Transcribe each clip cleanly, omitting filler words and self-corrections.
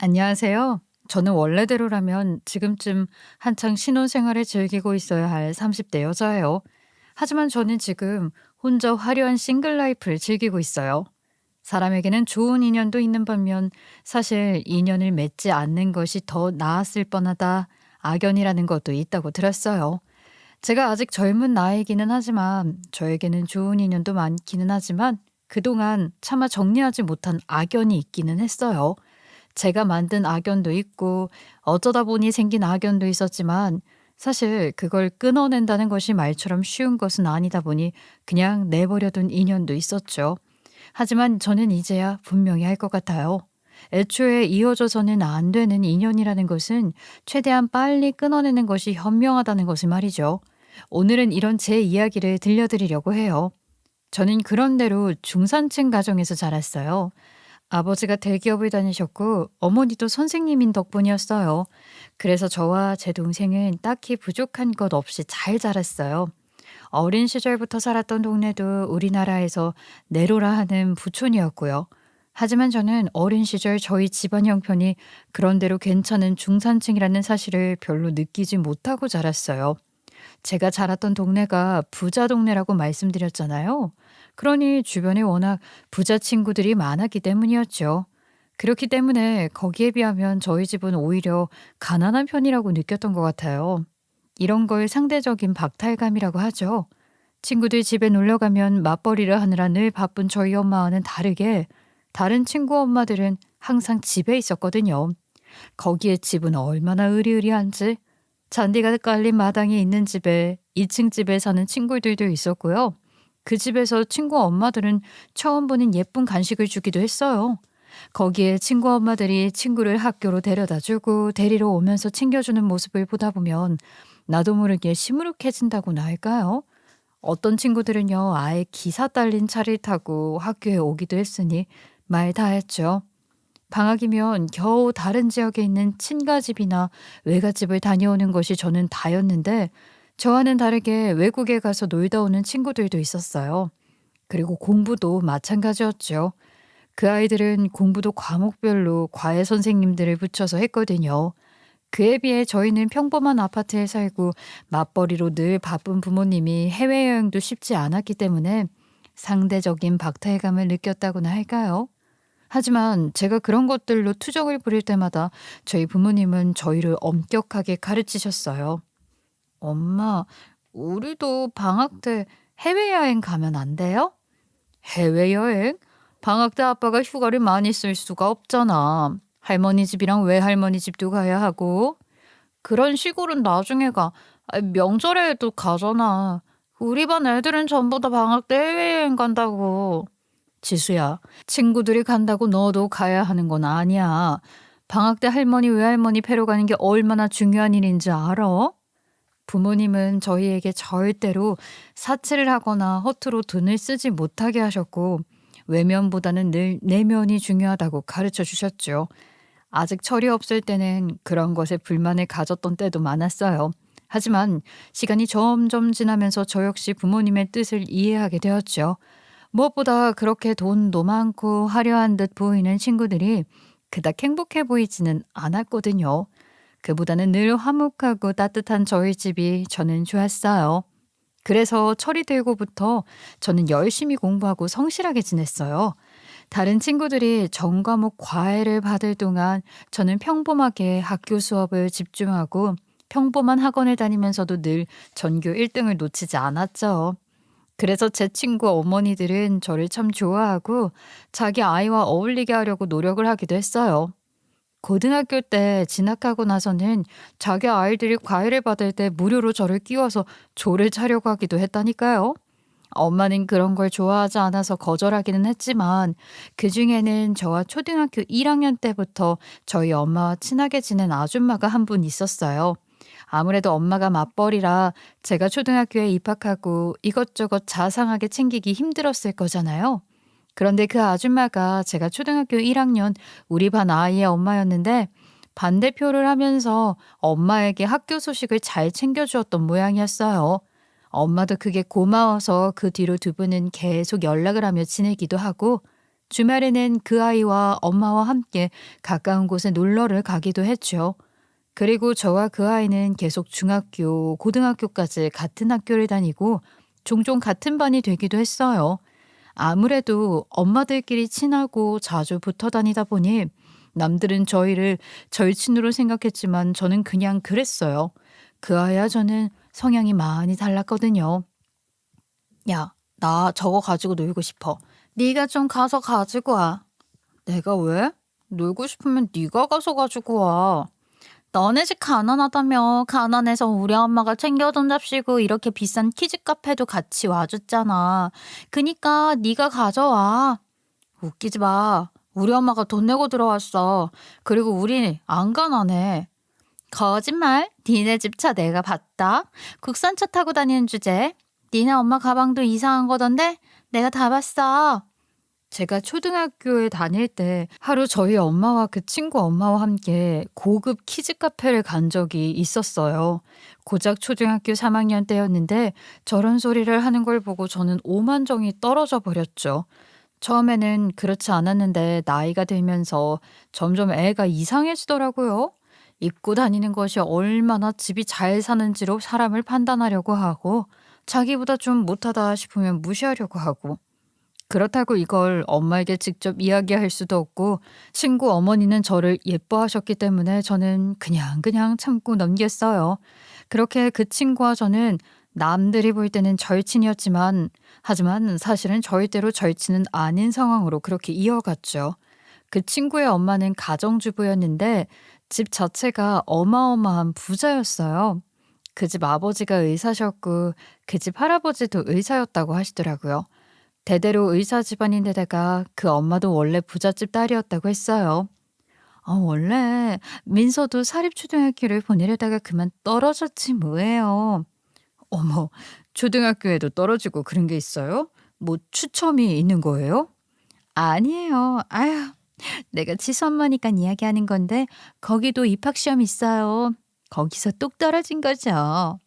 안녕하세요. 저는 원래대로라면 지금쯤 한창 신혼생활을 즐기고 있어야 할 30대 여자예요. 하지만 저는 지금 혼자 화려한 싱글 라이프를 즐기고 있어요. 사람에게는 좋은 인연도 있는 반면 사실 인연을 맺지 않는 것이 더 나았을 뻔하다. 악연이라는 것도 있다고 들었어요. 제가 아직 젊은 나이기는 하지만 저에게는 좋은 인연도 많기는 하지만 그동안 차마 정리하지 못한 악연이 있기는 했어요. 제가 만든 악연도 있고 어쩌다 보니 생긴 악연도 있었지만 사실 그걸 끊어낸다는 것이 말처럼 쉬운 것은 아니다 보니 그냥 내버려둔 인연도 있었죠. 하지만 저는 이제야 분명히 할 것 같아요. 애초에 이어져서는 안 되는 인연이라는 것은 최대한 빨리 끊어내는 것이 현명하다는 것을 말이죠. 오늘은 이런 제 이야기를 들려드리려고 해요. 저는 그런대로 중산층 가정에서 자랐어요. 아버지가 대기업을 다니셨고 어머니도 선생님인 덕분이었어요. 그래서 저와 제 동생은 딱히 부족한 것 없이 잘 자랐어요. 어린 시절부터 살았던 동네도 우리나라에서 내로라 하는 부촌이었고요. 하지만 저는 어린 시절 저희 집안 형편이 그런대로 괜찮은 중산층이라는 사실을 별로 느끼지 못하고 자랐어요. 제가 자랐던 동네가 부자 동네라고 말씀드렸잖아요. 그러니 주변에 워낙 부자 친구들이 많았기 때문이었죠. 그렇기 때문에 거기에 비하면 저희 집은 오히려 가난한 편이라고 느꼈던 것 같아요. 이런 걸 상대적인 박탈감이라고 하죠. 친구들 집에 놀러 가면 맞벌이를 하느라 늘 바쁜 저희 엄마와는 다르게 다른 친구 엄마들은 항상 집에 있었거든요. 거기에 집은 얼마나 으리으리한지 잔디가 깔린 마당이 있는 집에 2층 집에 사는 친구들도 있었고요. 그 집에서 친구 엄마들은 처음 보는 예쁜 간식을 주기도 했어요. 거기에 친구 엄마들이 친구를 학교로 데려다 주고 데리러 오면서 챙겨주는 모습을 보다 보면 나도 모르게 시무룩해진다고나 할까요? 어떤 친구들은요, 아예 기사 딸린 차를 타고 학교에 오기도 했으니 말 다 했죠. 방학이면 겨우 다른 지역에 있는 친가집이나 외갓집을 다녀오는 것이 저는 다였는데 저와는 다르게 외국에 가서 놀다 오는 친구들도 있었어요. 그리고 공부도 마찬가지였죠. 그 아이들은 공부도 과목별로 과외 선생님들을 붙여서 했거든요. 그에 비해 저희는 평범한 아파트에 살고 맞벌이로 늘 바쁜 부모님이 해외여행도 쉽지 않았기 때문에 상대적인 박탈감을 느꼈다고나 할까요? 하지만 제가 그런 것들로 투정을 부릴 때마다 저희 부모님은 저희를 엄격하게 가르치셨어요. 엄마, 우리도 방학 때 해외여행 가면 안 돼요? 해외여행? 방학 때 아빠가 휴가를 많이 쓸 수가 없잖아. 할머니 집이랑 외할머니 집도 가야 하고. 그런 시골은 나중에 가. 명절에도 가잖아. 우리 반 애들은 전부 다 방학 때 해외여행 간다고. 지수야, 친구들이 간다고 너도 가야 하는 건 아니야. 방학 때 할머니, 외할머니 뵈러 가는 게 얼마나 중요한 일인지 알아? 부모님은 저희에게 절대로 사치를 하거나 허투루 돈을 쓰지 못하게 하셨고, 외면보다는 늘 내면이 중요하다고 가르쳐 주셨죠. 아직 철이 없을 때는 그런 것에 불만을 가졌던 때도 많았어요. 하지만 시간이 점점 지나면서 저 역시 부모님의 뜻을 이해하게 되었죠. 무엇보다 그렇게 돈도 많고 화려한 듯 보이는 친구들이 그닥 행복해 보이지는 않았거든요. 그보다는 늘 화목하고 따뜻한 저희 집이 저는 좋았어요. 그래서 철이 들고부터 저는 열심히 공부하고 성실하게 지냈어요. 다른 친구들이 전과목 과외를 받을 동안 저는 평범하게 학교 수업을 집중하고 평범한 학원을 다니면서도 늘 전교 1등을 놓치지 않았죠. 그래서 제 친구 어머니들은 저를 참 좋아하고 자기 아이와 어울리게 하려고 노력을 하기도 했어요. 고등학교 때 진학하고 나서는 자기 아이들이 과외를 받을 때 무료로 저를 끼워서 조를 차려고 하기도 했다니까요. 엄마는 그런 걸 좋아하지 않아서 거절하기는 했지만 그중에는 저와 초등학교 1학년 때부터 저희 엄마와 친하게 지낸 아줌마가 한 분 있었어요. 아무래도 엄마가 맞벌이라 제가 초등학교에 입학하고 이것저것 자상하게 챙기기 힘들었을 거잖아요. 그런데 그 아줌마가 제가 초등학교 1학년 우리 반 아이의 엄마였는데 반대표를 하면서 엄마에게 학교 소식을 잘 챙겨주었던 모양이었어요. 엄마도 그게 고마워서 그 뒤로 두 분은 계속 연락을 하며 지내기도 하고 주말에는 그 아이와 엄마와 함께 가까운 곳에 놀러를 가기도 했죠. 그리고 저와 그 아이는 계속 중학교, 고등학교까지 같은 학교를 다니고 종종 같은 반이 되기도 했어요. 아무래도 엄마들끼리 친하고 자주 붙어 다니다 보니 남들은 저희를 절친으로 생각했지만 저는 그냥 그랬어요. 그 아이와 저는 성향이 많이 달랐거든요. 야, 나 저거 가지고 놀고 싶어. 네가 좀 가서 가지고 와. 내가 왜? 놀고 싶으면 네가 가서 가지고 와. 너네 집 가난하다며. 가난해서 우리 엄마가 챙겨돈 잡시고 이렇게 비싼 키즈 카페도 같이 와줬잖아. 그니까 네가 가져와. 웃기지 마. 우리 엄마가 돈 내고 들어왔어. 그리고 우리 안 가난해. 거짓말. 니네 집 차 내가 봤다. 국산차 타고 다니는 주제. 니네 엄마 가방도 이상한 거던데 내가 다 봤어. 제가 초등학교에 다닐 때 하루 저희 엄마와 그 친구 엄마와 함께 고급 키즈 카페를 간 적이 있었어요. 고작 초등학교 3학년 때였는데 저런 소리를 하는 걸 보고 저는 오만정이 떨어져 버렸죠. 처음에는 그렇지 않았는데 나이가 들면서 점점 애가 이상해지더라고요. 입고 다니는 것이 얼마나 집이 잘 사는지로 사람을 판단하려고 하고 자기보다 좀 못하다 싶으면 무시하려고 하고 그렇다고 이걸 엄마에게 직접 이야기할 수도 없고 친구 어머니는 저를 예뻐하셨기 때문에 저는 그냥 참고 넘겼어요. 그렇게 그 친구와 저는 남들이 볼 때는 절친이었지만 하지만 사실은 절대로 절친은 아닌 상황으로 그렇게 이어갔죠. 그 친구의 엄마는 가정주부였는데 집 자체가 어마어마한 부자였어요. 그 집 아버지가 의사셨고 그 집 할아버지도 의사였다고 하시더라고요. 대대로 의사 집안인데다가 그 엄마도 원래 부잣집 딸이었다고 했어요. 원래 민서도 사립초등학교를 보내려다가 그만 떨어졌지 뭐예요. 어머, 초등학교에도 떨어지고 그런 게 있어요? 뭐 추첨이 있는 거예요? 아니에요. 아휴, 내가 지수 엄마니까 이야기하는 건데 거기도 입학시험 있어요. 거기서 똑 떨어진 거죠.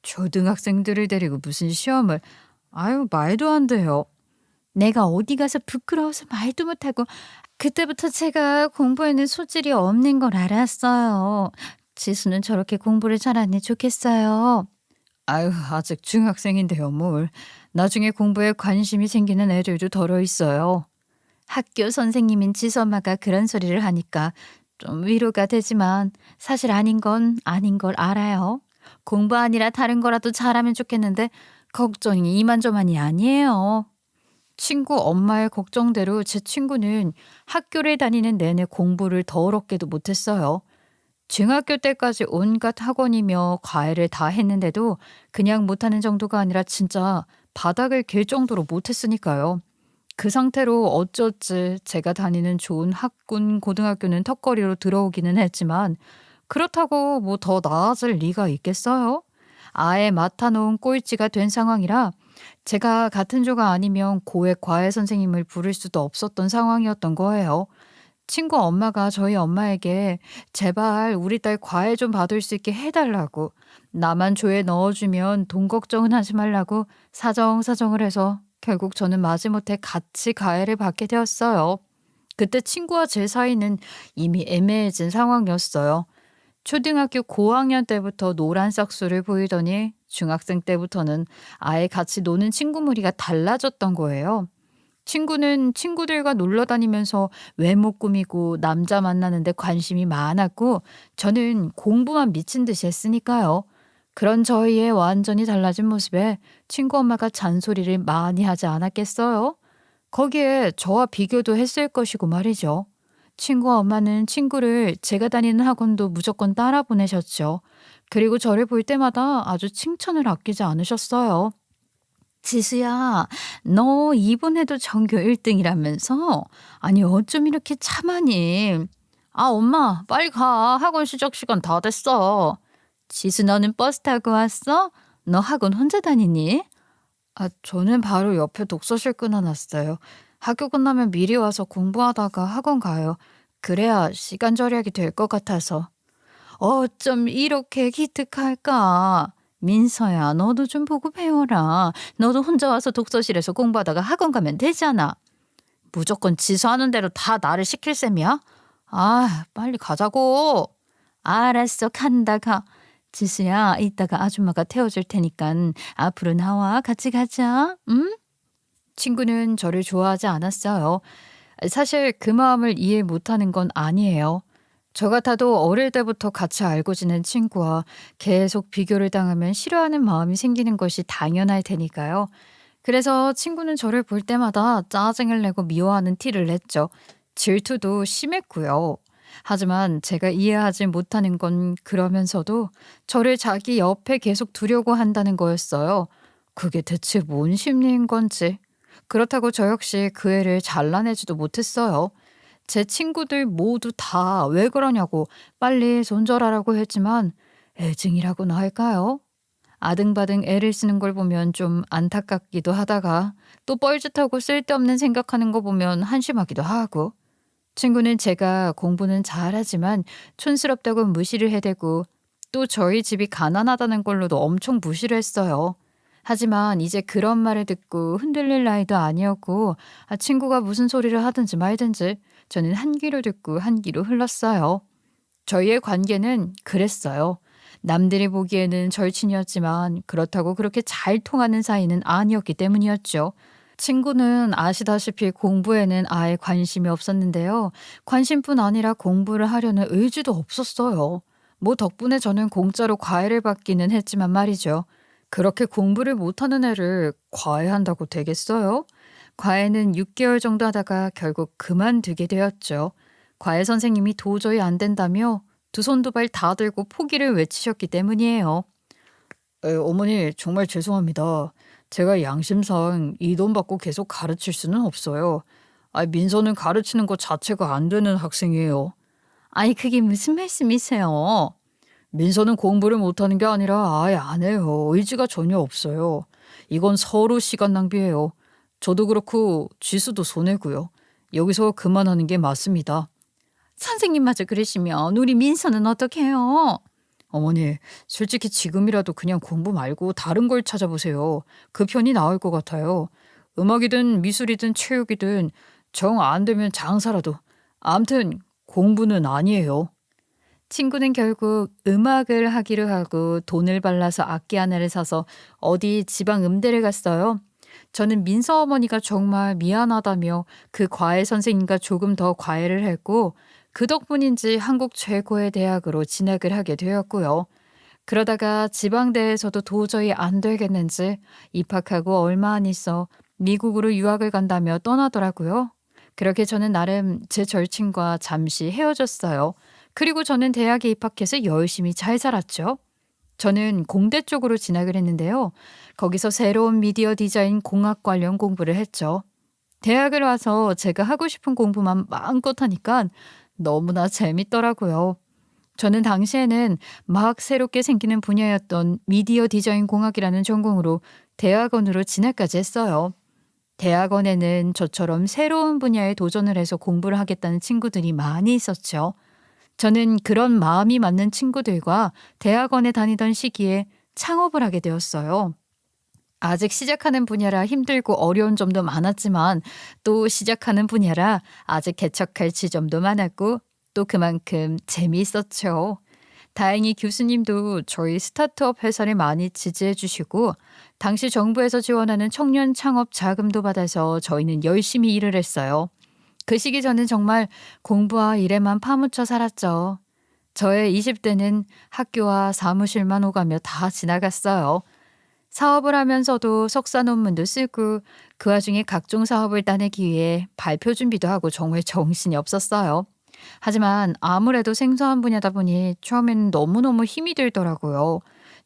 초등학생들을 데리고 무슨 시험을. 아유, 말도 안 돼요. 내가 어디 가서 부끄러워서 말도 못하고 그때부터 제가 공부에는 소질이 없는 걸 알았어요. 지수는 저렇게 공부를 잘하니 좋겠어요. 아유, 아직 중학생인데요, 뭘. 나중에 공부에 관심이 생기는 애들도 덜어 있어요. 학교 선생님인 지수 엄마가 그런 소리를 하니까 좀 위로가 되지만 사실 아닌 건 아닌 걸 알아요. 공부 아니라 다른 거라도 잘하면 좋겠는데 걱정이 이만저만이 아니에요. 친구 엄마의 걱정대로 제 친구는 학교를 다니는 내내 공부를 더럽게도 못했어요. 중학교 때까지 온갖 학원이며 과외를 다 했는데도 그냥 못하는 정도가 아니라 진짜 바닥을 길 정도로 못했으니까요. 그 상태로 어쩌지 제가 다니는 좋은 학군 고등학교는 턱걸이로 들어오기는 했지만 그렇다고 뭐 더 나아질 리가 있겠어요? 아예 맡아놓은 꼴찌가 된 상황이라 제가 같은 조가 아니면 고액 과외 선생님을 부를 수도 없었던 상황이었던 거예요. 친구 엄마가 저희 엄마에게 제발 우리 딸 과외 좀 받을 수 있게 해달라고 나만 조에 넣어주면 돈 걱정은 하지 말라고 사정사정을 해서 결국 저는 마지못해 같이 과외를 받게 되었어요. 그때 친구와 제 사이는 이미 애매해진 상황이었어요. 초등학교 고학년 때부터 노란 싹수를 보이더니 중학생 때부터는 아예 같이 노는 친구 무리가 달라졌던 거예요. 친구는 친구들과 놀러 다니면서 외모 꾸미고 남자 만나는데 관심이 많았고 저는 공부만 미친 듯이 했으니까요. 그런 저희의 완전히 달라진 모습에 친구 엄마가 잔소리를 많이 하지 않았겠어요? 거기에 저와 비교도 했을 것이고 말이죠. 친구 엄마는 친구를 제가 다니는 학원도 무조건 따라 보내셨죠. 그리고 저를 볼 때마다 아주 칭찬을 아끼지 않으셨어요. 지수야, 너 이번에도 전교 1등이라면서? 아니, 어쩜 이렇게 참하니? 아, 엄마, 빨리 가. 학원 시작 시간 다 됐어. 지수, 너는 버스 타고 왔어? 너 학원 혼자 다니니? 아, 저는 바로 옆에 독서실 끊어놨어요. 학교 끝나면 미리 와서 공부하다가 학원 가요. 그래야 시간 절약이 될 것 같아서. 어쩜 이렇게 기특할까? 민서야, 너도 좀 보고 배워라. 너도 혼자 와서 독서실에서 공부하다가 학원 가면 되잖아. 무조건 지수하는 대로 다 나를 시킬 셈이야? 아, 빨리 가자고. 알았어, 간다, 가. 지수야, 이따가 아줌마가 태워줄 테니깐 앞으로 나와. 같이 가자. 응? 친구는 저를 좋아하지 않았어요. 사실 그 마음을 이해 못하는 건 아니에요. 저 같아도 어릴 때부터 같이 알고 지낸 친구와 계속 비교를 당하면 싫어하는 마음이 생기는 것이 당연할 테니까요. 그래서 친구는 저를 볼 때마다 짜증을 내고 미워하는 티를 냈죠. 질투도 심했고요. 하지만 제가 이해하지 못하는 건 그러면서도 저를 자기 옆에 계속 두려고 한다는 거였어요. 그게 대체 뭔 심리인 건지. 그렇다고 저 역시 그 애를 잘라내지도 못했어요. 제 친구들 모두 다 왜 그러냐고 빨리 손절하라고 했지만 애증이라고나 할까요? 아등바등 애를 쓰는 걸 보면 좀 안타깝기도 하다가 또 뻘짓하고 쓸데없는 생각하는 거 보면 한심하기도 하고 친구는 제가 공부는 잘하지만 촌스럽다고 무시를 해대고 또 저희 집이 가난하다는 걸로도 엄청 무시를 했어요. 하지만 이제 그런 말을 듣고 흔들릴 나이도 아니었고 친구가 무슨 소리를 하든지 말든지 저는 한 귀로 듣고 한 귀로 흘렀어요. 저희의 관계는 그랬어요. 남들이 보기에는 절친이었지만 그렇다고 그렇게 잘 통하는 사이는 아니었기 때문이었죠. 친구는 아시다시피 공부에는 아예 관심이 없었는데요. 관심뿐 아니라 공부를 하려는 의지도 없었어요. 뭐 덕분에 저는 공짜로 과외를 받기는 했지만 말이죠. 그렇게 공부를 못하는 애를 과외한다고 되겠어요? 과외는 6개월 정도 하다가 결국 그만두게 되었죠. 과외 선생님이 도저히 안 된다며 두 손 두 발 다 들고 포기를 외치셨기 때문이에요. 어머니 정말 죄송합니다. 제가 양심상 이 돈 받고 계속 가르칠 수는 없어요. 민서는 가르치는 것 자체가 안 되는 학생이에요. 아니 그게 무슨 말씀이세요? 민서는 공부를 못하는 게 아니라 아예 안 해요. 의지가 전혀 없어요. 이건 서로 시간 낭비예요. 저도 그렇고 지수도 손해고요. 여기서 그만하는 게 맞습니다. 선생님마저 그러시면 우리 민서는 어떡해요? 어머니, 솔직히 지금이라도 그냥 공부 말고 다른 걸 찾아보세요. 그 편이 나을 것 같아요. 음악이든 미술이든 체육이든 정 안 되면 장사라도. 암튼 공부는 아니에요. 친구는 결국 음악을 하기로 하고 돈을 발라서 악기 하나를 사서 어디 지방 음대를 갔어요. 저는 민서 어머니가 정말 미안하다며 그 과외 선생님과 조금 더 과외를 했고 그 덕분인지 한국 최고의 대학으로 진학을 하게 되었고요. 그러다가 지방대에서도 도저히 안 되겠는지 입학하고 얼마 안 있어 미국으로 유학을 간다며 떠나더라고요. 그렇게 저는 나름 제 절친과 잠시 헤어졌어요. 그리고 저는 대학에 입학해서 열심히 잘 살았죠. 저는 공대 쪽으로 진학을 했는데요. 거기서 새로운 미디어 디자인 공학 관련 공부를 했죠. 대학을 와서 제가 하고 싶은 공부만 마음껏 하니까 너무나 재밌더라고요. 저는 당시에는 막 새롭게 생기는 분야였던 미디어 디자인 공학이라는 전공으로 대학원으로 진학까지 했어요. 대학원에는 저처럼 새로운 분야에 도전을 해서 공부를 하겠다는 친구들이 많이 있었죠. 저는 그런 마음이 맞는 친구들과 대학원에 다니던 시기에 창업을 하게 되었어요. 아직 시작하는 분야라 힘들고 어려운 점도 많았지만 또 시작하는 분야라 아직 개척할 지점도 많았고 또 그만큼 재미있었죠. 다행히 교수님도 저희 스타트업 회사를 많이 지지해 주시고 당시 정부에서 지원하는 청년 창업 자금도 받아서 저희는 열심히 일을 했어요. 그 시기 저는 정말 공부와 일에만 파묻혀 살았죠. 저의 20대는 학교와 사무실만 오가며 다 지나갔어요. 사업을 하면서도 석사 논문도 쓰고 그 와중에 각종 사업을 따내기 위해 발표 준비도 하고 정말 정신이 없었어요. 하지만 아무래도 생소한 분야다 보니 처음에는 너무너무 힘이 들더라고요.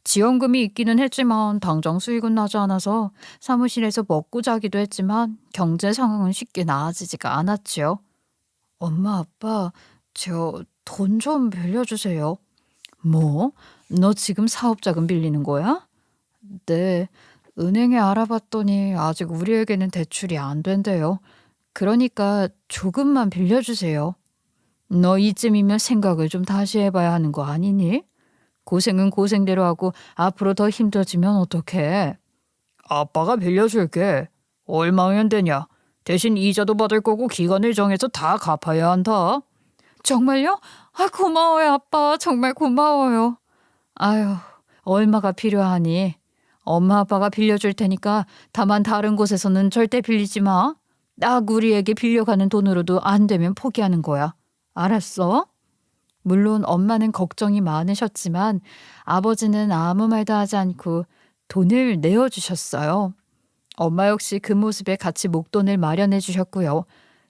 지원금이 있기는 했지만 당장 수익은 나지 않아서 사무실에서 먹고 자기도 했지만 경제 상황은 쉽게 나아지지가 않았지요. 엄마, 아빠, 저 돈 좀 빌려주세요. 뭐? 너 지금 사업자금 빌리는 거야? 네. 은행에 알아봤더니 아직 우리에게는 대출이 안 된대요. 그러니까 조금만 빌려주세요. 너 이쯤이면 생각을 좀 다시 해봐야 하는 거 아니니? 고생은 고생대로 하고 앞으로 더 힘들어지면 어떡해? 아빠가 빌려줄게. 얼마면 되냐? 대신 이자도 받을 거고 기간을 정해서 다 갚아야 한다. 정말요? 아, 고마워요, 아빠. 정말 고마워요. 아유, 얼마가 필요하니? 엄마 아빠가 빌려줄 테니까 다만 다른 곳에서는 절대 빌리지 마. 딱 우리에게 빌려가는 돈으로도 안 되면 포기하는 거야. 알았어? 물론 엄마는 걱정이 많으셨지만 아버지는 아무 말도 하지 않고 돈을 내어주셨어요. 엄마 역시 그 모습에 같이 목돈을 마련해 주셨고요.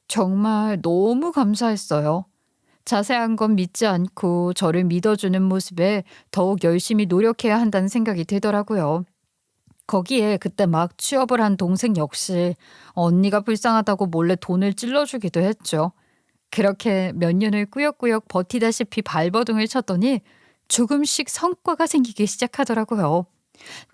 정말 너무 감사했어요. 자세한 건 믿지 않고 저를 믿어주는 모습에 더욱 열심히 노력해야 한다는 생각이 들더라고요. 거기에 그때 막 취업을 한 동생 역시 언니가 불쌍하다고 몰래 돈을 찔러주기도 했죠. 그렇게 몇 년을 꾸역꾸역 버티다시피 발버둥을 쳤더니 조금씩 성과가 생기기 시작하더라고요.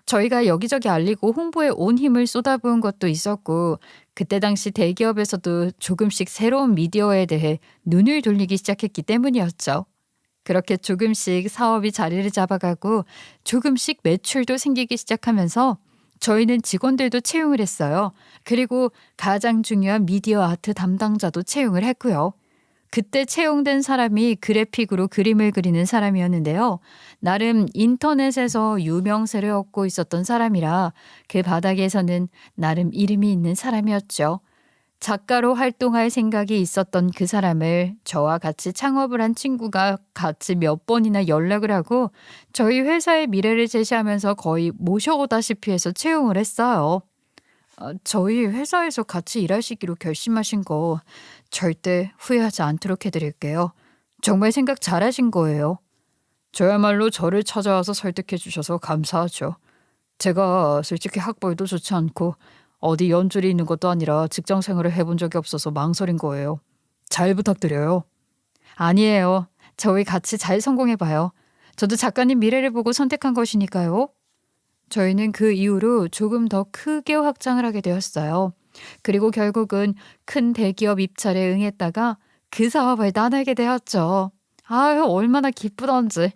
저희가 여기저기 알리고 홍보에 온 힘을 쏟아부은 것도 있었고 그때 당시 대기업에서도 조금씩 새로운 미디어에 대해 눈을 돌리기 시작했기 때문이었죠. 그렇게 조금씩 사업이 자리를 잡아가고 조금씩 매출도 생기기 시작하면서 저희는 직원들도 채용을 했어요. 그리고 가장 중요한 미디어 아트 담당자도 채용을 했고요. 그때 채용된 사람이 그래픽으로 그림을 그리는 사람이었는데요. 나름 인터넷에서 유명세를 얻고 있었던 사람이라 그 바닥에서는 나름 이름이 있는 사람이었죠. 작가로 활동할 생각이 있었던 그 사람을 저와 같이 창업을 한 친구가 같이 몇 번이나 연락을 하고 저희 회사의 미래를 제시하면서 거의 모셔오다시피 해서 채용을 했어요. 저희 회사에서 같이 일하시기로 결심하신 거 절대 후회하지 않도록 해드릴게요. 정말 생각 잘하신 거예요. 저야말로 저를 찾아와서 설득해 주셔서 감사하죠. 제가 솔직히 학벌도 좋지 않고 어디 연줄이 있는 것도 아니라 직장 생활을 해본 적이 없어서 망설인 거예요. 잘 부탁드려요. 아니에요. 저희 같이 잘 성공해봐요. 저도 작가님 미래를 보고 선택한 것이니까요. 저희는 그 이후로 조금 더 크게 확장을 하게 되었어요. 그리고 결국은 큰 대기업 입찰에 응했다가 그 사업을 나누게 되었죠. 아유, 얼마나 기쁘던지.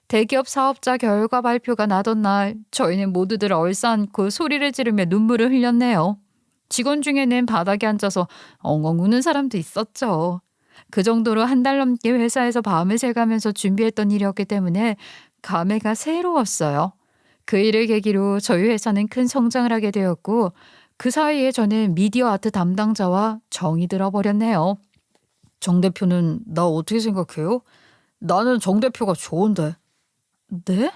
대기업 사업자 결과 발표가 나던 날 저희는 모두들 얼싸안고 소리를 지르며 눈물을 흘렸네요. 직원 중에는 바닥에 앉아서 엉엉 우는 사람도 있었죠. 그 정도로 한 달 넘게 회사에서 밤을 새가면서 준비했던 일이었기 때문에 감회가 새로웠어요. 그 일을 계기로 저희 회사는 큰 성장을 하게 되었고 그 사이에 저는 미디어 아트 담당자와 정이 들어버렸네요. 정 대표는 나 어떻게 생각해요? 나는 정 대표가 좋은데. 네?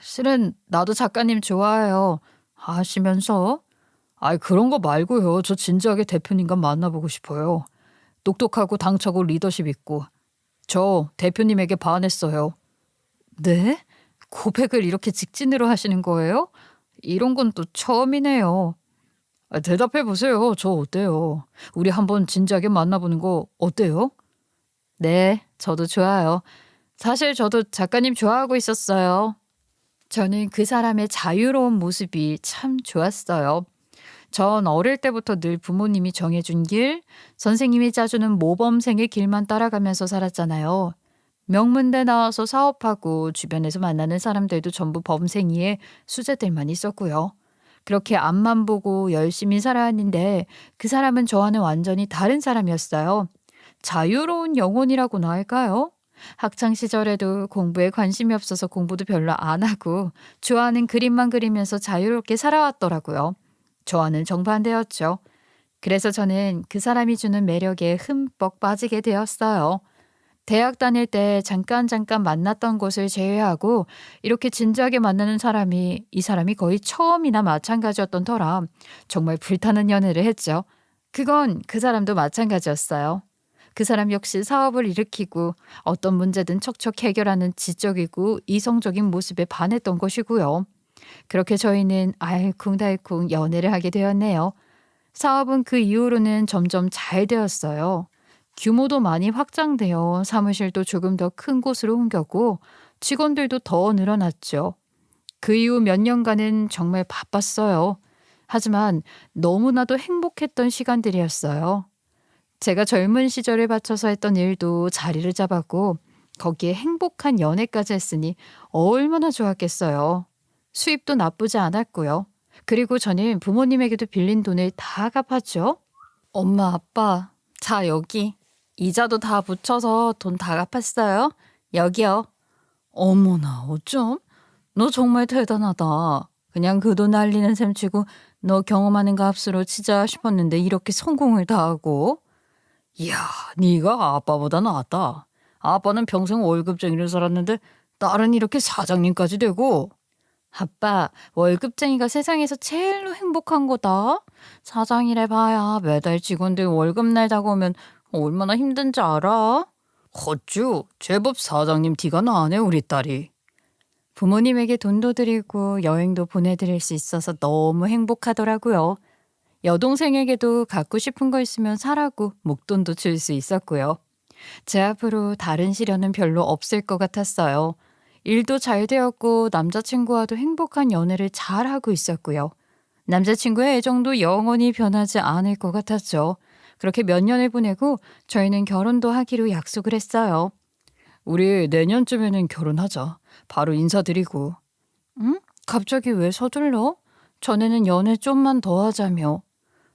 실은 나도 작가님 좋아해요. 아시면서? 그런 거 말고요. 저 진지하게 대표님과 만나보고 싶어요. 똑똑하고 당차고 리더십 있고. 저 대표님에게 반했어요. 네? 고백을 이렇게 직진으로 하시는 거예요? 이런 건 또 처음이네요. 대답해 보세요. 저 어때요? 우리 한번 진지하게 만나보는 거 어때요? 네, 저도 좋아요. 사실 저도 작가님 좋아하고 있었어요. 저는 그 사람의 자유로운 모습이 참 좋았어요. 전 어릴 때부터 늘 부모님이 정해준 길, 선생님이 짜주는 모범생의 길만 따라가면서 살았잖아요. 명문대 나와서 사업하고 주변에서 만나는 사람들도 전부 범생이에 수재들만 있었고요. 그렇게 앞만 보고 열심히 살아왔는데 그 사람은 저와는 완전히 다른 사람이었어요. 자유로운 영혼이라고나 할까요? 학창 시절에도 공부에 관심이 없어서 공부도 별로 안 하고 좋아하는 그림만 그리면서 자유롭게 살아왔더라고요. 저와는 정반대였죠. 그래서 저는 그 사람이 주는 매력에 흠뻑 빠지게 되었어요. 대학 다닐 때 잠깐 만났던 곳을 제외하고 이렇게 진지하게 만나는 사람이 이 사람이 거의 처음이나 마찬가지였던 터라 정말 불타는 연애를 했죠. 그건 그 사람도 마찬가지였어요. 그 사람 역시 사업을 일으키고 어떤 문제든 척척 해결하는 지적이고 이성적인 모습에 반했던 것이고요. 그렇게 저희는 알콩달콩 연애를 하게 되었네요. 사업은 그 이후로는 점점 잘 되었어요. 규모도 많이 확장되어 사무실도 조금 더 큰 곳으로 옮겼고 직원들도 더 늘어났죠. 그 이후 몇 년간은 정말 바빴어요. 하지만 너무나도 행복했던 시간들이었어요. 제가 젊은 시절에 바쳐서 했던 일도 자리를 잡았고 거기에 행복한 연애까지 했으니 얼마나 좋았겠어요. 수입도 나쁘지 않았고요. 그리고 저는 부모님에게도 빌린 돈을 다 갚았죠. 엄마, 아빠, 자, 여기. 이자도 다 붙여서 돈 다 갚았어요. 여기요. 어머나, 어쩜? 너 정말 대단하다. 그냥 그 돈 날리는 셈 치고 너 경험하는 값으로 치자 싶었는데 이렇게 성공을 다 하고. 이야, 네가 아빠보다 낫다. 아빠는 평생 월급쟁이로 살았는데 딸은 이렇게 사장님까지 되고. 아빠, 월급쟁이가 세상에서 제일로 행복한 거다. 사장이래 봐야 매달 직원들 월급날 다가오면 얼마나 힘든지 알아? 헛쭈, 제법 사장님 티가 나네 우리 딸이. 부모님에게 돈도 드리고 여행도 보내드릴 수 있어서 너무 행복하더라고요. 여동생에게도 갖고 싶은 거 있으면 사라고 목돈도 줄 수 있었고요. 제 앞으로 다른 시련은 별로 없을 것 같았어요. 일도 잘 되었고 남자친구와도 행복한 연애를 잘 하고 있었고요. 남자친구의 애정도 영원히 변하지 않을 것 같았죠. 그렇게 몇 년을 보내고 저희는 결혼도 하기로 약속을 했어요. 우리 내년쯤에는 결혼하자. 바로 인사드리고. 응? 갑자기 왜 서둘러? 전에는 연애 좀만 더 하자며.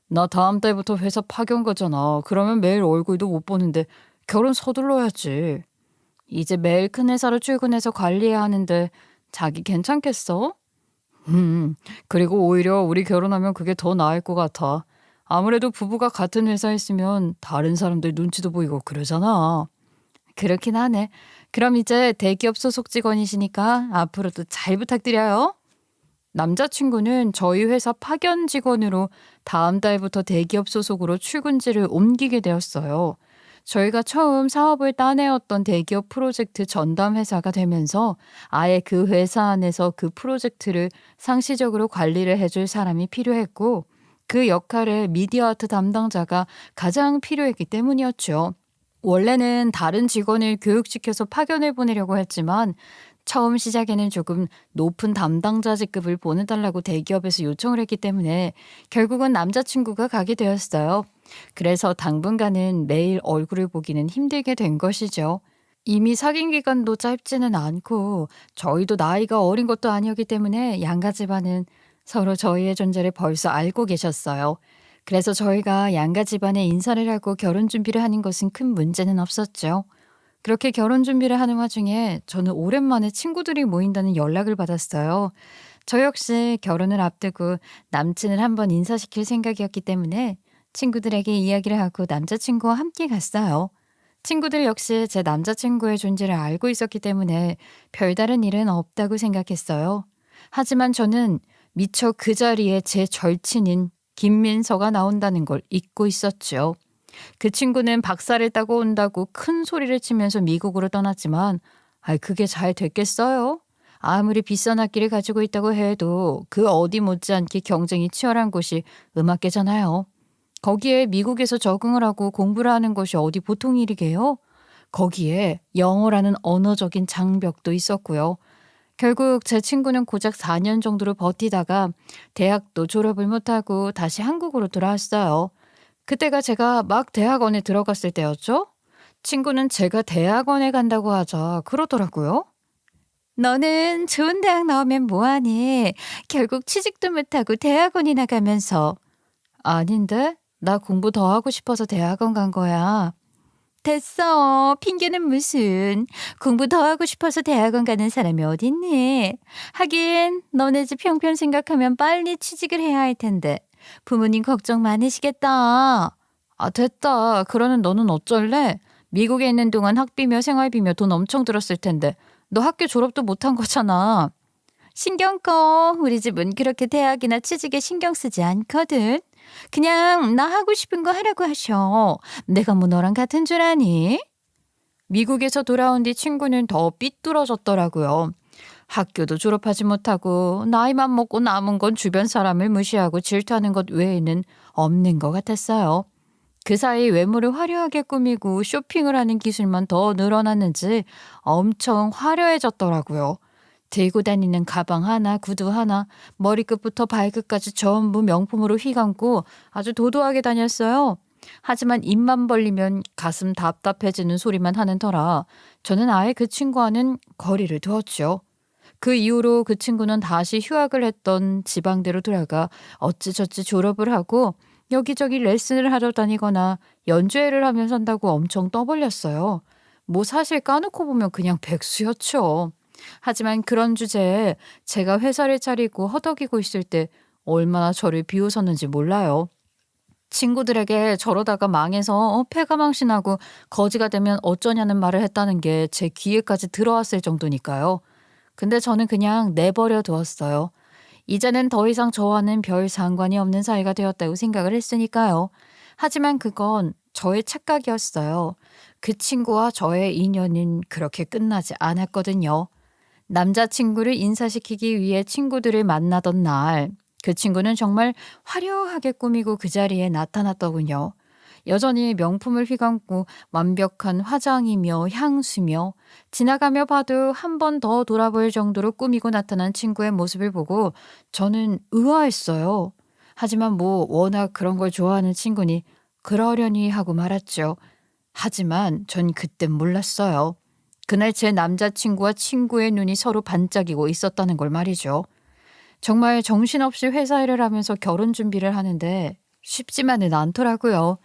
나 다음 달부터 회사 파견 가잖아. 그러면 매일 얼굴도 못 보는데 결혼 서둘러야지. 이제 매일 큰 회사로 출근해서 관리해야 하는데 자기 괜찮겠어? 그리고 오히려 우리 결혼하면 그게 더 나을 것 같아. 아무래도 부부가 같은 회사에 있으면 다른 사람들 눈치도 보이고 그러잖아. 그렇긴 하네. 그럼 이제 대기업 소속 직원이시니까 앞으로도 잘 부탁드려요. 남자친구는 저희 회사 파견 직원으로 다음 달부터 대기업 소속으로 출근지를 옮기게 되었어요. 저희가 처음 사업을 따내었던 대기업 프로젝트 전담 회사가 되면서 아예 그 회사 안에서 그 프로젝트를 상시적으로 관리를 해줄 사람이 필요했고 그 역할에 미디어 아트 담당자가 가장 필요했기 때문이었죠. 원래는 다른 직원을 교육시켜서 파견을 보내려고 했지만 처음 시작에는 조금 높은 담당자 직급을 보내달라고 대기업에서 요청을 했기 때문에 결국은 남자친구가 가게 되었어요. 그래서 당분간은 매일 얼굴을 보기는 힘들게 된 것이죠. 이미 사귄 기간도 짧지는 않고 저희도 나이가 어린 것도 아니었기 때문에 양가 집안은 서로 저희의 존재를 벌써 알고 계셨어요. 그래서 저희가 양가 집안에 인사를 하고 결혼 준비를 하는 것은 큰 문제는 없었죠. 그렇게 결혼 준비를 하는 와중에 저는 오랜만에 친구들이 모인다는 연락을 받았어요. 저 역시 결혼을 앞두고 남친을 한번 인사시킬 생각이었기 때문에 친구들에게 이야기를 하고 남자친구와 함께 갔어요. 친구들 역시 제 남자친구의 존재를 알고 있었기 때문에 별다른 일은 없다고 생각했어요. 하지만 저는 미처 그 자리에 제 절친인 김민서가 나온다는 걸 잊고 있었죠. 그 친구는 박사를 따고 온다고 큰 소리를 치면서 미국으로 떠났지만 그게 잘 됐겠어요? 아무리 비싼 악기를 가지고 있다고 해도 그 어디 못지않게 경쟁이 치열한 곳이 음악계잖아요. 거기에 미국에서 적응을 하고 공부를 하는 것이 어디 보통 일이게요? 거기에 영어라는 언어적인 장벽도 있었고요. 결국 제 친구는 고작 4년 정도로 버티다가 대학도 졸업을 못하고 다시 한국으로 돌아왔어요. 그때가 제가 막 대학원에 들어갔을 때였죠? 친구는 제가 대학원에 간다고 하자 그러더라고요. 너는 좋은 대학 나오면 뭐하니? 결국 취직도 못하고 대학원이나 가면서. 아닌데? 나 공부 더 하고 싶어서 대학원 간 거야. 됐어. 핑계는 무슨. 공부 더 하고 싶어서 대학원 가는 사람이 어딨니? 하긴 너네 집 형편 생각하면 빨리 취직을 해야 할 텐데. 부모님 걱정 많으시겠다. 됐다. 그러는 너는 어쩔래? 미국에 있는 동안 학비며 생활비며 돈 엄청 들었을 텐데 너 학교 졸업도 못한 거잖아. 신경 꺼. 우리 집은 그렇게 대학이나 취직에 신경 쓰지 않거든. 그냥 나 하고 싶은 거 하라고 하셔. 내가 뭐 너랑 같은 줄 아니? 미국에서 돌아온 뒤 친구는 더 삐뚤어졌더라고요. 학교도 졸업하지 못하고 나이만 먹고 남은 건 주변 사람을 무시하고 질투하는 것 외에는 없는 것 같았어요. 그 사이 외모를 화려하게 꾸미고 쇼핑을 하는 기술만 더 늘어났는지 엄청 화려해졌더라고요. 들고 다니는 가방 하나, 구두 하나, 머리끝부터 발끝까지 전부 명품으로 휘감고 아주 도도하게 다녔어요. 하지만 입만 벌리면 가슴 답답해지는 소리만 하는 터라 저는 아예 그 친구와는 거리를 두었죠. 그 이후로 그 친구는 다시 휴학을 했던 지방대로 돌아가 어찌저찌 졸업을 하고 여기저기 레슨을 하러 다니거나 연주회를 하며 산다고 엄청 떠벌렸어요. 뭐 사실 까놓고 보면 그냥 백수였죠. 하지만 그런 주제에 제가 회사를 차리고 허덕이고 있을 때 얼마나 저를 비웃었는지 몰라요. 친구들에게 저러다가 망해서 패가망신하고 거지가 되면 어쩌냐는 말을 했다는 게 제 귀에까지 들어왔을 정도니까요. 근데 저는 그냥 내버려 두었어요. 이제는 더 이상 저와는 별 상관이 없는 사이가 되었다고 생각을 했으니까요. 하지만 그건 저의 착각이었어요. 그 친구와 저의 인연은 그렇게 끝나지 않았거든요. 남자친구를 인사시키기 위해 친구들을 만나던 날, 그 친구는 정말 화려하게 꾸미고 그 자리에 나타났더군요. 여전히 명품을 휘감고 완벽한 화장이며 향수며 지나가며 봐도 한 번 더 돌아볼 정도로 꾸미고 나타난 친구의 모습을 보고 저는 의아했어요. 하지만 뭐 워낙 그런 걸 좋아하는 친구니 그러려니 하고 말았죠. 하지만 전 그땐 몰랐어요. 그날 제 남자친구와 친구의 눈이 서로 반짝이고 있었다는 걸 말이죠. 정말 정신없이 회사 일을 하면서 결혼 준비를 하는데 쉽지만은 않더라고요.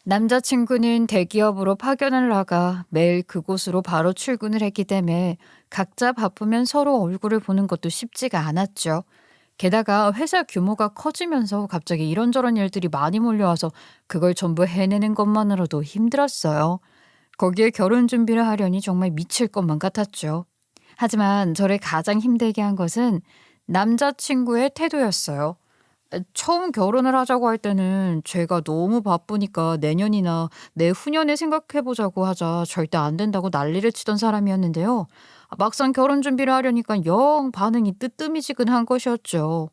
남자친구는 대기업으로 파견을 나가 매일 그곳으로 바로 출근을 했기 때문에 각자 바쁘면 서로 얼굴을 보는 것도 쉽지가 않았죠. 게다가 회사 규모가 커지면서 갑자기 이런저런 일들이 많이 몰려와서 그걸 전부 해내는 것만으로도 힘들었어요. 거기에 결혼 준비를 하려니 정말 미칠 것만 같았죠. 하지만 저를 가장 힘들게 한 것은 남자친구의 태도였어요. 처음 결혼을 하자고 할 때는 제가 너무 바쁘니까 내년이나 내후년에 생각해보자고 하자 절대 안 된다고 난리를 치던 사람이었는데요. 막상 결혼 준비를 하려니까 영 반응이 뜨뜨미지근한 것이었죠.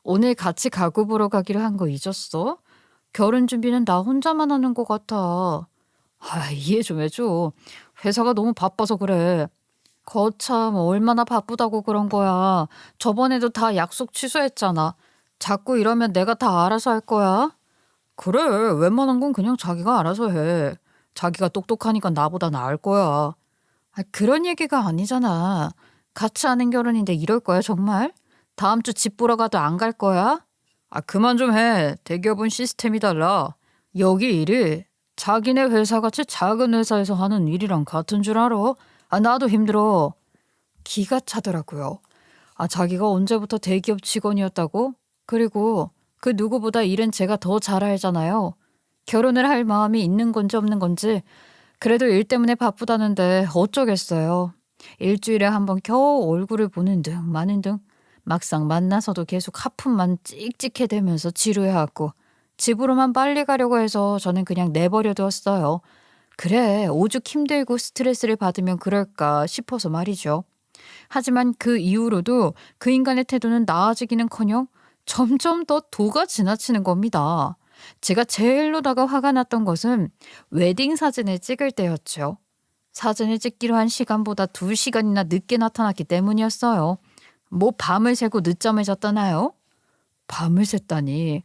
오늘 같이 가구 보러 가기로 한 거 잊었어? 결혼 준비는 나 혼자만 하는 것 같아. 이해 좀 해줘. 회사가 너무 바빠서 그래. 거참 얼마나 바쁘다고 그런 거야. 저번에도 다 약속 취소했잖아. 자꾸 이러면 내가 다 알아서 할 거야. 그래, 웬만한 건 그냥 자기가 알아서 해. 자기가 똑똑하니까 나보다 나을 거야. 그런 얘기가 아니잖아. 같이 하는 결혼인데 이럴 거야 정말? 다음 주 집 보러 가도 안 갈 거야? 그만 좀 해. 대기업은 시스템이 달라. 여기 일이 자기네 회사같이 작은 회사에서 하는 일이랑 같은 줄 알아? 나도 힘들어. 기가 차더라고요. 자기가 언제부터 대기업 직원이었다고? 그리고 그 누구보다 일은 제가 더 잘 알잖아요. 결혼을 할 마음이 있는 건지 없는 건지 그래도 일 때문에 바쁘다는데 어쩌겠어요. 일주일에 한 번 겨우 얼굴을 보는 등 마는 등 막상 만나서도 계속 하품만 찍찍해대면서 지루해하고 집으로만 빨리 가려고 해서 저는 그냥 내버려 두었어요. 그래, 오죽 힘들고 스트레스를 받으면 그럴까 싶어서 말이죠. 하지만 그 이후로도 그 인간의 태도는 나아지기는커녕 점점 더 도가 지나치는 겁니다. 제가 제일로다가 화가 났던 것은 웨딩 사진을 찍을 때였죠. 사진을 찍기로 한 시간보다 2시간이나 늦게 나타났기 때문이었어요. 뭐 밤을 새고 늦잠을 잤다나요? 밤을 샜다니.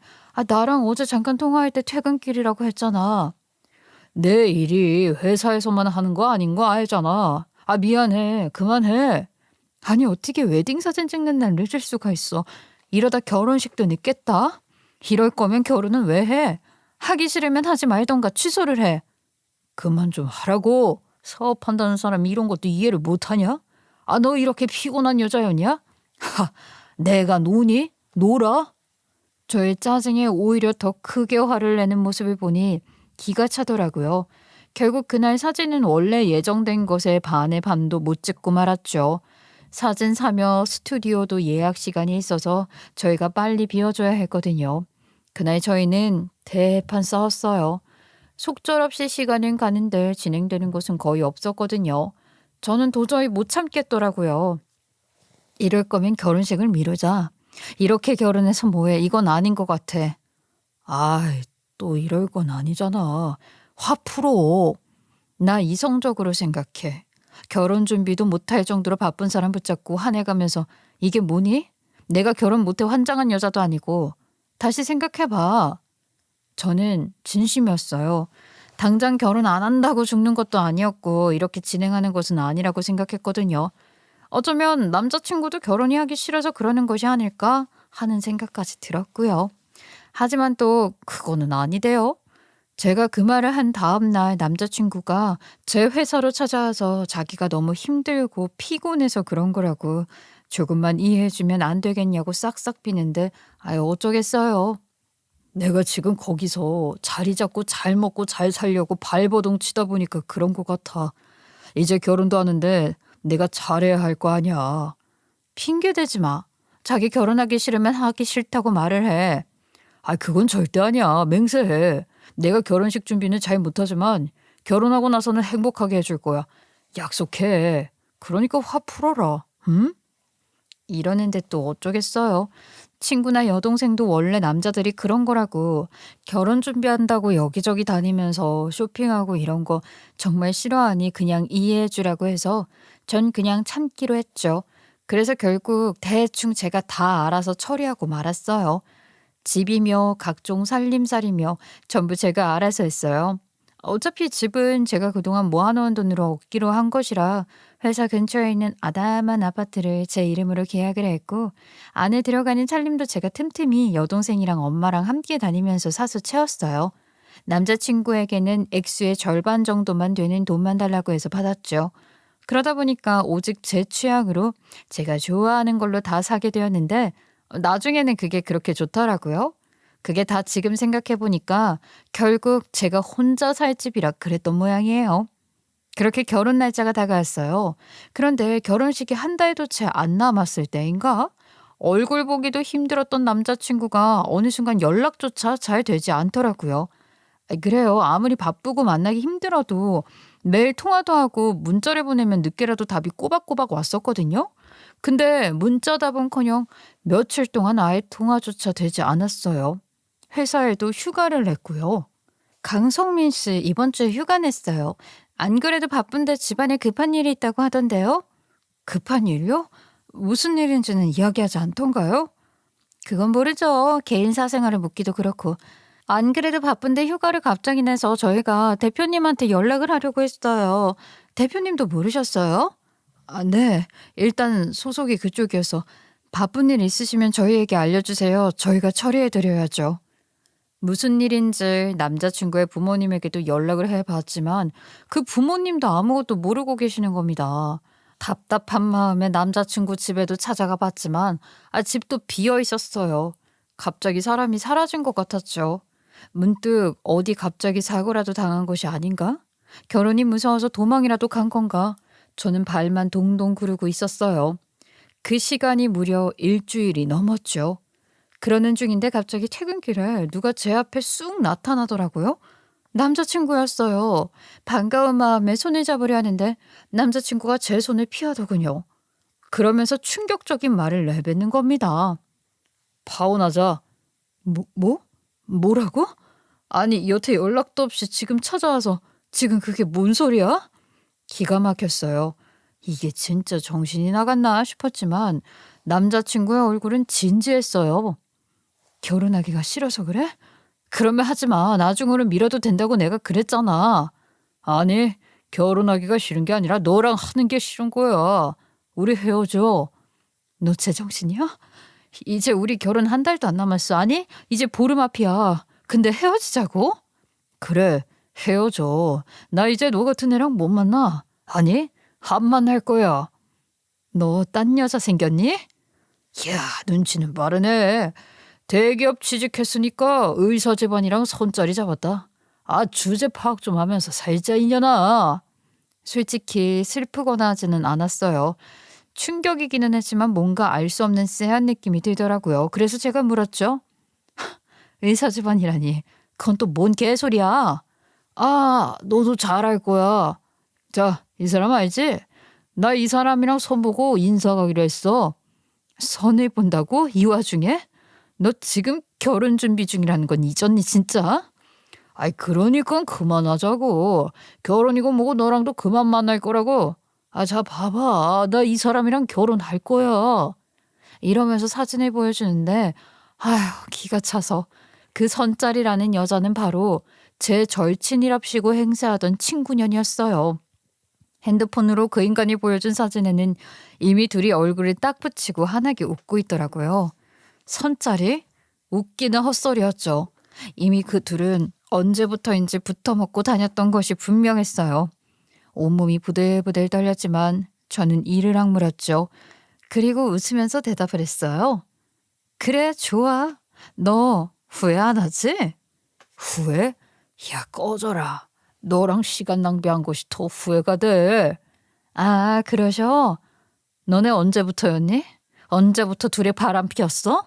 나랑 어제 잠깐 통화할 때 퇴근길이라고 했잖아. 내 일이 회사에서만 하는 거 아닌 거 알잖아. 미안해. 그만해. 아니 어떻게 웨딩 사진 찍는 날 늦을 수가 있어. 이러다 결혼식도 늦겠다. 이럴 거면 결혼은 왜 해? 하기 싫으면 하지 말던가 취소를 해. 그만 좀 하라고. 사업한다는 사람이 이런 것도 이해를 못하냐? 너 이렇게 피곤한 여자였냐? 내가 노니? 놀아? 저의 짜증에 오히려 더 크게 화를 내는 모습을 보니 기가 차더라고요. 결국 그날 사진은 원래 예정된 것에 반의 반도 못 찍고 말았죠. 사진 사며 스튜디오도 예약 시간이 있어서 저희가 빨리 비워줘야 했거든요. 그날 저희는 대판 싸웠어요. 속절없이 시간은 가는데 진행되는 것은 거의 없었거든요. 저는 도저히 못 참겠더라고요. 이럴 거면 결혼식을 미루자. 이렇게 결혼해서 뭐해. 이건 아닌 것 같아. 또 이럴 건 아니잖아. 화 풀어. 나 이성적으로 생각해. 결혼 준비도 못할 정도로 바쁜 사람 붙잡고 화내가면서 이게 뭐니? 내가 결혼 못해 환장한 여자도 아니고. 다시 생각해봐. 저는 진심이었어요. 당장 결혼 안 한다고 죽는 것도 아니었고 이렇게 진행하는 것은 아니라고 생각했거든요. 어쩌면 남자친구도 결혼이 하기 싫어서 그러는 것이 아닐까 하는 생각까지 들었고요. 하지만 또 그거는 아니대요. 제가 그 말을 한 다음 날 남자친구가 제 회사로 찾아와서 자기가 너무 힘들고 피곤해서 그런 거라고 조금만 이해해 주면 안 되겠냐고 싹싹 비는데 어쩌겠어요. 내가 지금 거기서 자리 잡고 잘 먹고 잘 살려고 발버둥 치다 보니까 그런 것 같아. 이제 결혼도 하는데 내가 잘해야 할 거 아니야. 핑계 대지 마. 자기 결혼하기 싫으면 하기 싫다고 말을 해. 그건 절대 아니야. 맹세해. 내가 결혼식 준비는 잘 못하지만 결혼하고 나서는 행복하게 해줄 거야. 약속해. 그러니까 화 풀어라. 응? 이러는데 또 어쩌겠어요. 친구나 여동생도 원래 남자들이 그런 거라고 결혼 준비한다고 여기저기 다니면서 쇼핑하고 이런 거 정말 싫어하니 그냥 이해해 주라고 해서 전 그냥 참기로 했죠. 그래서 결국 대충 제가 다 알아서 처리하고 말았어요. 집이며 각종 살림살이며 전부 제가 알아서 했어요. 어차피 집은 제가 그동안 모아놓은 돈으로 얻기로 한 것이라 회사 근처에 있는 아담한 아파트를 제 이름으로 계약을 했고 안에 들어가는 살림도 제가 틈틈이 여동생이랑 엄마랑 함께 다니면서 사서 채웠어요. 남자친구에게는 액수의 절반 정도만 되는 돈만 달라고 해서 받았죠. 그러다 보니까 오직 제 취향으로 제가 좋아하는 걸로 다 사게 되었는데 나중에는 그게 그렇게 좋더라고요. 그게 다 지금 생각해 보니까 결국 제가 혼자 살 집이라 그랬던 모양이에요. 그렇게 결혼 날짜가 다가왔어요. 그런데 결혼식이 한 달도 채 안 남았을 때인가? 얼굴 보기도 힘들었던 남자친구가 어느 순간 연락조차 잘 되지 않더라고요. 그래요. 아무리 바쁘고 만나기 힘들어도 매일 통화도 하고 문자를 보내면 늦게라도 답이 꼬박꼬박 왔었거든요. 근데 문자 답은커녕 며칠 동안 아예 통화조차 되지 않았어요. 회사에도 휴가를 냈고요. 강성민 씨 이번 주에 휴가 냈어요. 안 그래도 바쁜데 집안에 급한 일이 있다고 하던데요. 급한 일이요? 무슨 일인지는 이야기하지 않던가요? 그건 모르죠. 개인 사생활을 묻기도 그렇고. 안 그래도 바쁜데 휴가를 갑자기 내서 저희가 대표님한테 연락을 하려고 했어요. 대표님도 모르셨어요? 네. 일단 소속이 그쪽이어서 바쁜 일 있으시면 저희에게 알려주세요. 저희가 처리해드려야죠. 무슨 일인지 남자친구의 부모님에게도 연락을 해봤지만 그 부모님도 아무것도 모르고 계시는 겁니다. 답답한 마음에 남자친구 집에도 찾아가 봤지만 집도 비어 있었어요. 갑자기 사람이 사라진 것 같았죠. 문득 어디 갑자기 사고라도 당한 것이 아닌가? 결혼이 무서워서 도망이라도 간 건가? 저는 발만 동동 구르고 있었어요. 그 시간이 무려 일주일이 넘었죠. 그러는 중인데 갑자기 퇴근길에 누가 제 앞에 쑥 나타나더라고요. 남자친구였어요. 반가운 마음에 손을 잡으려 하는데 남자친구가 제 손을 피하더군요. 그러면서 충격적인 말을 내뱉는 겁니다. 파혼하자. 뭐? 뭐라고? 아니 여태 연락도 없이 지금 찾아와서 지금 그게 뭔 소리야? 기가 막혔어요. 이게 진짜 정신이 나갔나 싶었지만 남자친구의 얼굴은 진지했어요. 결혼하기가 싫어서 그래? 그러면 하지 마. 나중으로 미뤄도 된다고 내가 그랬잖아. 아니, 결혼하기가 싫은 게 아니라 너랑 하는 게 싫은 거야. 우리 헤어져. 너 제정신이야? 이제 우리 결혼 한 달도 안 남았어. 아니, 이제 보름 앞이야. 근데 헤어지자고? 그래, 헤어져. 나 이제 너 같은 애랑 못 만나. 아니, 안 만날 거야. 너 딴 여자 생겼니? 이야, 눈치는 빠르네. 대기업 취직했으니까 의사 집안이랑 손자리 잡았다. 주제 파악 좀 하면서 살자 이년아. 솔직히 슬프거나 하지는 않았어요. 충격이기는 했지만 뭔가 알 수 없는 쎄한 느낌이 들더라고요. 그래서 제가 물었죠. 의사 집안이라니 그건 또 뭔 개소리야. 너도 잘 알 거야. 자, 이 사람 알지? 나 이 사람이랑 손보고 인사 가기로 했어. 선을 본다고? 이 와중에? 너 지금 결혼 준비 중이라는 건 잊었니 진짜? 그러니까 그만하자고. 결혼이고 뭐고 너랑도 그만 만날 거라고. 자 봐봐. 나 이 사람이랑 결혼할 거야. 이러면서 사진을 보여주는데 기가 차서 그 선짜리라는 여자는 바로 제 절친이랍시고 행세하던 친구년이었어요. 핸드폰으로 그 인간이 보여준 사진에는 이미 둘이 얼굴을 딱 붙이고 환하게 웃고 있더라고요. 선짜리? 웃기는 헛소리였죠. 이미 그 둘은 언제부터인지 붙어먹고 다녔던 것이 분명했어요. 온몸이 부들부들 떨렸지만 저는 이를 악물었죠. 그리고 웃으면서 대답을 했어요. 그래, 좋아. 너 후회 안 하지? 후회? 야, 꺼져라. 너랑 시간 낭비한 것이 더 후회가 돼. 아, 그러셔? 너네 언제부터였니? 언제부터 둘이 바람 피웠어?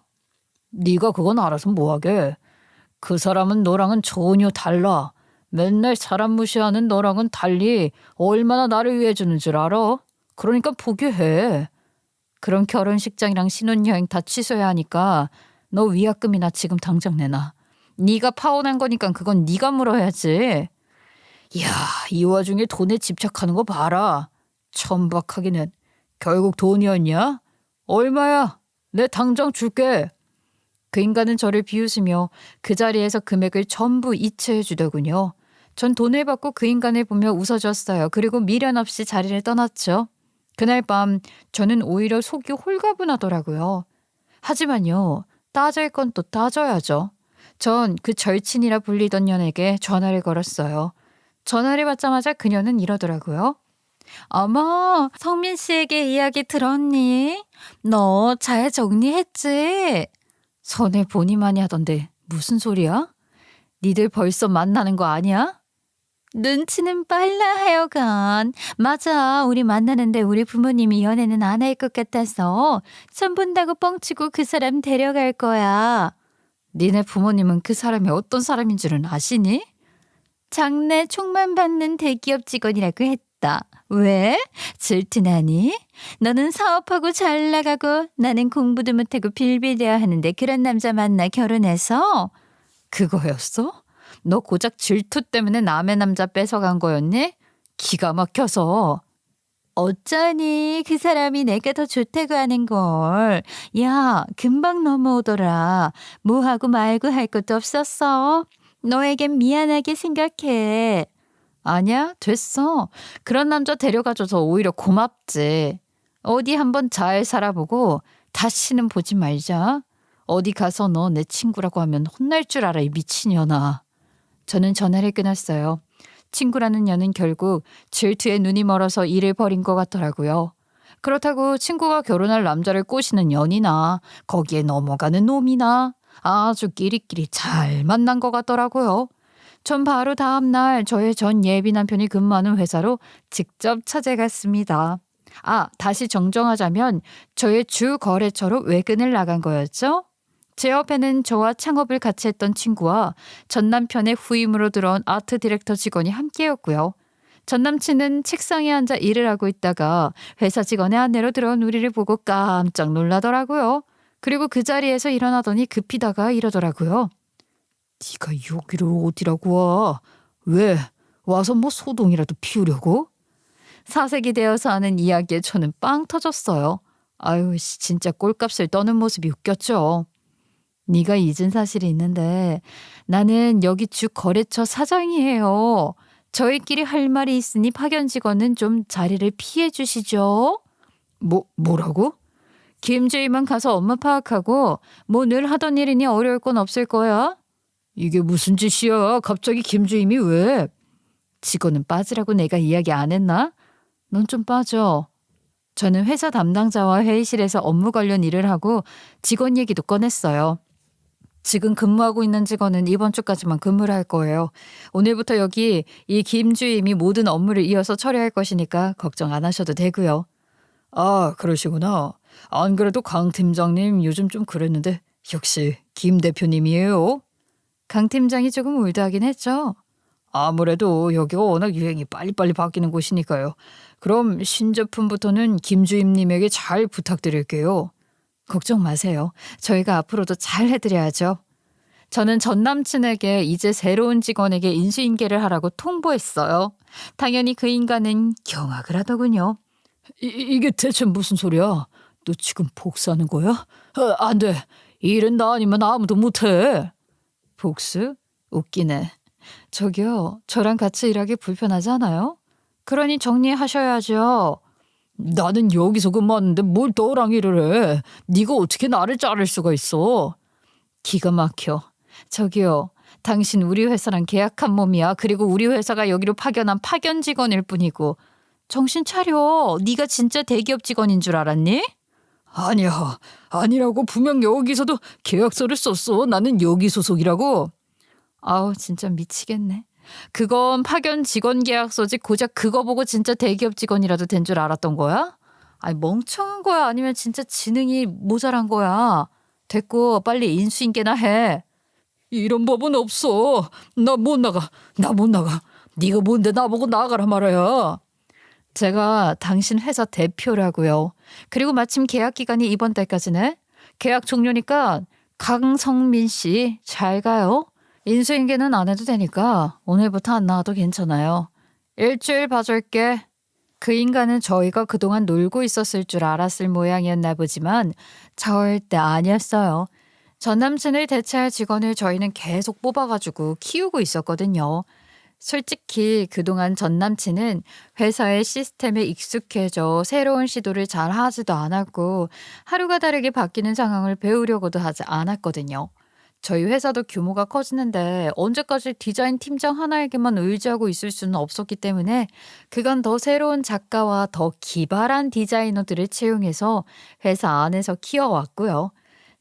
네가 그건 알아서 뭐하게. 그 사람은 너랑은 전혀 달라. 맨날 사람 무시하는 너랑은 달리 얼마나 나를 위해 주는 줄 알아? 그러니까 포기해. 그럼 결혼식장이랑 신혼여행 다 취소해야 하니까 너 위약금이나 지금 당장 내놔. 네가 파혼한 거니까 그건 네가 물어야지. 이야, 이 와중에 돈에 집착하는 거 봐라. 천박하기는. 결국 돈이었냐? 얼마야? 내 당장 줄게. 그 인간은 저를 비웃으며 그 자리에서 금액을 전부 이체해 주더군요. 전 돈을 받고 그 인간을 보며 웃어줬어요. 그리고 미련 없이 자리를 떠났죠. 그날 밤 저는 오히려 속이 홀가분하더라고요. 하지만요, 따질 건 또 따져야죠. 전 그 절친이라 불리던 년에게 전화를 걸었어요. 전화를 받자마자 그녀는 이러더라고요. 어머, 성민 씨에게 이야기 들었니? 너 잘 정리했지? 전에 보니 많이 하던데 무슨 소리야? 니들 벌써 만나는 거 아니야? 눈치는 빨라 하여간. 맞아, 우리 만나는데 우리 부모님이 연애는 안 할 것 같아서 선 본다고 뻥치고 그 사람 데려갈 거야. 니네 부모님은 그 사람이 어떤 사람인 줄은 아시니? 장래 총만 받는 대기업 직원이라고 했다. 왜? 질투나니? 너는 사업하고 잘 나가고 나는 공부도 못하고 빌빌대야 하는데 그런 남자 만나 결혼해서? 그거였어? 너 고작 질투 때문에 남의 남자 뺏어간 거였니? 기가 막혀서. 어쩌니 그 사람이 내가 더 좋다고 하는 걸. 야, 금방 넘어오더라. 뭐하고 말고 할 것도 없었어. 너에겐 미안하게 생각해. 아니야, 됐어. 그런 남자 데려가줘서 오히려 고맙지. 어디 한번 잘 살아보고 다시는 보지 말자. 어디 가서 너 내 친구라고 하면 혼날 줄 알아, 이 미친년아. 저는 전화를 끊었어요. 친구라는 년은 결국 질투에 눈이 멀어서 일을 벌인 것 같더라고요. 그렇다고 친구가 결혼할 남자를 꼬시는 년이나 거기에 넘어가는 놈이나 아주 끼리끼리 잘 만난 것 같더라고요. 전 바로 다음 날 저의 전 예비 남편이 근무하는 회사로 직접 찾아갔습니다. 아, 다시 정정하자면 저의 주 거래처로 외근을 나간 거였죠. 제 옆에는 저와 창업을 같이 했던 친구와 전 남편의 후임으로 들어온 아트 디렉터 직원이 함께였고요. 전 남친은 책상에 앉아 일을 하고 있다가 회사 직원의 안내로 들어온 우리를 보고 깜짝 놀라더라고요. 그리고 그 자리에서 일어나더니 급히다가 이러더라고요. 네가 여기를 어디라고 와? 왜? 와서 뭐 소동이라도 피우려고? 사색이 되어서 하는 이야기에 저는 빵 터졌어요. 아유, 진짜 꼴값을 떠는 모습이 웃겼죠. 네가 잊은 사실이 있는데 나는 여기 주 거래처 사장이에요. 저희끼리 할 말이 있으니 파견 직원은 좀 자리를 피해 주시죠. 뭐라고? 김주희만 가서 업무 파악하고 뭐 늘 하던 일이니 어려울 건 없을 거야. 이게 무슨 짓이야? 갑자기 김주임이 왜? 직원은 빠지라고 내가 이야기 안 했나? 넌 좀 빠져. 저는 회사 담당자와 회의실에서 업무 관련 일을 하고 직원 얘기도 꺼냈어요. 지금 근무하고 있는 직원은 이번 주까지만 근무를 할 거예요. 오늘부터 여기 이 김주임이 모든 업무를 이어서 처리할 것이니까 걱정 안 하셔도 되고요. 아, 그러시구나. 안 그래도 강 팀장님 요즘 좀 그랬는데 역시 김 대표님이에요. 강 팀장이 조금 올드하긴 했죠. 아무래도 여기가 워낙 유행이 빨리빨리 바뀌는 곳이니까요. 그럼 신제품부터는 김주임님에게 잘 부탁드릴게요. 걱정 마세요. 저희가 앞으로도 잘 해드려야죠. 저는 전 남친에게 이제 새로운 직원에게 인수인계를 하라고 통보했어요. 당연히 그 인간은 경악을 하더군요. 이게 대체 무슨 소리야? 너 지금 복수하는 거야? 안 돼. 이 일은 나 아니면 아무도 못해. 복수? 웃기네. 저기요, 저랑 같이 일하기 불편하지 않아요? 그러니 정리하셔야죠. 나는 여기서 근무하는데 뭘 너랑 일을 해. 네가 어떻게 나를 자를 수가 있어. 기가 막혀. 저기요. 당신 우리 회사랑 계약한 몸이야. 그리고 우리 회사가 여기로 파견한 파견 직원일 뿐이고. 정신 차려. 네가 진짜 대기업 직원인 줄 알았니? 아니야. 아니라고 분명 여기서도 계약서를 썼어. 나는 여기 소속이라고. 아우 진짜 미치겠네. 그건 파견 직원 계약서지 고작 그거 보고 진짜 대기업 직원이라도 된 줄 알았던 거야? 아니 멍청한 거야? 아니면 진짜 지능이 모자란 거야? 됐고 빨리 인수인계나 해. 이런 법은 없어. 나 못 나가. 나 못 나가. 네가 뭔데 나보고 나가라 말아야. 제가 당신 회사 대표라고요. 그리고 마침 계약 기간이 이번 달까지네. 계약 종료니까 강성민 씨 잘 가요. 인수인계는 안 해도 되니까 오늘부터 안 나와도 괜찮아요. 일주일 봐줄게. 그 인간은 저희가 그동안 놀고 있었을 줄 알았을 모양이었나 보지만 절대 아니었어요. 전 남친을 대체할 직원을 저희는 계속 뽑아가지고 키우고 있었거든요. 솔직히 그동안 전 남친은 회사의 시스템에 익숙해져 새로운 시도를 잘 하지도 않았고 하루가 다르게 바뀌는 상황을 배우려고도 하지 않았거든요. 저희 회사도 규모가 커지는데 언제까지 디자인 팀장 하나에게만 의지하고 있을 수는 없었기 때문에 그간 더 새로운 작가와 더 기발한 디자이너들을 채용해서 회사 안에서 키워왔고요.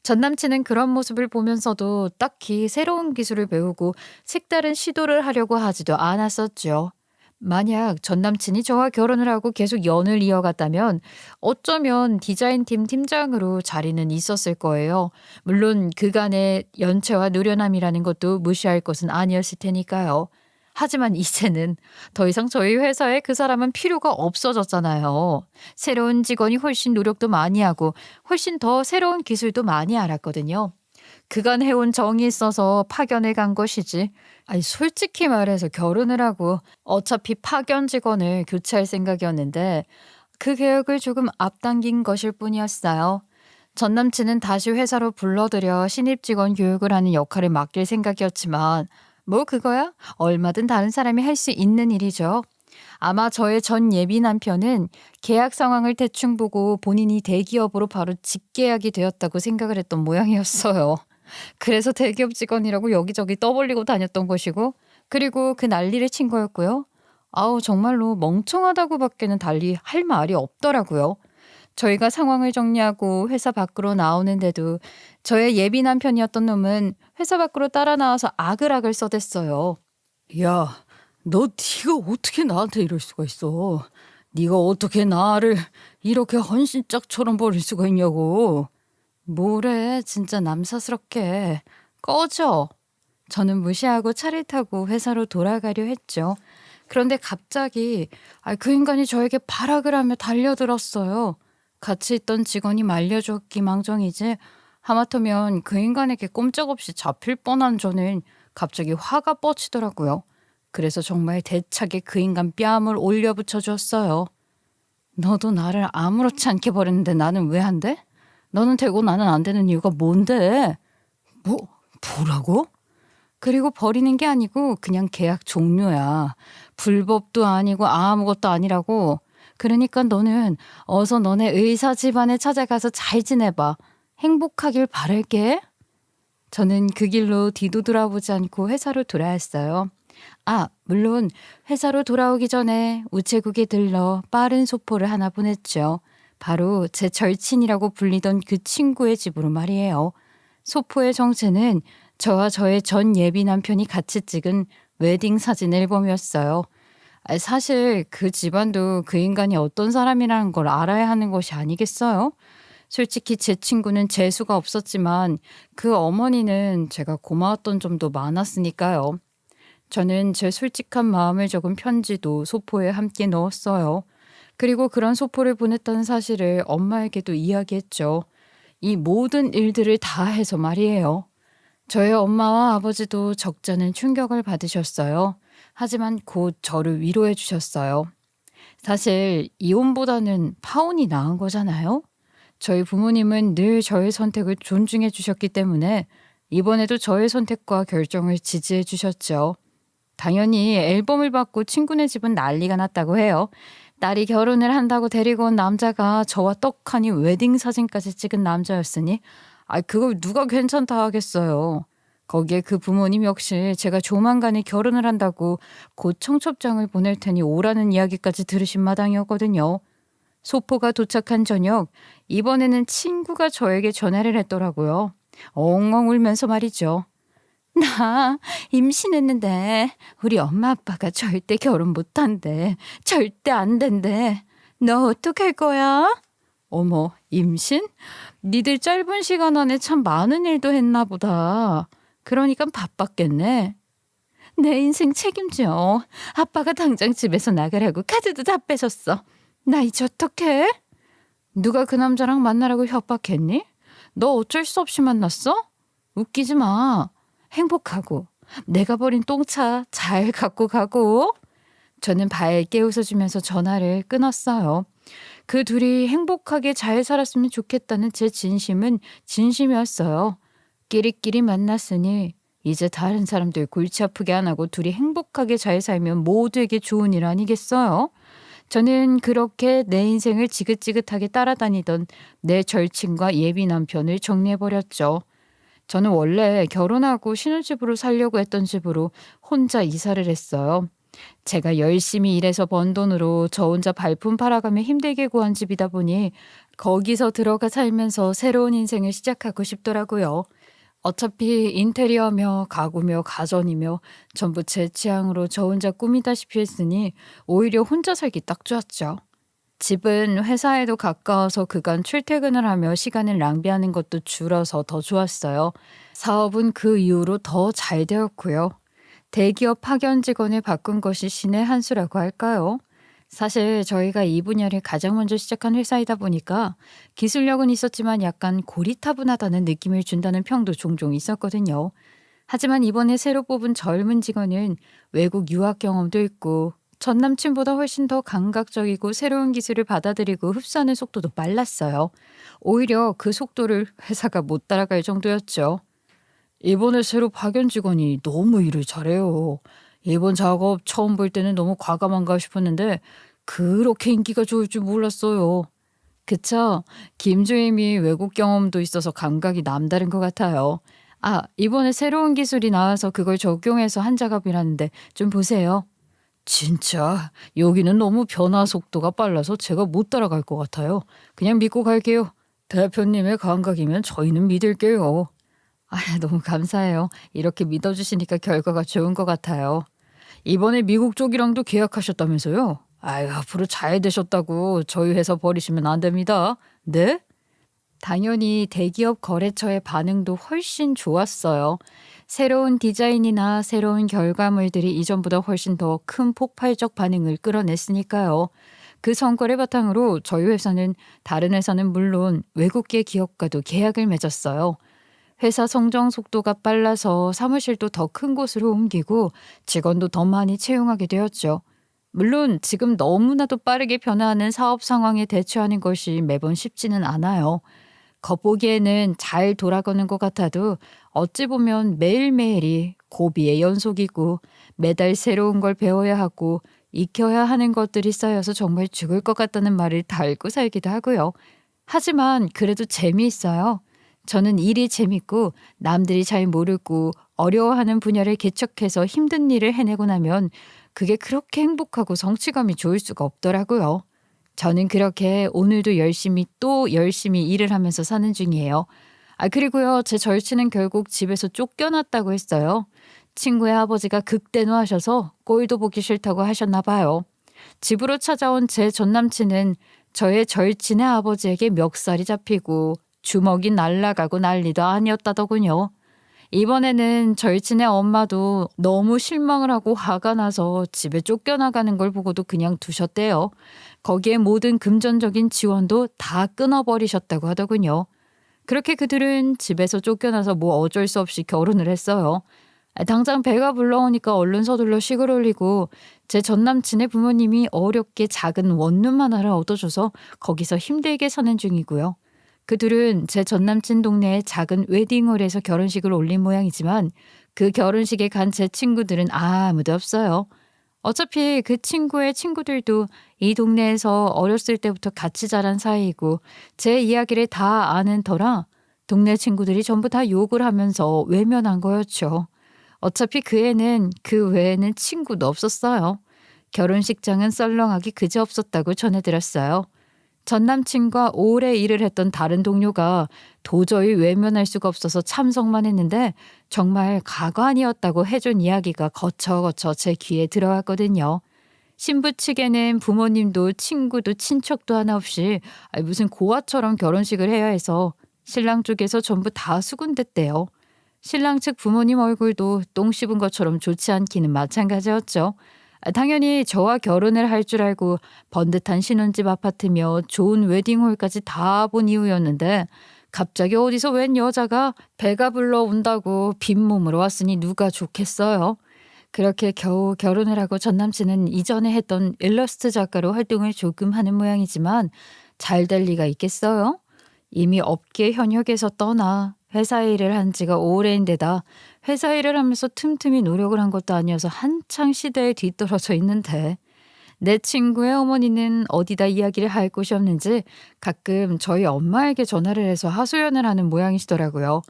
전 남친은 그런 모습을 보면서도 딱히 새로운 기술을 배우고 색다른 시도를 하려고 하지도 않았었죠. 만약 전 남친이 저와 결혼을 하고 계속 연을 이어갔다면 어쩌면 디자인팀 팀장으로 자리는 있었을 거예요. 물론 그간의 연체와 노련함이라는 것도 무시할 것은 아니었을 테니까요. 하지만 이제는 더 이상 저희 회사에 그 사람은 필요가 없어졌잖아요. 새로운 직원이 훨씬 노력도 많이 하고 훨씬 더 새로운 기술도 많이 알았거든요. 그간 해온 정이 있어서 파견을 간 것이지. 아니 솔직히 말해서 결혼을 하고 어차피 파견 직원을 교체할 생각이었는데 그 계획을 조금 앞당긴 것일 뿐이었어요. 전 남친은 다시 회사로 불러들여 신입 직원 교육을 하는 역할을 맡길 생각이었지만 뭐 그거야? 얼마든 다른 사람이 할 수 있는 일이죠. 아마 저의 전 예비 남편은 계약 상황을 대충 보고 본인이 대기업으로 바로 직계약이 되었다고 생각을 했던 모양이었어요. 그래서 대기업 직원이라고 여기저기 떠벌리고 다녔던 것이고 그리고 그 난리를 친 거였고요. 아우 정말로 멍청하다고밖에는 달리 할 말이 없더라고요. 저희가 상황을 정리하고 회사 밖으로 나오는데도 저의 예비 남편이었던 놈은 회사 밖으로 따라 나와서 아글아글 써댔어요. 야, 너 네가 어떻게 나한테 이럴 수가 있어? 네가 어떻게 나를 이렇게 헌신짝처럼 버릴 수가 있냐고. 뭐래 진짜 남사스럽게. 꺼져. 저는 무시하고 차를 타고 회사로 돌아가려 했죠. 그런데 갑자기 그 인간이 저에게 발악을 하며 달려들었어요. 같이 있던 직원이 말려줬기 망정이지 하마터면 그 인간에게 꼼짝없이 잡힐 뻔한 저는 갑자기 화가 뻗치더라고요. 그래서 정말 대차게 그 인간 뺨을 올려붙여 줬어요. 너도 나를 아무렇지 않게 버렸는데 나는 왜 안 돼? 너는 되고 나는 안 되는 이유가 뭔데? 뭐라고? 그리고 버리는 게 아니고 그냥 계약 종료야. 불법도 아니고 아무것도 아니라고. 그러니까 너는 어서 너네 의사 집안에 찾아가서 잘 지내봐. 행복하길 바랄게. 저는 그 길로 뒤도 돌아보지 않고 회사로 돌아왔어요. 물론 회사로 돌아오기 전에 우체국에 들러 빠른 소포를 하나 보냈죠. 바로 제 절친이라고 불리던 그 친구의 집으로 말이에요. 소포의 정체는 저와 저의 전 예비 남편이 같이 찍은 웨딩 사진 앨범이었어요. 사실 그 집안도 그 인간이 어떤 사람이라는 걸 알아야 하는 것이 아니겠어요? 솔직히 제 친구는 재수가 없었지만 그 어머니는 제가 고마웠던 점도 많았으니까요. 저는 제 솔직한 마음을 적은 편지도 소포에 함께 넣었어요. 그리고 그런 소포를 보냈다는 사실을 엄마에게도 이야기했죠. 이 모든 일들을 다 해서 말이에요. 저의 엄마와 아버지도 적잖은 충격을 받으셨어요. 하지만 곧 저를 위로해 주셨어요. 사실 이혼보다는 파혼이 나은 거잖아요. 저희 부모님은 늘 저의 선택을 존중해 주셨기 때문에 이번에도 저의 선택과 결정을 지지해 주셨죠. 당연히 앨범을 받고 친구네 집은 난리가 났다고 해요. 딸이 결혼을 한다고 데리고 온 남자가 저와 떡하니 웨딩 사진까지 찍은 남자였으니 아, 그걸 누가 괜찮다 하겠어요. 거기에 그 부모님 역시 제가 조만간에 결혼을 한다고 곧 청첩장을 보낼 테니 오라는 이야기까지 들으신 마당이었거든요. 소포가 도착한 저녁, 이번에는 친구가 저에게 전화를 했더라고요. 엉엉 울면서 말이죠. 나 임신했는데 우리 엄마 아빠가 절대 결혼 못한대. 절대 안 된대. 너 어떡할 거야? 어머, 임신? 니들 짧은 시간 안에 참 많은 일도 했나 보다. 그러니까 바빴겠네. 내 인생 책임져. 아빠가 당장 집에서 나가라고 카드도 다 뺏었어. 나 이제 어떡해? 누가 그 남자랑 만나라고 협박했니? 너 어쩔 수 없이 만났어? 웃기지 마. 행복하고 내가 버린 똥차 잘 갖고 가고. 저는 밝게 웃어주면서 전화를 끊었어요. 그 둘이 행복하게 잘 살았으면 좋겠다는 제 진심은 진심이었어요. 끼리끼리 만났으니 이제 다른 사람들 골치 아프게 안 하고 둘이 행복하게 잘 살면 모두에게 좋은 일 아니겠어요? 저는 그렇게 내 인생을 지긋지긋하게 따라다니던 내 절친과 예비 남편을 정리해버렸죠. 저는 원래 결혼하고 신혼집으로 살려고 했던 집으로 혼자 이사를 했어요. 제가 열심히 일해서 번 돈으로 저 혼자 발품 팔아가며 힘들게 구한 집이다 보니 거기서 들어가 살면서 새로운 인생을 시작하고 싶더라고요. 어차피 인테리어며 가구며 가전이며 전부 제 취향으로 저 혼자 꾸미다시피 했으니 오히려 혼자 살기 딱 좋았죠. 집은 회사에도 가까워서 그간 출퇴근을 하며 시간을 낭비하는 것도 줄어서 더 좋았어요. 사업은 그 이후로 더 잘 되었고요. 대기업 파견 직원을 바꾼 것이 신의 한 수라고 할까요? 사실 저희가 이 분야를 가장 먼저 시작한 회사이다 보니까 기술력은 있었지만 약간 고리타분하다는 느낌을 준다는 평도 종종 있었거든요. 하지만 이번에 새로 뽑은 젊은 직원은 외국 유학 경험도 있고 전 남친보다 훨씬 더 감각적이고 새로운 기술을 받아들이고 흡수하는 속도도 빨랐어요. 오히려 그 속도를 회사가 못 따라갈 정도였죠. 이번에 새로 파견 직원이 너무 일을 잘해요. 이번 작업 처음 볼 때는 너무 과감한가 싶었는데 그렇게 인기가 좋을 줄 몰랐어요. 그쵸? 김주임이 외국 경험도 있어서 감각이 남다른 것 같아요. 아, 이번에 새로운 기술이 나와서 그걸 적용해서 한 작업이라는데 좀 보세요. 진짜 여기는 너무 변화 속도가 빨라서 제가 못 따라갈 것 같아요. 그냥 믿고 갈게요. 대표님의 감각이면 저희는 믿을게요. 아, 너무 감사해요. 이렇게 믿어주시니까 결과가 좋은 것 같아요. 이번에 미국 쪽이랑도 계약하셨다면서요? 아유, 앞으로 잘 되셨다고 저희 회사 버리시면 안 됩니다. 네? 당연히 대기업 거래처의 반응도 훨씬 좋았어요. 새로운 디자인이나 새로운 결과물들이 이전보다 훨씬 더 큰 폭발적 반응을 끌어냈으니까요. 그 성과를 바탕으로 저희 회사는 다른 회사는 물론 외국계 기업과도 계약을 맺었어요. 회사 성장 속도가 빨라서 사무실도 더 큰 곳으로 옮기고 직원도 더 많이 채용하게 되었죠. 물론 지금 너무나도 빠르게 변화하는 사업 상황에 대처하는 것이 매번 쉽지는 않아요. 겉보기에는 잘 돌아가는 것 같아도 어찌 보면 매일매일이 고비의 연속이고 매달 새로운 걸 배워야 하고 익혀야 하는 것들이 쌓여서 정말 죽을 것 같다는 말을 달고 살기도 하고요. 하지만 그래도 재미있어요. 저는 일이 재밌고 남들이 잘 모르고 어려워하는 분야를 개척해서 힘든 일을 해내고 나면 그게 그렇게 행복하고 성취감이 좋을 수가 없더라고요. 저는 그렇게 오늘도 열심히 또 열심히 일을 하면서 사는 중이에요. 아, 그리고요, 제 절친은 결국 집에서 쫓겨났다고 했어요. 친구의 아버지가 극대노하셔서 꼴도 보기 싫다고 하셨나 봐요. 집으로 찾아온 제 전남친은 저의 절친의 아버지에게 멱살이 잡히고 주먹이 날아가고 난리도 아니었다더군요. 이번에는 절친의 엄마도 너무 실망을 하고 화가 나서 집에 쫓겨나가는 걸 보고도 그냥 두셨대요. 거기에 모든 금전적인 지원도 다 끊어버리셨다고 하더군요. 그렇게 그들은 집에서 쫓겨나서 뭐 어쩔 수 없이 결혼을 했어요. 당장 배가 불러오니까 얼른 서둘러 식을 올리고 제 전남친의 부모님이 어렵게 작은 원룸 하나를 얻어줘서 거기서 힘들게 사는 중이고요. 그들은 제 전남친 동네에 작은 웨딩홀에서 결혼식을 올린 모양이지만 그 결혼식에 간 제 친구들은 아무도 없어요. 어차피 그 친구의 친구들도 이 동네에서 어렸을 때부터 같이 자란 사이이고 제 이야기를 다 아는 터라 동네 친구들이 전부 다 욕을 하면서 외면한 거였죠. 어차피 그 애는 그 외에는 친구도 없었어요. 결혼식장은 썰렁하기 그지없었다고 전해들었어요. 전 남친과 오래 일을 했던 다른 동료가 도저히 외면할 수가 없어서 참석만 했는데 정말 가관이었다고 해준 이야기가 거쳐거쳐 제 귀에 들어왔거든요. 신부 측에는 부모님도 친구도 친척도 하나 없이 무슨 고아처럼 결혼식을 해야 해서 신랑 쪽에서 전부 다 수군댔대요. 신랑 측 부모님 얼굴도 똥 씹은 것처럼 좋지 않기는 마찬가지였죠. 당연히 저와 결혼을 할 줄 알고 번듯한 신혼집 아파트며 좋은 웨딩홀까지 다 본 이후였는데 갑자기 어디서 웬 여자가 배가 불러온다고 빈몸으로 왔으니 누가 좋겠어요. 그렇게 겨우 결혼을 하고 전 남친은 이전에 했던 일러스트 작가로 활동을 조금 하는 모양이지만 잘 될 리가 있겠어요? 이미 업계 현역에서 떠나 회사 일을 한 지가 오래인데다 회사 일을 하면서 틈틈이 노력을 한 것도 아니어서 한창 시대에 뒤떨어져 있는데 내 친구의 어머니는 어디다 이야기를 할 곳이 없는지 가끔 저희 엄마에게 전화를 해서 하소연을 하는 모양이시더라고요.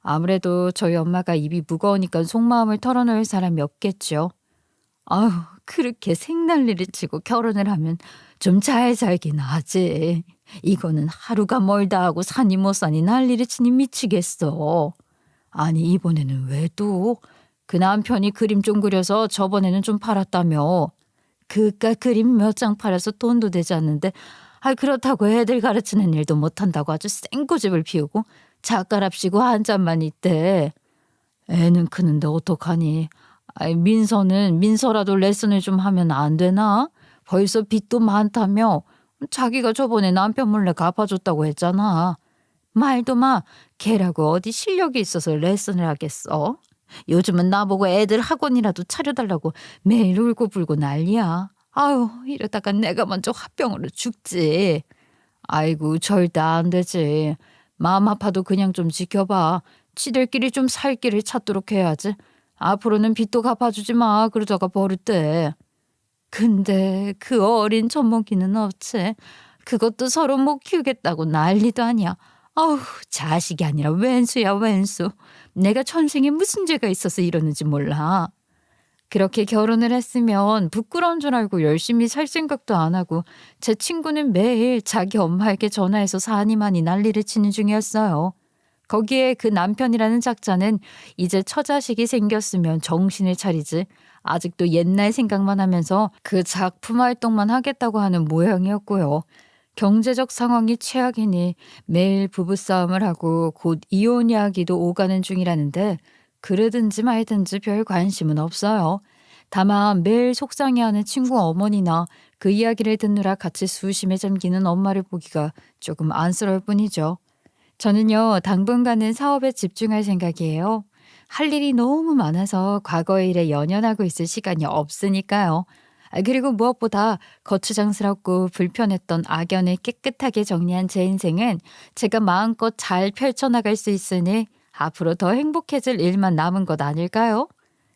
아무래도 저희 엄마가 입이 무거우니까 속마음을 털어놓을 사람이 없겠죠. 아유, 그렇게 생난리를 치고 결혼을 하면 좀 잘 살긴 하지. 이거는 하루가 멀다 하고 사니 못 사니 난리를 치니 미치겠어. 아니 이번에는 왜 또? 그 남편이 그림 좀 그려서 저번에는 좀 팔았다며. 그깟 그림 몇 장 팔아서 돈도 되지 않는데 그렇다고 애들 가르치는 일도 못한다고 아주 생고집을 피우고 작가랍시고 한 잔만 있대. 애는 크는데 어떡하니? 민서는 민서라도 레슨을 좀 하면 안 되나? 벌써 빚도 많다며. 자기가 저번에 남편 몰래 갚아줬다고 했잖아. 말도 마. 걔라고 어디 실력이 있어서 레슨을 하겠어? 요즘은 나보고 애들 학원이라도 차려달라고 매일 울고불고 난리야. 아유, 이러다가 내가 먼저 화병으로 죽지. 아이고, 절대 안 되지. 마음 아파도 그냥 좀 지켜봐. 지들끼리 좀 살 길을 찾도록 해야지. 앞으로는 빚도 갚아주지 마. 그러다가 버릇돼. 근데 그 어린 젖먹이는 어째. 그것도 서로 못 키우겠다고 난리도 아니야. 아우, 자식이 아니라 왼수야 왼수. 내가 천생에 무슨 죄가 있어서 이러는지 몰라. 그렇게 결혼을 했으면 부끄러운 줄 알고 열심히 살 생각도 안 하고 제 친구는 매일 자기 엄마에게 전화해서 사니마니 난리를 치는 중이었어요. 거기에 그 남편이라는 작자는 이제 처자식이 생겼으면 정신을 차리지 아직도 옛날 생각만 하면서 그 작품 활동만 하겠다고 하는 모양이었고요. 경제적 상황이 최악이니 매일 부부싸움을 하고 곧 이혼 이야기도 오가는 중이라는데 그러든지 말든지 별 관심은 없어요. 다만 매일 속상해하는 친구 어머니나 그 이야기를 듣느라 같이 수심에 잠기는 엄마를 보기가 조금 안쓰러울 뿐이죠. 저는요, 당분간은 사업에 집중할 생각이에요. 할 일이 너무 많아서 과거의 일에 연연하고 있을 시간이 없으니까요. 그리고 무엇보다 거추장스럽고 불편했던 악연을 깨끗하게 정리한 제 인생은 제가 마음껏 잘 펼쳐나갈 수 있으니 앞으로 더 행복해질 일만 남은 것 아닐까요?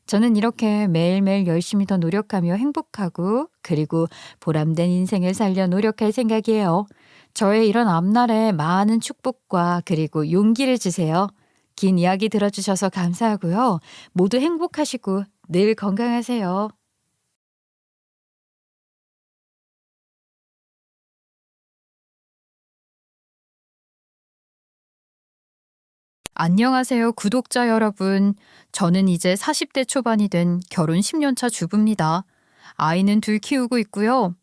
저는 이렇게 매일매일 열심히 더 노력하며 행복하고 그리고 보람된 인생을 살려 노력할 생각이에요. 저의 이런 앞날에 많은 축복과 그리고 용기를 주세요. 긴 이야기 들어주셔서 감사하고요. 모두 행복하시고 늘 건강하세요. 안녕하세요, 구독자 여러분. 저는 이제 40대 초반이 된 결혼 10년 차 주부입니다. 아이는 둘 키우고 있고요.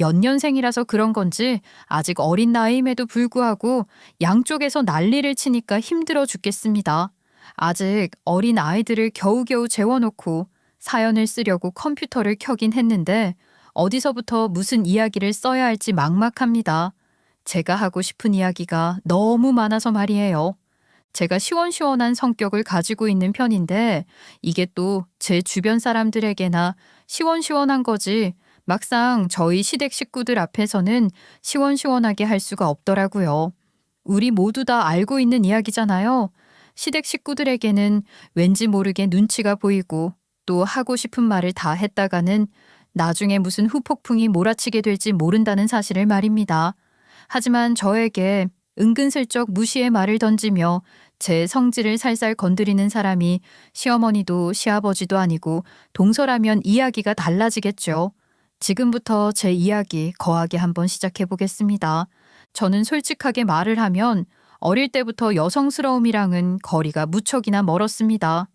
연년생이라서 그런 건지 아직 어린 나이임에도 불구하고 양쪽에서 난리를 치니까 힘들어 죽겠습니다. 아직 어린 아이들을 겨우겨우 재워놓고 사연을 쓰려고 컴퓨터를 켜긴 했는데 어디서부터 무슨 이야기를 써야 할지 막막합니다. 제가 하고 싶은 이야기가 너무 많아서 말이에요. 제가 시원시원한 성격을 가지고 있는 편인데 이게 또 제 주변 사람들에게나 시원시원한 거지 막상 저희 시댁 식구들 앞에서는 시원시원하게 할 수가 없더라고요. 우리 모두 다 알고 있는 이야기잖아요. 시댁 식구들에게는 왠지 모르게 눈치가 보이고 또 하고 싶은 말을 다 했다가는 나중에 무슨 후폭풍이 몰아치게 될지 모른다는 사실을 말입니다. 하지만 저에게 은근슬쩍 무시의 말을 던지며 제 성질을 살살 건드리는 사람이 시어머니도 시아버지도 아니고 동서라면 이야기가 달라지겠죠. 지금부터 제 이야기 거하게 한번 시작해 보겠습니다. 저는 솔직하게 말을 하면 어릴 때부터 여성스러움이랑은 거리가 무척이나 멀었습니다.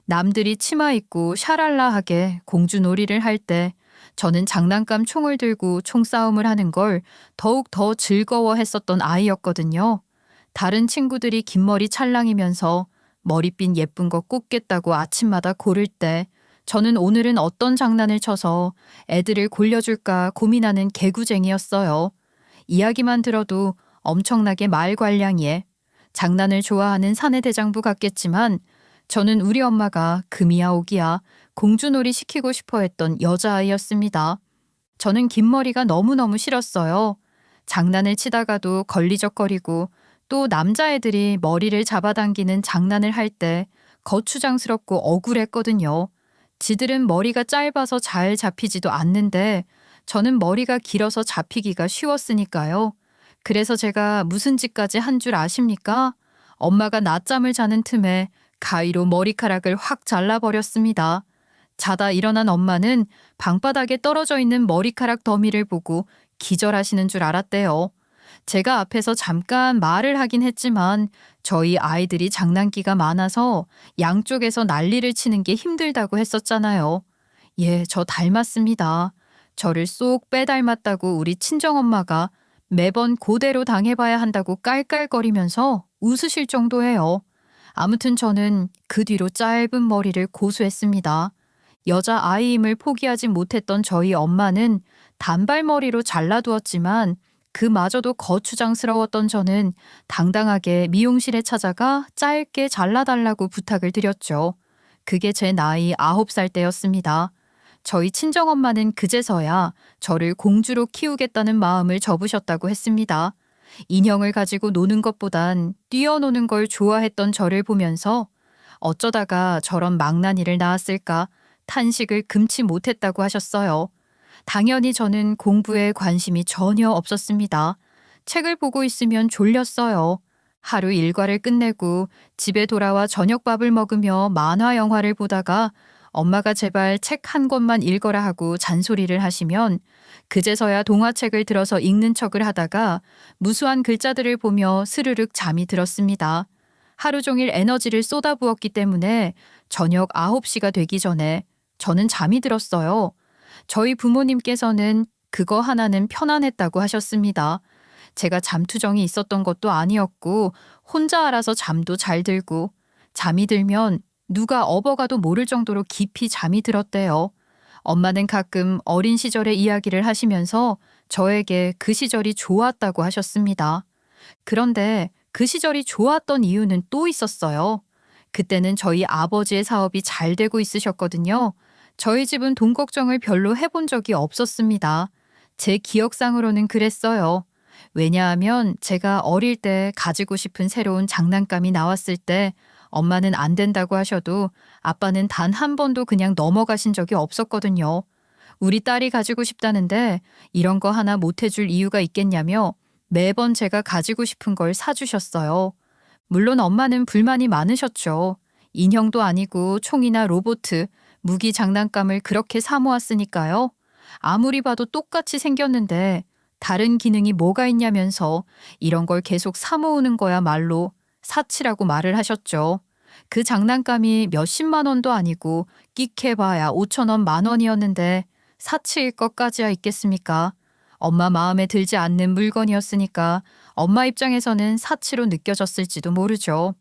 남들이 치마 입고 샤랄라하게 공주놀이를 할 때 저는 장난감 총을 들고 총싸움을 하는 걸 더욱 더 즐거워했었던 아이였거든요. 다른 친구들이 긴 머리 찰랑이면서 머리핀 예쁜 거 꽂겠다고 아침마다 고를 때 저는 오늘은 어떤 장난을 쳐서 애들을 골려줄까 고민하는 개구쟁이였어요. 이야기만 들어도 엄청나게 말괄량이에 장난을 좋아하는 사내대장부 같겠지만 저는 우리 엄마가 금이야 오기야 공주놀이 시키고 싶어 했던 여자아이였습니다. 저는 긴 머리가 너무너무 싫었어요. 장난을 치다가도 걸리적거리고 또 남자애들이 머리를 잡아당기는 장난을 할 때 거추장스럽고 억울했거든요. 지들은 머리가 짧아서 잘 잡히지도 않는데 저는 머리가 길어서 잡히기가 쉬웠으니까요. 그래서 제가 무슨 짓까지 한 줄 아십니까? 엄마가 낮잠을 자는 틈에 가위로 머리카락을 확 잘라버렸습니다. 자다 일어난 엄마는 방바닥에 떨어져 있는 머리카락 더미를 보고 기절하시는 줄 알았대요. 제가 앞에서 잠깐 말을 하긴 했지만 저희 아이들이 장난기가 많아서 양쪽에서 난리를 치는 게 힘들다고 했었잖아요. 예, 저 닮았습니다. 저를 쏙 빼닮았다고 우리 친정엄마가 매번 그대로 당해봐야 한다고 깔깔거리면서 웃으실 정도예요. 아무튼 저는 그 뒤로 짧은 머리를 고수했습니다. 여자아이임을 포기하지 못했던 저희 엄마는 단발머리로 잘라두었지만 그마저도 거추장스러웠던 저는 당당하게 미용실에 찾아가 짧게 잘라달라고 부탁을 드렸죠. 그게 제 나이 9살 때였습니다. 저희 친정엄마는 그제서야 저를 공주로 키우겠다는 마음을 접으셨다고 했습니다. 인형을 가지고 노는 것보단 뛰어노는 걸 좋아했던 저를 보면서 어쩌다가 저런 망나니를 낳았을까 탄식을 금치 못했다고 하셨어요. 당연히 저는 공부에 관심이 전혀 없었습니다. 책을 보고 있으면 졸렸어요. 하루 일과를 끝내고 집에 돌아와 저녁밥을 먹으며 만화 영화를 보다가 엄마가 제발 책 한 권만 읽어라 하고 잔소리를 하시면 그제서야 동화책을 들어서 읽는 척을 하다가 무수한 글자들을 보며 스르륵 잠이 들었습니다. 하루 종일 에너지를 쏟아부었기 때문에 저녁 9시가 되기 전에 저는 잠이 들었어요. 저희 부모님께서는 그거 하나는 편안했다고 하셨습니다. 제가 잠투정이 있었던 것도 아니었고 혼자 알아서 잠도 잘 들고 잠이 들면 누가 업어가도 모를 정도로 깊이 잠이 들었대요. 엄마는 가끔 어린 시절의 이야기를 하시면서 저에게 그 시절이 좋았다고 하셨습니다. 그런데 그 시절이 좋았던 이유는 또 있었어요. 그때는 저희 아버지의 사업이 잘 되고 있으셨거든요. 저희 집은 돈 걱정을 별로 해본 적이 없었습니다. 제 기억상으로는 그랬어요. 왜냐하면 제가 어릴 때 가지고 싶은 새로운 장난감이 나왔을 때 엄마는 안 된다고 하셔도 아빠는 단 한 번도 그냥 넘어가신 적이 없었거든요. 우리 딸이 가지고 싶다는데 이런 거 하나 못 해줄 이유가 있겠냐며 매번 제가 가지고 싶은 걸 사주셨어요. 물론 엄마는 불만이 많으셨죠. 인형도 아니고 총이나 로보트, 무기 장난감을 그렇게 사모았으니까요. 아무리 봐도 똑같이 생겼는데 다른 기능이 뭐가 있냐면서 이런 걸 계속 사모으는 거야말로 사치라고 말을 하셨죠. 그 장난감이 몇십만 원도 아니고 끽해봐야 5천 원, 만 원이었는데 사치일 것까지야 있겠습니까? 엄마 마음에 들지 않는 물건이었으니까 엄마 입장에서는 사치로 느껴졌을지도 모르죠.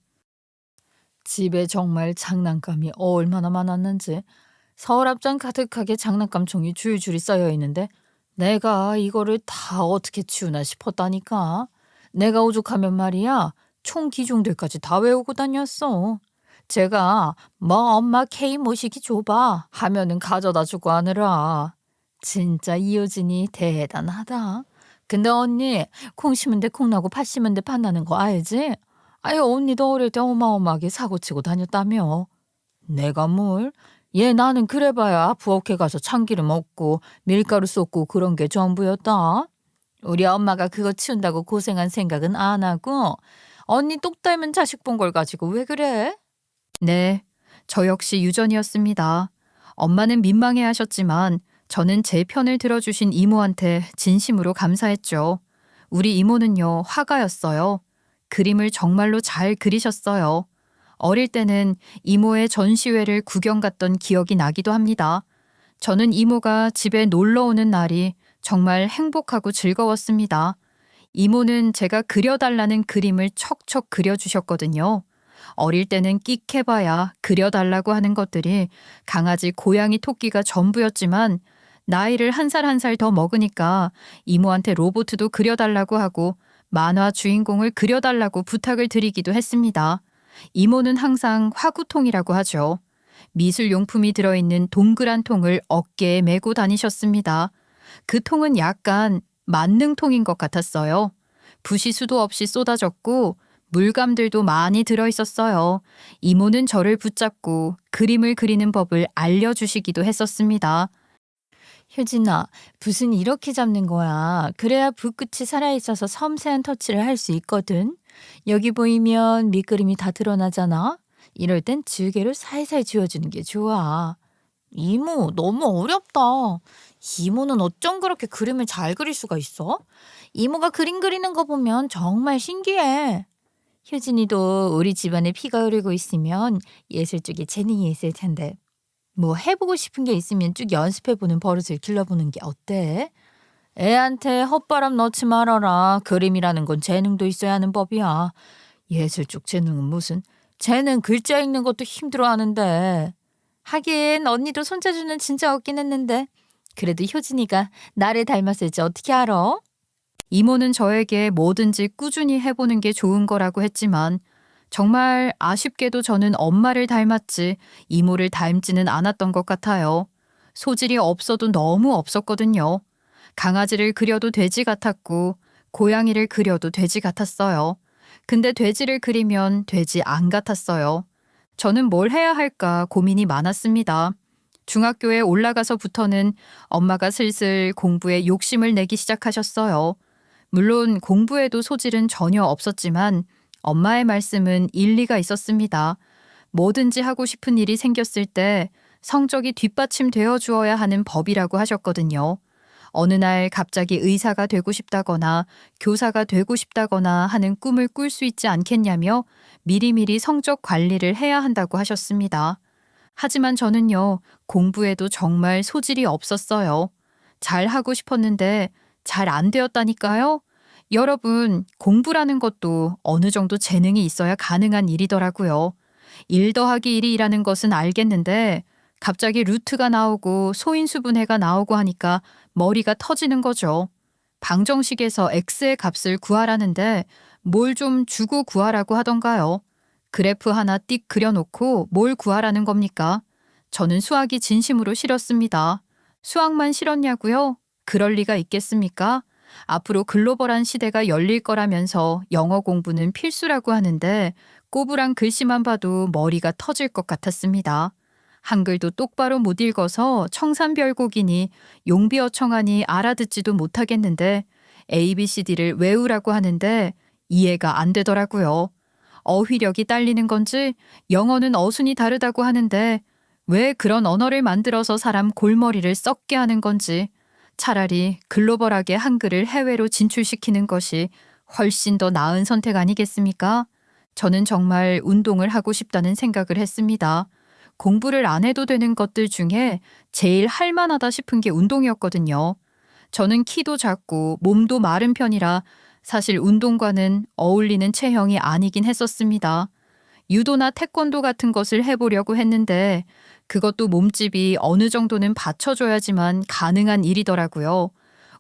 집에 정말 장난감이 얼마나 많았는지 서랍장 가득하게 장난감 종이 줄줄이 쌓여 있는데 내가 이거를 다 어떻게 치우나 싶었다니까. 내가 오죽하면 말이야 총 기종들까지 다 외우고 다녔어. 제가 뭐 엄마 K 모시기 줘봐 하면은 가져다 주고 하느라. 진짜 이효진이 대단하다. 근데 언니 콩 심은 데 콩 나고 팥 심은 데 팥 나는 거 알지? 아유 언니도 어릴 때 어마어마하게 사고치고 다녔다며. 내가 뭘? 얘 나는 그래봐야 부엌에 가서 참기름 얻고 밀가루 쏟고 그런 게 전부였다. 우리 엄마가 그거 치운다고 고생한 생각은 안 하고 언니 똑 닮은 자식 본 걸 가지고 왜 그래? 네, 저 역시 유전이었습니다. 엄마는 민망해 하셨지만 저는 제 편을 들어주신 이모한테 진심으로 감사했죠. 우리 이모는요, 화가였어요. 그림을 정말로 잘 그리셨어요. 어릴 때는 이모의 전시회를 구경 갔던 기억이 나기도 합니다. 저는 이모가 집에 놀러 오는 날이 정말 행복하고 즐거웠습니다. 이모는 제가 그려달라는 그림을 척척 그려주셨거든요. 어릴 때는 끽해봐야 그려달라고 하는 것들이 강아지, 고양이, 토끼가 전부였지만 나이를 한 살 한 살 더 먹으니까 이모한테 로봇도 그려달라고 하고 만화 주인공을 그려달라고 부탁을 드리기도 했습니다. 이모는 항상 화구통이라고 하죠. 미술용품이 들어있는 동그란 통을 어깨에 메고 다니셨습니다. 그 통은 약간 만능통인 것 같았어요. 붓이 수도 없이 쏟아졌고 물감들도 많이 들어있었어요. 이모는 저를 붙잡고 그림을 그리는 법을 알려주시기도 했었습니다. 효진아, 붓은 이렇게 잡는 거야. 그래야 붓끝이 살아있어서 섬세한 터치를 할 수 있거든. 여기 보이면 밑그림이 다 드러나잖아. 이럴 땐 지우개로 살살 지워주는 게 좋아. 이모, 너무 어렵다. 이모는 어쩜 그렇게 그림을 잘 그릴 수가 있어? 이모가 그림 그리는 거 보면 정말 신기해. 효진이도 우리 집안에 피가 흐르고 있으면 예술 쪽에 재능이 있을 텐데. 뭐 해보고 싶은 게 있으면 쭉 연습해보는 버릇을 길러보는 게 어때? 애한테 헛바람 넣지 말아라. 그림이라는 건 재능도 있어야 하는 법이야. 예술 쪽 재능은 무슨. 쟤는 글자 읽는 것도 힘들어하는데. 하긴 언니도 손재주는 진짜 없긴 했는데 그래도 효진이가 나를 닮았을지 어떻게 알아? 이모는 저에게 뭐든지 꾸준히 해보는 게 좋은 거라고 했지만 정말 아쉽게도 저는 엄마를 닮았지 이모를 닮지는 않았던 것 같아요. 소질이 없어도 너무 없었거든요. 강아지를 그려도 돼지 같았고 고양이를 그려도 돼지 같았어요. 근데 돼지를 그리면 돼지 안 같았어요. 저는 뭘 해야 할까 고민이 많았습니다. 중학교에 올라가서부터는 엄마가 슬슬 공부에 욕심을 내기 시작하셨어요. 물론 공부에도 소질은 전혀 없었지만 엄마의 말씀은 일리가 있었습니다. 뭐든지 하고 싶은 일이 생겼을 때 성적이 뒷받침되어 주어야 하는 법이라고 하셨거든요. 어느 날 갑자기 의사가 되고 싶다거나 교사가 되고 싶다거나 하는 꿈을 꿀 수 있지 않겠냐며 미리미리 성적 관리를 해야 한다고 하셨습니다. 하지만 저는요, 공부에도 정말 소질이 없었어요. 잘 하고 싶었는데 잘 안 되었다니까요. 여러분, 공부라는 것도 어느 정도 재능이 있어야 가능한 일이더라고요. 1 더하기 1이라는 것은 알겠는데 갑자기 루트가 나오고 소인수분해가 나오고 하니까 머리가 터지는 거죠. 방정식에서 x의 값을 구하라는데 뭘 좀 주고 구하라고 하던가요. 그래프 하나 띡 그려놓고 뭘 구하라는 겁니까? 저는 수학이 진심으로 싫었습니다. 수학만 싫었냐고요? 그럴 리가 있겠습니까? 앞으로 글로벌한 시대가 열릴 거라면서 영어 공부는 필수라고 하는데 꼬부랑 글씨만 봐도 머리가 터질 것 같았습니다. 한글도 똑바로 못 읽어서 청산별곡이니 용비어청하니 알아듣지도 못하겠는데 ABCD를 외우라고 하는데 이해가 안 되더라고요. 어휘력이 딸리는 건지 영어는 어순이 다르다고 하는데 왜 그런 언어를 만들어서 사람 골머리를 썩게 하는 건지 차라리 글로벌하게 한글을 해외로 진출시키는 것이 훨씬 더 나은 선택 아니겠습니까? 저는 정말 운동을 하고 싶다는 생각을 했습니다. 공부를 안 해도 되는 것들 중에 제일 할 만하다 싶은 게 운동이었거든요. 저는 키도 작고 몸도 마른 편이라 사실 운동과는 어울리는 체형이 아니긴 했었습니다. 유도나 태권도 같은 것을 해보려고 했는데 그것도 몸집이 어느 정도는 받쳐줘야지만 가능한 일이더라고요.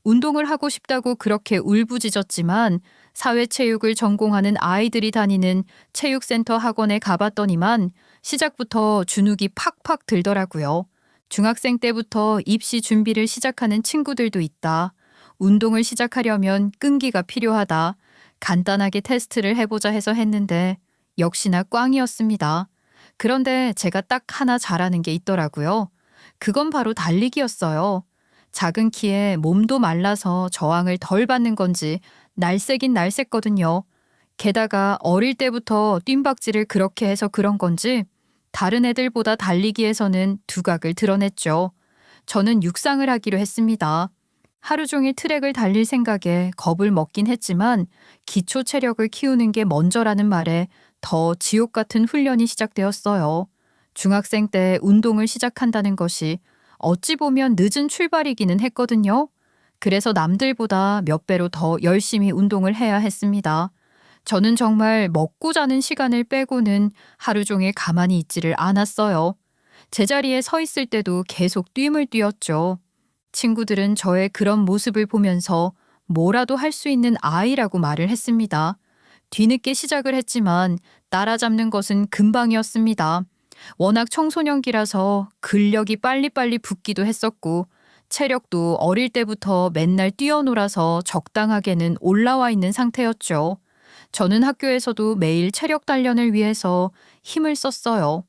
운동을 하고 싶다고 그렇게 울부짖었지만 사회체육을 전공하는 아이들이 다니는 체육센터 학원에 가봤더니만 시작부터 주눅이 팍팍 들더라고요. 중학생 때부터 입시 준비를 시작하는 친구들도 있다. 운동을 시작하려면 끈기가 필요하다. 간단하게 테스트를 해보자 해서 했는데 역시나 꽝이었습니다. 그런데 제가 딱 하나 잘하는 게 있더라고요. 그건 바로 달리기였어요. 작은 키에 몸도 말라서 저항을 덜 받는 건지 날쌔긴 날쌔거든요. 게다가 어릴 때부터 뜀박질을 그렇게 해서 그런 건지 다른 애들보다 달리기에서는 두각을 드러냈죠. 저는 육상을 하기로 했습니다. 하루 종일 트랙을 달릴 생각에 겁을 먹긴 했지만 기초 체력을 키우는 게 먼저라는 말에 더 지옥 같은 훈련이 시작되었어요. 중학생 때 운동을 시작한다는 것이 어찌 보면 늦은 출발이기는 했거든요. 그래서 남들보다 몇 배로 더 열심히 운동을 해야 했습니다. 저는 정말 먹고 자는 시간을 빼고는 하루 종일 가만히 있지를 않았어요. 제자리에 서 있을 때도 계속 뛰물 뛰었죠. 친구들은 저의 그런 모습을 보면서 뭐라도 할 수 있는 아이라고 말을 했습니다. 뒤늦게 시작을 했지만 따라잡는 것은 금방이었습니다. 워낙 청소년기라서 근력이 빨리빨리 붙기도 했었고 체력도 어릴 때부터 맨날 뛰어놀아서 적당하게는 올라와 있는 상태였죠. 저는 학교에서도 매일 체력 단련을 위해서 힘을 썼어요.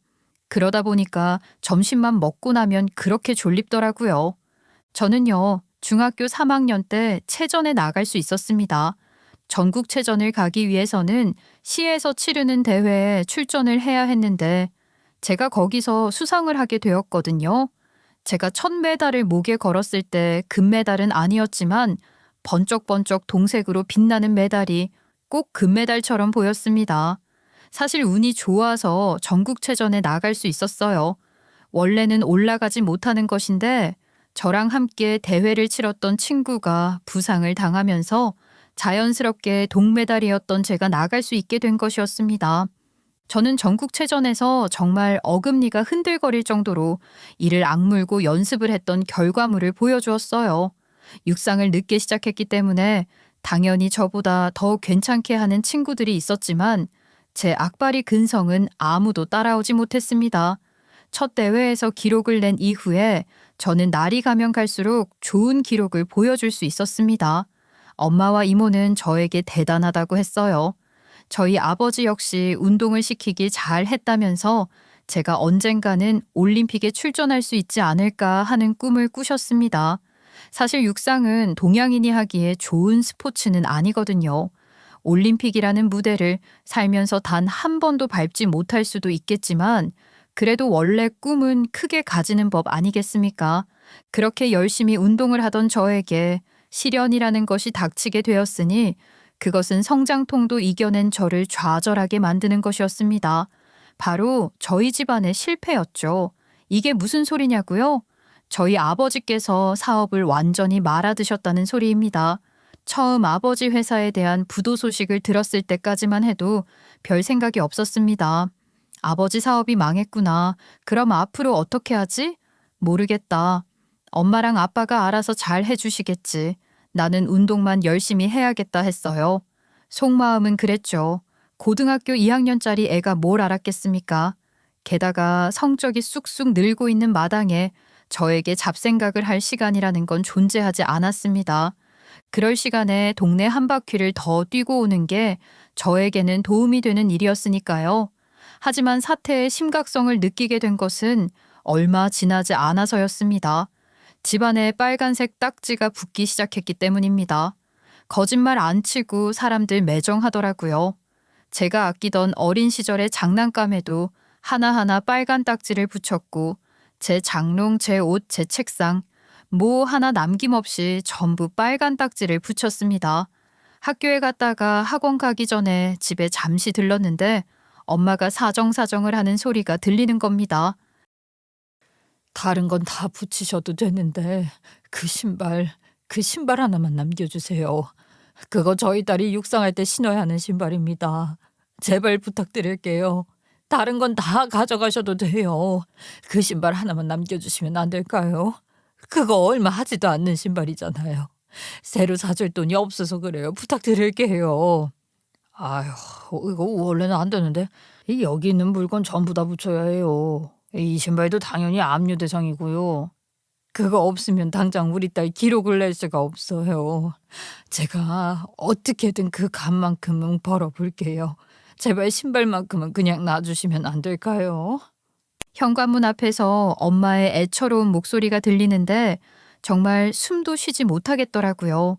그러다 보니까 점심만 먹고 나면 그렇게 졸립더라고요. 저는요, 중학교 3학년 때 체전에 나갈 수 있었습니다. 전국체전을 가기 위해서는 시에서 치르는 대회에 출전을 해야 했는데 제가 거기서 수상을 하게 되었거든요. 제가 첫 메달을 목에 걸었을 때 금메달은 아니었지만 번쩍번쩍 동색으로 빛나는 메달이 꼭 금메달처럼 보였습니다. 사실 운이 좋아서 전국체전에 나갈 수 있었어요. 원래는 올라가지 못하는 것인데 저랑 함께 대회를 치렀던 친구가 부상을 당하면서 자연스럽게 동메달이었던 제가 나갈 수 있게 된 것이었습니다. 저는 전국체전에서 정말 어금니가 흔들거릴 정도로 이를 악물고 연습을 했던 결과물을 보여주었어요. 육상을 늦게 시작했기 때문에 당연히 저보다 더 괜찮게 하는 친구들이 있었지만 제 악바리 근성은 아무도 따라오지 못했습니다. 첫 대회에서 기록을 낸 이후에 저는 날이 가면 갈수록 좋은 기록을 보여줄 수 있었습니다. 엄마와 이모는 저에게 대단하다고 했어요. 저희 아버지 역시 운동을 시키길 잘 했다면서 제가 언젠가는 올림픽에 출전할 수 있지 않을까 하는 꿈을 꾸셨습니다. 사실 육상은 동양인이 하기에 좋은 스포츠는 아니거든요. 올림픽이라는 무대를 살면서 단 한 번도 밟지 못할 수도 있겠지만 그래도 원래 꿈은 크게 가지는 법 아니겠습니까? 그렇게 열심히 운동을 하던 저에게 시련이라는 것이 닥치게 되었으니 그것은 성장통도 이겨낸 저를 좌절하게 만드는 것이었습니다. 바로 저희 집안의 실패였죠. 이게 무슨 소리냐고요? 저희 아버지께서 사업을 완전히 말아드셨다는 소리입니다. 처음 아버지 회사에 대한 부도 소식을 들었을 때까지만 해도 별 생각이 없었습니다. 아버지 사업이 망했구나. 그럼 앞으로 어떻게 하지? 모르겠다. 엄마랑 아빠가 알아서 잘 해주시겠지. 나는 운동만 열심히 해야겠다 했어요. 속마음은 그랬죠. 고등학교 2학년짜리 애가 뭘 알았겠습니까? 게다가 성적이 쑥쑥 늘고 있는 마당에 저에게 잡생각을 할 시간이라는 건 존재하지 않았습니다. 그럴 시간에 동네 한 바퀴를 더 뛰고 오는 게 저에게는 도움이 되는 일이었으니까요. 하지만 사태의 심각성을 느끼게 된 것은 얼마 지나지 않아서였습니다. 집안에 빨간색 딱지가 붙기 시작했기 때문입니다. 거짓말 안 치고 사람들 매정하더라고요. 제가 아끼던 어린 시절의 장난감에도 하나하나 빨간 딱지를 붙였고 제 장롱, 제 옷, 제 책상 뭐 하나 남김없이 전부 빨간 딱지를 붙였습니다. 학교에 갔다가 학원 가기 전에 집에 잠시 들렀는데 엄마가 사정사정을 하는 소리가 들리는 겁니다. 다른 건 다 붙이셔도 되는데 그 신발 하나만 남겨주세요. 그거 저희 딸이 육상할 때 신어야 하는 신발입니다. 제발 부탁드릴게요. 다른 건 다 가져가셔도 돼요. 그 신발 하나만 남겨주시면 안 될까요? 그거 얼마 하지도 않는 신발이잖아요. 새로 사줄 돈이 없어서 그래요. 부탁드릴게요. 아휴, 이거 원래는 안 되는데 여기 있는 물건 전부 다 붙여야 해요. 이 신발도 당연히 압류 대상이고요. 그거 없으면 당장 우리 딸 기록을 낼 수가 없어요. 제가 어떻게든 그 값만큼은 벌어볼게요. 제발 신발만큼은 그냥 놔주시면 안 될까요? 현관문 앞에서 엄마의 애처로운 목소리가 들리는데 정말 숨도 쉬지 못하겠더라고요.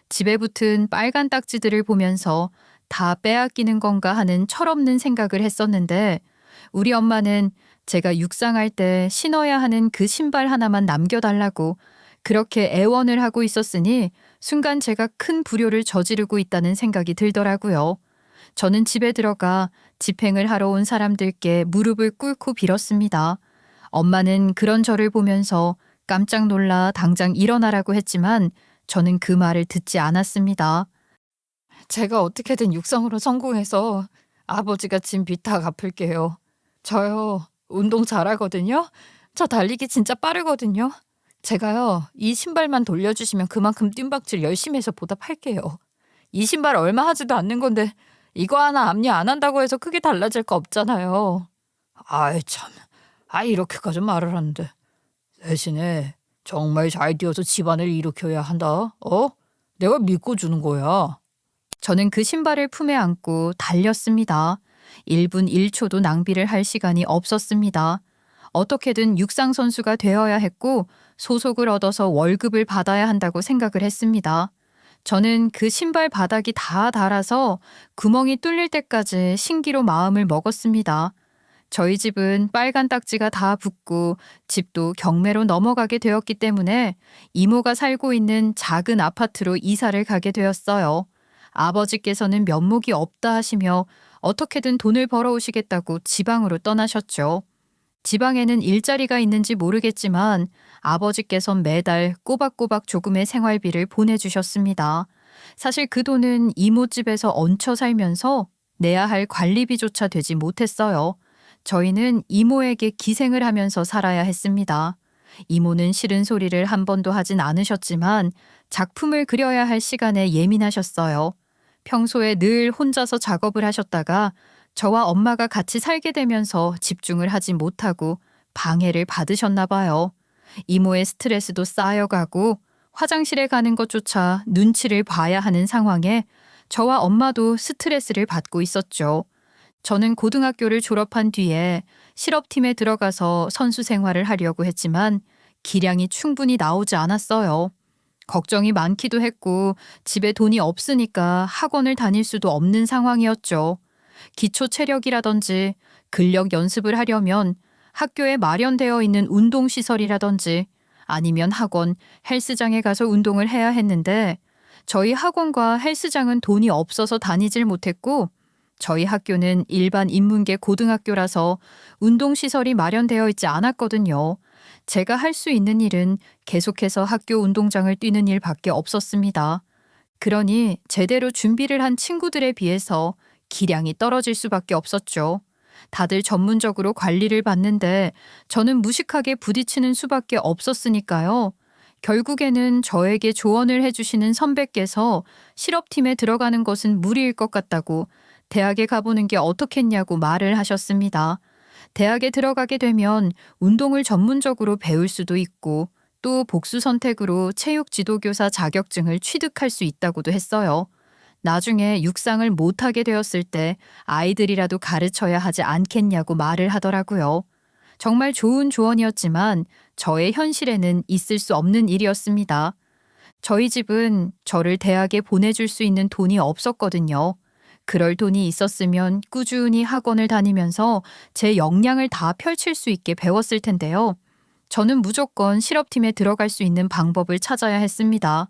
집에 붙은 빨간 딱지들을 보면서 다 빼앗기는 건가 하는 철없는 생각을 했었는데 우리 엄마는 제가 육상할 때 신어야 하는 그 신발 하나만 남겨달라고 그렇게 애원을 하고 있었으니 순간 제가 큰 불효를 저지르고 있다는 생각이 들더라고요. 저는 집에 들어가 집행을 하러 온 사람들께 무릎을 꿇고 빌었습니다. 엄마는 그런 저를 보면서 깜짝 놀라 당장 일어나라고 했지만 저는 그 말을 듣지 않았습니다. 제가 어떻게든 육상으로 성공해서 아버지가 진 빚 다 갚을게요. 저요, 운동 잘하거든요. 저 달리기 진짜 빠르거든요. 제가요, 이 신발만 돌려주시면 그만큼 뜀박질 열심히 해서 보답할게요. 이 신발 얼마 하지도 않는 건데 이거 하나 압류 안 한다고 해서 크게 달라질 거 없잖아요. 아이 참, 이렇게까지 말을 하는데 대신에 정말 잘 뛰어서 집안을 일으켜야 한다. 내가 믿고 주는 거야. 저는 그 신발을 품에 안고 달렸습니다. 1분 1초도 낭비를 할 시간이 없었습니다. 어떻게든 육상 선수가 되어야 했고 소속을 얻어서 월급을 받아야 한다고 생각을 했습니다. 저는 그 신발 바닥이 다 닳아서 구멍이 뚫릴 때까지 신기로 마음을 먹었습니다. 저희 집은 빨간 딱지가 다 붙고 집도 경매로 넘어가게 되었기 때문에 이모가 살고 있는 작은 아파트로 이사를 가게 되었어요. 아버지께서는 면목이 없다 하시며 어떻게든 돈을 벌어오시겠다고 지방으로 떠나셨죠. 지방에는 일자리가 있는지 모르겠지만 아버지께선 매달 꼬박꼬박 조금의 생활비를 보내주셨습니다. 사실 그 돈은 이모집에서 얹혀 살면서 내야 할 관리비조차 되지 못했어요. 저희는 이모에게 기생을 하면서 살아야 했습니다. 이모는 싫은 소리를 한 번도 하진 않으셨지만 작품을 그려야 할 시간에 예민하셨어요. 평소에 늘 혼자서 작업을 하셨다가 저와 엄마가 같이 살게 되면서 집중을 하지 못하고 방해를 받으셨나 봐요. 이모의 스트레스도 쌓여가고 화장실에 가는 것조차 눈치를 봐야 하는 상황에 저와 엄마도 스트레스를 받고 있었죠. 저는 고등학교를 졸업한 뒤에 실업팀에 들어가서 선수 생활을 하려고 했지만 기량이 충분히 나오지 않았어요. 걱정이 많기도 했고 집에 돈이 없으니까 학원을 다닐 수도 없는 상황이었죠. 기초 체력이라든지 근력 연습을 하려면 학교에 마련되어 있는 운동시설이라든지 아니면 학원, 헬스장에 가서 운동을 해야 했는데 저희 학원과 헬스장은 돈이 없어서 다니질 못했고 저희 학교는 일반 인문계 고등학교라서 운동시설이 마련되어 있지 않았거든요. 제가 할 수 있는 일은 계속해서 학교 운동장을 뛰는 일밖에 없었습니다. 그러니 제대로 준비를 한 친구들에 비해서 기량이 떨어질 수밖에 없었죠. 다들 전문적으로 관리를 받는데 저는 무식하게 부딪히는 수밖에 없었으니까요. 결국에는 저에게 조언을 해주시는 선배께서 실업팀에 들어가는 것은 무리일 것 같다고 대학에 가보는 게 어떻겠냐고 말을 하셨습니다. 대학에 들어가게 되면 운동을 전문적으로 배울 수도 있고 또 복수 선택으로 체육 지도교사 자격증을 취득할 수 있다고도 했어요. 나중에 육상을 못하게 되었을 때 아이들이라도 가르쳐야 하지 않겠냐고 말을 하더라고요. 정말 좋은 조언이었지만 저의 현실에는 있을 수 없는 일이었습니다. 저희 집은 저를 대학에 보내줄 수 있는 돈이 없었거든요. 그럴 돈이 있었으면 꾸준히 학원을 다니면서 제 역량을 다 펼칠 수 있게 배웠을 텐데요. 저는 무조건 실업팀에 들어갈 수 있는 방법을 찾아야 했습니다.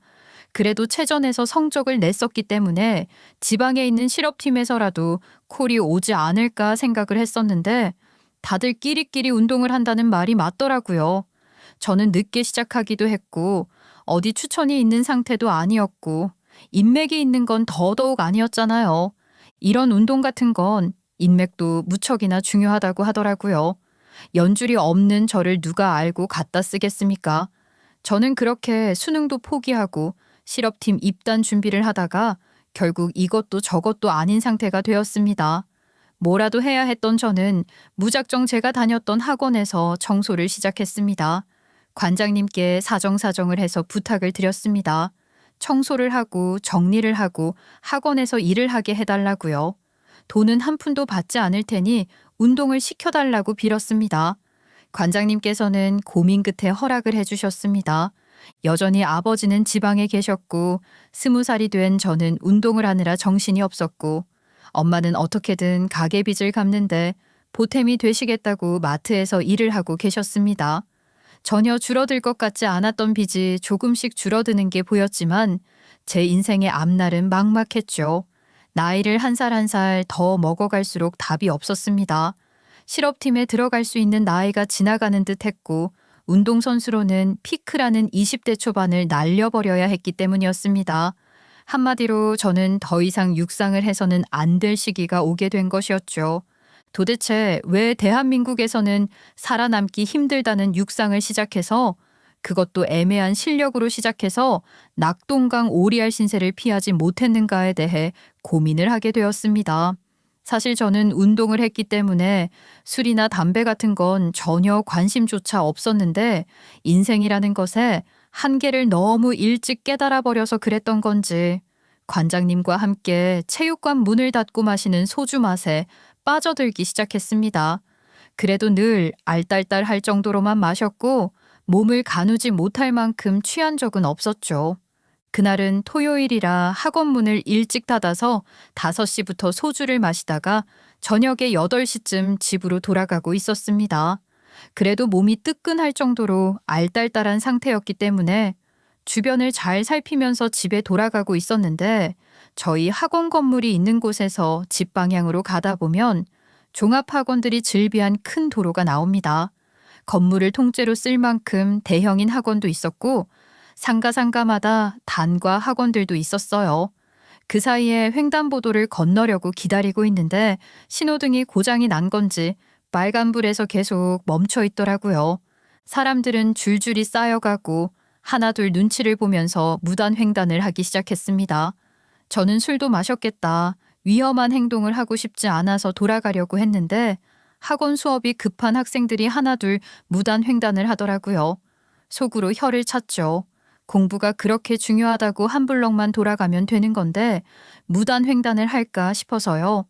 그래도 체전에서 성적을 냈었기 때문에 지방에 있는 실업팀에서라도 콜이 오지 않을까 생각을 했었는데 다들 끼리끼리 운동을 한다는 말이 맞더라고요. 저는 늦게 시작하기도 했고 어디 추천이 있는 상태도 아니었고 인맥이 있는 건 더더욱 아니었잖아요. 이런 운동 같은 건 인맥도 무척이나 중요하다고 하더라고요. 연줄이 없는 저를 누가 알고 갖다 쓰겠습니까? 저는 그렇게 수능도 포기하고 실업팀 입단 준비를 하다가 결국 이것도 저것도 아닌 상태가 되었습니다. 뭐라도 해야 했던 저는 무작정 제가 다녔던 학원에서 청소를 시작했습니다. 관장님께 사정사정을 해서 부탁을 드렸습니다. 청소를 하고 정리를 하고 학원에서 일을 하게 해달라고요. 돈은 한 푼도 받지 않을 테니 운동을 시켜달라고 빌었습니다. 관장님께서는 고민 끝에 허락을 해주셨습니다. 여전히 아버지는 지방에 계셨고 20살이 된 저는 운동을 하느라 정신이 없었고 엄마는 어떻게든 가게 빚을 갚는데 보탬이 되시겠다고 마트에서 일을 하고 계셨습니다. 전혀 줄어들 것 같지 않았던 빚이 조금씩 줄어드는 게 보였지만 제 인생의 앞날은 막막했죠. 나이를 한 살 한 살 더 먹어갈수록 답이 없었습니다. 실업팀에 들어갈 수 있는 나이가 지나가는 듯 했고 운동선수로는 피크라는 20대 초반을 날려버려야 했기 때문이었습니다. 한마디로 저는 더 이상 육상을 해서는 안 될 시기가 오게 된 것이었죠. 도대체 왜 대한민국에서는 살아남기 힘들다는 육상을 시작해서 그것도 애매한 실력으로 시작해서 낙동강 오리알 신세를 피하지 못했는가에 대해 고민을 하게 되었습니다. 사실 저는 운동을 했기 때문에 술이나 담배 같은 건 전혀 관심조차 없었는데 인생이라는 것에 한계를 너무 일찍 깨달아 버려서 그랬던 건지 관장님과 함께 체육관 문을 닫고 마시는 소주 맛에 빠져들기 시작했습니다. 그래도 늘 알딸딸할 정도로만 마셨고 몸을 가누지 못할 만큼 취한 적은 없었죠. 그날은 토요일이라 학원 문을 일찍 닫아서 5시부터 소주를 마시다가 저녁에 8시쯤 집으로 돌아가고 있었습니다. 그래도 몸이 뜨끈할 정도로 알딸딸한 상태였기 때문에 주변을 잘 살피면서 집에 돌아가고 있었는데 저희 학원 건물이 있는 곳에서 집 방향으로 가다 보면 종합학원들이 즐비한 큰 도로가 나옵니다. 건물을 통째로 쓸 만큼 대형인 학원도 있었고 상가마다 단과 학원들도 있었어요. 그 사이에 횡단보도를 건너려고 기다리고 있는데 신호등이 고장이 난 건지 빨간불에서 계속 멈춰 있더라고요. 사람들은 줄줄이 쌓여가고 하나둘 눈치를 보면서 무단횡단을 하기 시작했습니다. 저는 술도 마셨겠다. 위험한 행동을 하고 싶지 않아서 돌아가려고 했는데 학원 수업이 급한 학생들이 하나둘 무단횡단을 하더라고요. 속으로 혀를 찼죠. 공부가 그렇게 중요하다고 한 블럭만 돌아가면 되는 건데 무단횡단을 할까 싶어서요.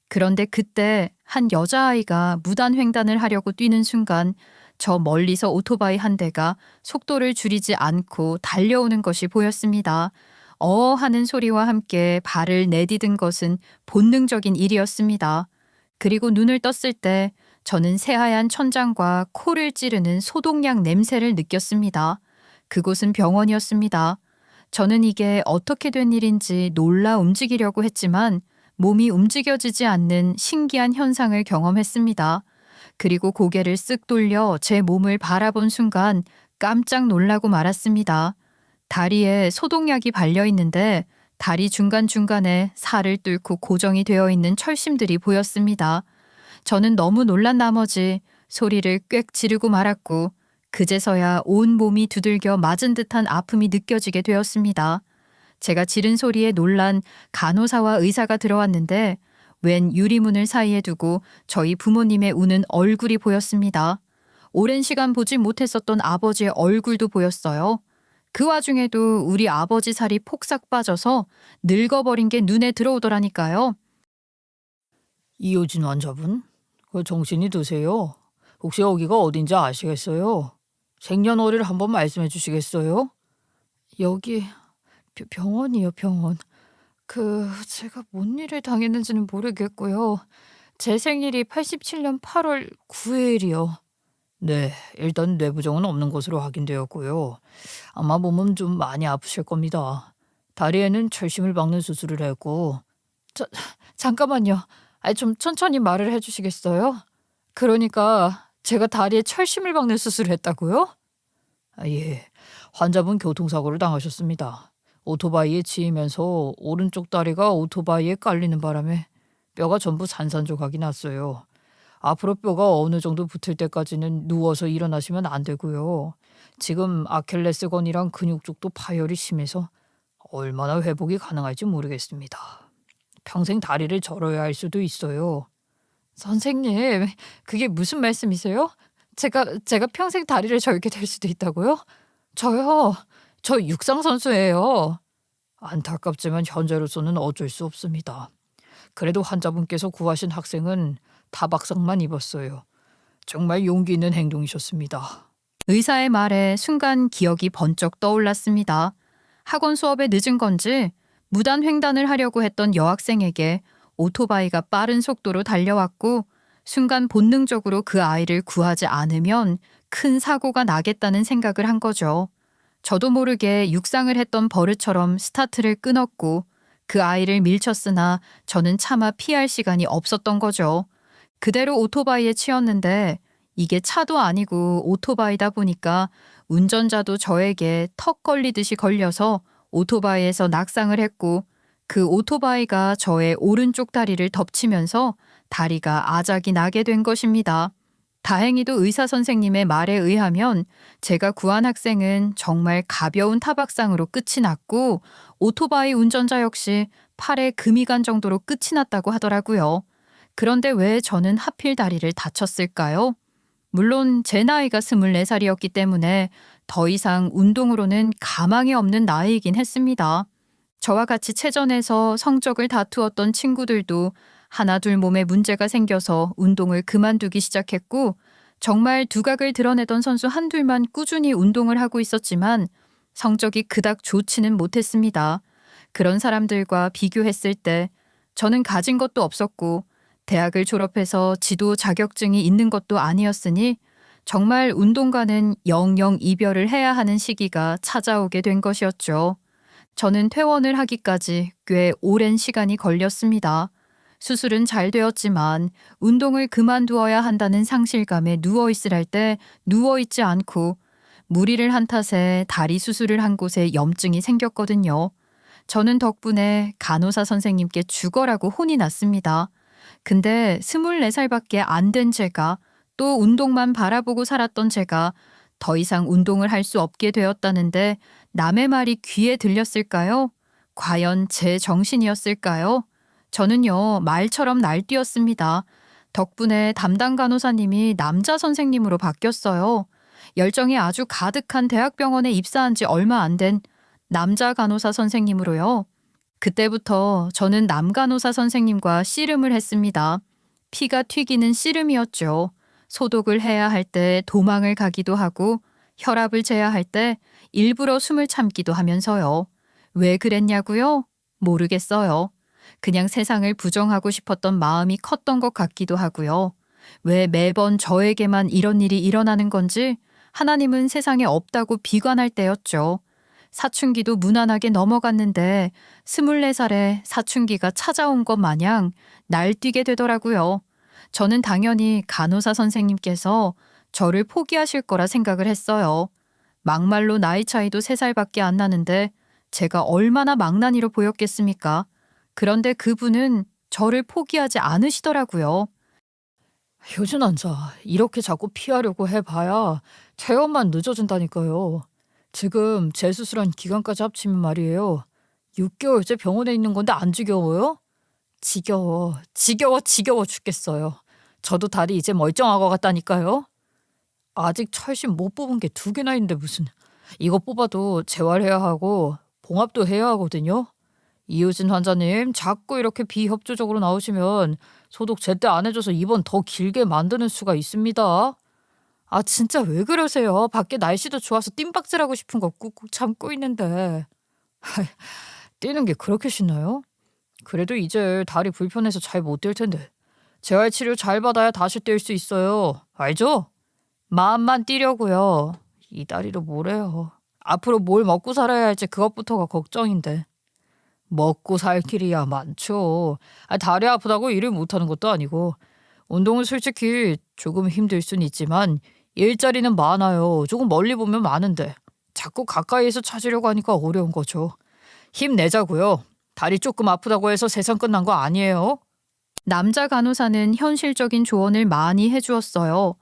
그런데 그때 한 여자아이가 무단횡단을 하려고 뛰는 순간 저 멀리서 오토바이 한 대가 속도를 줄이지 않고 달려오는 것이 보였습니다. 하는 소리와 함께 발을 내디딘 것은 본능적인 일이었습니다. 그리고 눈을 떴을 때 저는 새하얀 천장과 코를 찌르는 소독약 냄새를 느꼈습니다. 그곳은 병원이었습니다. 저는 이게 어떻게 된 일인지 놀라 움직이려고 했지만 몸이 움직여지지 않는 신기한 현상을 경험했습니다. 그리고 고개를 쓱 돌려 제 몸을 바라본 순간 깜짝 놀라고 말았습니다. 다리에 소독약이 발려 있는데 다리 중간중간에 살을 뚫고 고정이 되어 있는 철심들이 보였습니다. 저는 너무 놀란 나머지 소리를 꽥 지르고 말았고 그제서야 온 몸이 두들겨 맞은 듯한 아픔이 느껴지게 되었습니다. 제가 지른 소리에 놀란 간호사와 의사가 들어왔는데 웬 유리문을 사이에 두고 저희 부모님의 우는 얼굴이 보였습니다. 오랜 시간 보지 못했었던 아버지의 얼굴도 보였어요. 그 와중에도 우리 아버지 살이 폭삭 빠져서 늙어버린 게 눈에 들어오더라니까요. 이효진 환자분? 정신이 드세요? 혹시 여기가 어딘지 아시겠어요? 생년월일 한번 말씀해 주시겠어요? 여기 병원이요, 병원. 제가 뭔 일을 당했는지는 모르겠고요. 제 생일이 87년 8월 9일이요. 네, 일단 뇌부종은 없는 것으로 확인되었고요. 아마 몸은 좀 많이 아프실 겁니다. 다리에는 철심을 박는 수술을 했고, 잠깐만요. 좀 천천히 말을 해주시겠어요? 그러니까 제가 다리에 철심을 박는 수술을 했다고요? 예, 환자분 교통사고를 당하셨습니다. 오토바이에 치이면서 오른쪽 다리가 오토바이에 깔리는 바람에 뼈가 전부 산산조각이 났어요. 앞으로 뼈가 어느 정도 붙을 때까지는 누워서 일어나시면 안 되고요. 지금 아킬레스건이랑 근육 쪽도 파열이 심해서 얼마나 회복이 가능할지 모르겠습니다. 평생 다리를 절어야 할 수도 있어요. 선생님, 그게 무슨 말씀이세요? 제가 평생 다리를 절게 될 수도 있다고요? 저 육상 선수예요. 안타깝지만 현재로서는 어쩔 수 없습니다. 그래도 환자분께서 구하신 학생은 타박상만 입었어요. 정말 용기 있는 행동이셨습니다. 의사의 말에 순간 기억이 번쩍 떠올랐습니다. 학원 수업에 늦은 건지 무단 횡단을 하려고 했던 여학생에게 오토바이가 빠른 속도로 달려왔고 순간 본능적으로 그 아이를 구하지 않으면 큰 사고가 나겠다는 생각을 한 거죠. 저도 모르게 육상을 했던 버릇처럼 스타트를 끊었고 그 아이를 밀쳤으나 저는 차마 피할 시간이 없었던 거죠. 그대로 오토바이에 치였는데 이게 차도 아니고 오토바이다 보니까 운전자도 저에게 턱 걸리듯이 걸려서 오토바이에서 낙상을 했고 그 오토바이가 저의 오른쪽 다리를 덮치면서 다리가 아작이 나게 된 것입니다. 다행히도 의사 선생님의 말에 의하면 제가 구한 학생은 정말 가벼운 타박상으로 끝이 났고 오토바이 운전자 역시 팔에 금이 간 정도로 끝이 났다고 하더라고요. 그런데 왜 저는 하필 다리를 다쳤을까요? 물론 제 나이가 24살이었기 때문에 더 이상 운동으로는 가망이 없는 나이이긴 했습니다. 저와 같이 체전에서 성적을 다투었던 친구들도 하나둘 몸에 문제가 생겨서 운동을 그만두기 시작했고 정말 두각을 드러내던 선수 한둘만 꾸준히 운동을 하고 있었지만 성적이 그닥 좋지는 못했습니다. 그런 사람들과 비교했을 때 저는 가진 것도 없었고 대학을 졸업해서 지도 자격증이 있는 것도 아니었으니 정말 운동과는 영영 이별을 해야 하는 시기가 찾아오게 된 것이었죠. 저는 퇴원을 하기까지 꽤 오랜 시간이 걸렸습니다. 수술은 잘 되었지만 운동을 그만두어야 한다는 상실감에 누워있으랄 때 누워있지 않고 무리를 한 탓에 다리 수술을 한 곳에 염증이 생겼거든요. 저는 덕분에 간호사 선생님께 죽어라고 혼이 났습니다. 근데 24살밖에 안 된 제가 또 운동만 바라보고 살았던 제가 더 이상 운동을 할 수 없게 되었다는데 남의 말이 귀에 들렸을까요? 과연 제 정신이었을까요? 저는요, 말처럼 날뛰었습니다. 덕분에 담당 간호사님이 남자 선생님으로 바뀌었어요. 열정이 아주 가득한 대학병원에 입사한 지 얼마 안 된 남자 간호사 선생님으로요. 그때부터 저는 남간호사 선생님과 씨름을 했습니다. 피가 튀기는 씨름이었죠. 소독을 해야 할 때 도망을 가기도 하고 혈압을 재야 할 때 일부러 숨을 참기도 하면서요. 왜 그랬냐고요? 모르겠어요. 그냥 세상을 부정하고 싶었던 마음이 컸던 것 같기도 하고요. 왜 매번 저에게만 이런 일이 일어나는 건지 하나님은 세상에 없다고 비관할 때였죠. 사춘기도 무난하게 넘어갔는데 24살에 사춘기가 찾아온 것 마냥 날뛰게 되더라고요. 저는 당연히 간호사 선생님께서 저를 포기하실 거라 생각을 했어요. 막말로 나이 차이도 3살밖에 안 나는데 제가 얼마나 망나니로 보였겠습니까? 그런데 그분은 저를 포기하지 않으시더라고요. 효준환자, 이렇게 자꾸 피하려고 해봐야 퇴원만 늦어진다니까요. 지금 재수술한 기간까지 합치면 말이에요. 6개월째 병원에 있는 건데 안 지겨워요? 지겨워 죽겠어요. 저도 다리 이제 멀쩡한 것 같다니까요. 아직 철심 못 뽑은 게 2개나 있는데 무슨. 이거 뽑아도 재활해야 하고 봉합도 해야 하거든요. 이효진 환자님, 자꾸 이렇게 비협조적으로 나오시면 소독 제때 안 해줘서 입원 더 길게 만드는 수가 있습니다. 아 진짜 왜 그러세요? 밖에 날씨도 좋아서 뜀박질하고 싶은 거 꾹꾹 참고 있는데. 뛰는 게 그렇게 신나요? 그래도 이제 다리 불편해서 잘 못 뛸 텐데. 재활치료 잘 받아야 다시 뛸 수 있어요. 알죠? 마음만 뛰려고요. 이 다리로 뭘 해요. 앞으로 뭘 먹고 살아야 할지 그것부터가 걱정인데. 먹고 살 길이야 많죠. 다리 아프다고 일을 못하는 것도 아니고. 운동은 솔직히 조금 힘들 순 있지만 일자리는 많아요. 조금 멀리 보면 많은데 자꾸 가까이에서 찾으려고 하니까 어려운 거죠. 힘내자고요. 다리 조금 아프다고 해서 세상 끝난 거 아니에요. 남자 간호사는 현실적인 조언을 많이 해주었어요.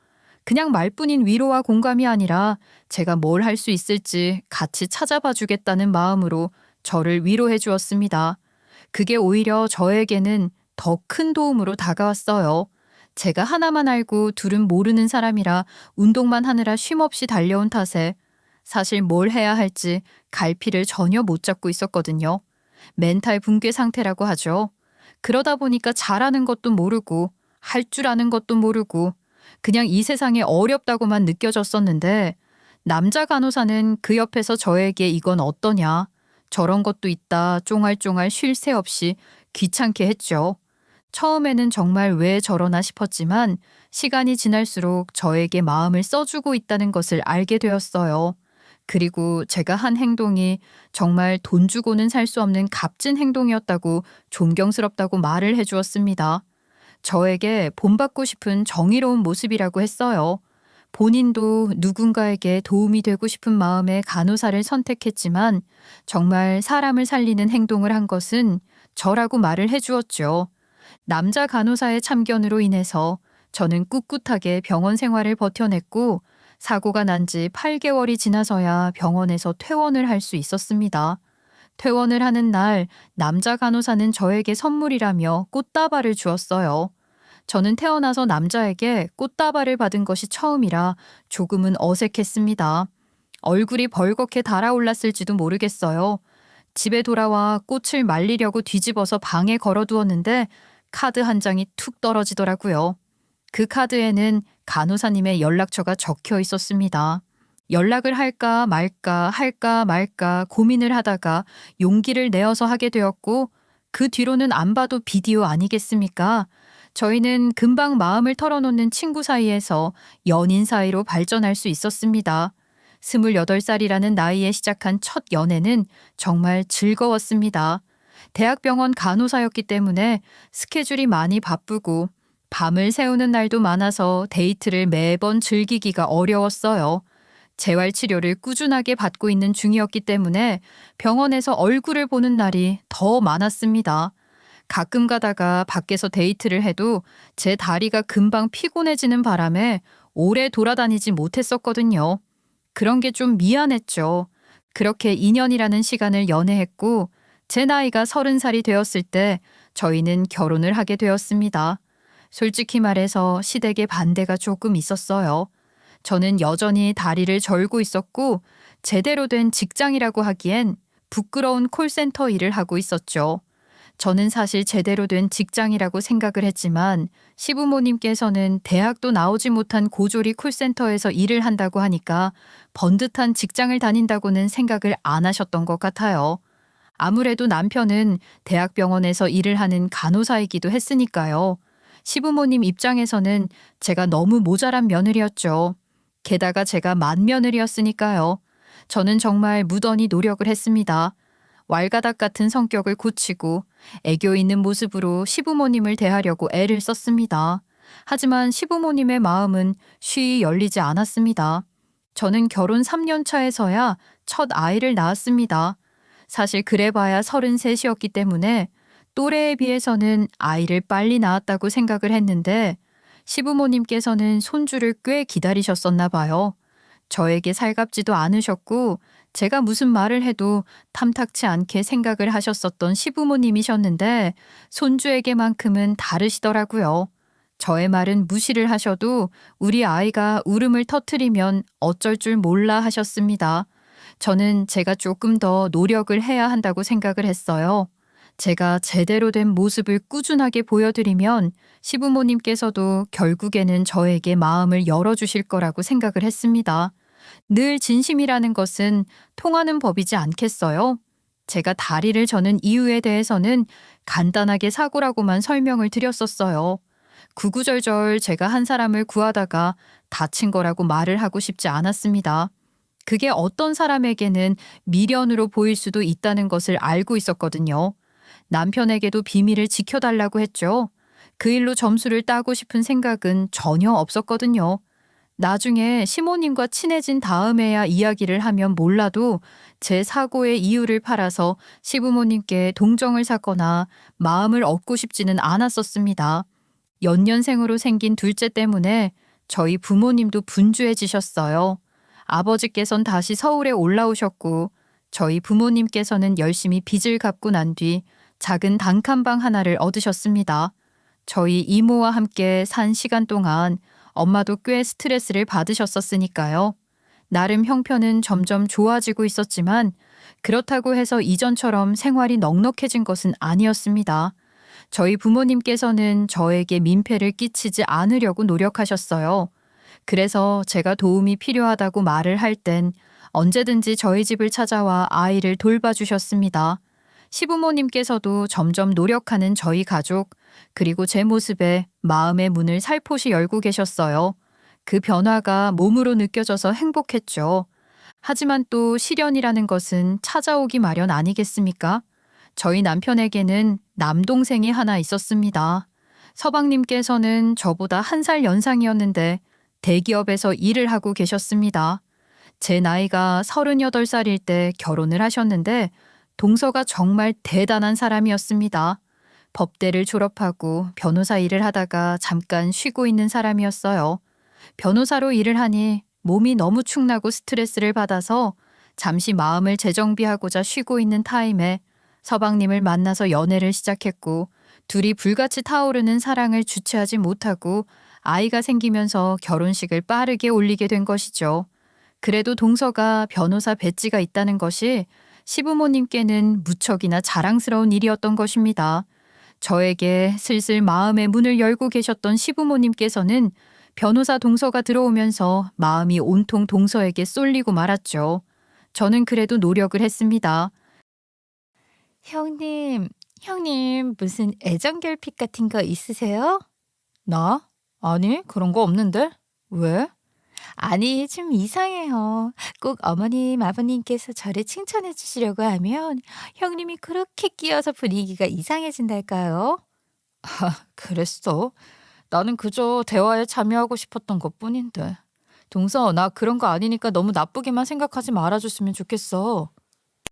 그냥 말뿐인 위로와 공감이 아니라 제가 뭘 할 수 있을지 같이 찾아봐 주겠다는 마음으로 저를 위로해 주었습니다. 그게 오히려 저에게는 더 큰 도움으로 다가왔어요. 제가 하나만 알고 둘은 모르는 사람이라 운동만 하느라 쉼없이 달려온 탓에 사실 뭘 해야 할지 갈피를 전혀 못 잡고 있었거든요. 멘탈 붕괴 상태라고 하죠. 그러다 보니까 잘하는 것도 모르고 할 줄 아는 것도 모르고 그냥 이 세상에 어렵다고만 느껴졌었는데 남자 간호사는 그 옆에서 저에게 이건 어떠냐, 저런 것도 있다 쫑알쫑알 쉴 새 없이 귀찮게 했죠. 처음에는 정말 왜 저러나 싶었지만 시간이 지날수록 저에게 마음을 써주고 있다는 것을 알게 되었어요. 그리고 제가 한 행동이 정말 돈 주고는 살 수 없는 값진 행동이었다고 존경스럽다고 말을 해주었습니다. 저에게 본받고 싶은 정의로운 모습이라고 했어요. 본인도 누군가에게 도움이 되고 싶은 마음에 간호사를 선택했지만 정말 사람을 살리는 행동을 한 것은 저라고 말을 해주었죠. 남자 간호사의 참견으로 인해서 저는 꿋꿋하게 병원 생활을 버텨냈고 사고가 난 지 8개월이 지나서야 병원에서 퇴원을 할 수 있었습니다. 퇴원을 하는 날 남자 간호사는 저에게 선물이라며 꽃다발을 주었어요. 저는 태어나서 남자에게 꽃다발을 받은 것이 처음이라 조금은 어색했습니다. 얼굴이 벌겋게 달아올랐을지도 모르겠어요. 집에 돌아와 꽃을 말리려고 뒤집어서 방에 걸어두었는데 카드 한 장이 툭 떨어지더라고요. 그 카드에는 간호사님의 연락처가 적혀 있었습니다. 연락을 할까 말까 고민을 하다가 용기를 내어서 하게 되었고 그 뒤로는 안 봐도 비디오 아니겠습니까? 저희는 금방 마음을 털어놓는 친구 사이에서 연인 사이로 발전할 수 있었습니다. 28살이라는 나이에 시작한 첫 연애는 정말 즐거웠습니다. 대학병원 간호사였기 때문에 스케줄이 많이 바쁘고 밤을 새우는 날도 많아서 데이트를 매번 즐기기가 어려웠어요. 재활치료를 꾸준하게 받고 있는 중이었기 때문에 병원에서 얼굴을 보는 날이 더 많았습니다. 가끔 가다가 밖에서 데이트를 해도 제 다리가 금방 피곤해지는 바람에 오래 돌아다니지 못했었거든요. 그런 게 좀 미안했죠. 그렇게 2년이라는 시간을 연애했고 제 나이가 30살이 되었을 때 저희는 결혼을 하게 되었습니다. 솔직히 말해서 시댁의 반대가 조금 있었어요. 저는 여전히 다리를 절고 있었고 제대로 된 직장이라고 하기엔 부끄러운 콜센터 일을 하고 있었죠. 저는 사실 제대로 된 직장이라고 생각을 했지만 시부모님께서는 대학도 나오지 못한 고졸이 콜센터에서 일을 한다고 하니까 번듯한 직장을 다닌다고는 생각을 안 하셨던 것 같아요. 아무래도 남편은 대학병원에서 일을 하는 간호사이기도 했으니까요. 시부모님 입장에서는 제가 너무 모자란 며느리였죠. 게다가 제가 맏며느리였으니까요. 저는 정말 무던히 노력을 했습니다. 왈가닥 같은 성격을 고치고 애교 있는 모습으로 시부모님을 대하려고 애를 썼습니다. 하지만 시부모님의 마음은 쉬이 열리지 않았습니다. 저는 결혼 3년 차에서야 첫 아이를 낳았습니다. 사실 그래봐야 33이었기 때문에 또래에 비해서는 아이를 빨리 낳았다고 생각을 했는데 시부모님께서는 손주를 꽤 기다리셨었나 봐요. 저에게 살갑지도 않으셨고 제가 무슨 말을 해도 탐탁치 않게 생각을 하셨었던 시부모님이셨는데 손주에게만큼은 다르시더라고요. 저의 말은 무시를 하셔도 우리 아이가 울음을 터뜨리면 어쩔 줄 몰라 하셨습니다. 저는 제가 조금 더 노력을 해야 한다고 생각을 했어요. 제가 제대로 된 모습을 꾸준하게 보여드리면 시부모님께서도 결국에는 저에게 마음을 열어주실 거라고 생각을 했습니다. 늘 진심이라는 것은 통하는 법이지 않겠어요? 제가 다리를 저는 이유에 대해서는 간단하게 사고라고만 설명을 드렸었어요. 구구절절 제가 한 사람을 구하다가 다친 거라고 말을 하고 싶지 않았습니다. 그게 어떤 사람에게는 미련으로 보일 수도 있다는 것을 알고 있었거든요. 남편에게도 비밀을 지켜달라고 했죠. 그 일로 점수를 따고 싶은 생각은 전혀 없었거든요. 나중에 시모님과 친해진 다음에야 이야기를 하면 몰라도 제 사고의 이유를 팔아서 시부모님께 동정을 사거나 마음을 얻고 싶지는 않았었습니다. 연년생으로 생긴 둘째 때문에 저희 부모님도 분주해지셨어요. 아버지께선 다시 서울에 올라오셨고 저희 부모님께서는 열심히 빚을 갚고 난 뒤 작은 단칸방 하나를 얻으셨습니다. 저희 이모와 함께 산 시간 동안 엄마도 꽤 스트레스를 받으셨었으니까요. 나름 형편은 점점 좋아지고 있었지만 그렇다고 해서 이전처럼 생활이 넉넉해진 것은 아니었습니다. 저희 부모님께서는 저에게 민폐를 끼치지 않으려고 노력하셨어요. 그래서 제가 도움이 필요하다고 말을 할 땐 언제든지 저희 집을 찾아와 아이를 돌봐주셨습니다. 시부모님께서도 점점 노력하는 저희 가족, 그리고 제 모습에 마음의 문을 살포시 열고 계셨어요. 그 변화가 몸으로 느껴져서 행복했죠. 하지만 또 시련이라는 것은 찾아오기 마련 아니겠습니까? 저희 남편에게는 남동생이 하나 있었습니다. 서방님께서는 저보다 1살 연상이었는데 대기업에서 일을 하고 계셨습니다. 제 나이가 38살일 때 결혼을 하셨는데 동서가 정말 대단한 사람이었습니다. 법대를 졸업하고 변호사 일을 하다가 잠깐 쉬고 있는 사람이었어요. 변호사로 일을 하니 몸이 너무 축나고 스트레스를 받아서 잠시 마음을 재정비하고자 쉬고 있는 타임에 서방님을 만나서 연애를 시작했고 둘이 불같이 타오르는 사랑을 주체하지 못하고 아이가 생기면서 결혼식을 빠르게 올리게 된 것이죠. 그래도 동서가 변호사 배지가 있다는 것이 시부모님께는 무척이나 자랑스러운 일이었던 것입니다. 저에게 슬슬 마음의 문을 열고 계셨던 시부모님께서는 변호사 동서가 들어오면서 마음이 온통 동서에게 쏠리고 말았죠. 저는 그래도 노력을 했습니다. 형님 무슨 애정 결핍 같은 거 있으세요? 나? 아니, 그런 거 없는데? 왜? 아니, 좀 이상해요. 꼭 어머님, 아버님께서 저를 칭찬해 주시려고 하면 형님이 그렇게 끼어서 분위기가 이상해진달까요? 그랬어. 나는 그저 대화에 참여하고 싶었던 것뿐인데. 동서, 나 그런 거 아니니까 너무 나쁘게만 생각하지 말아줬으면 좋겠어.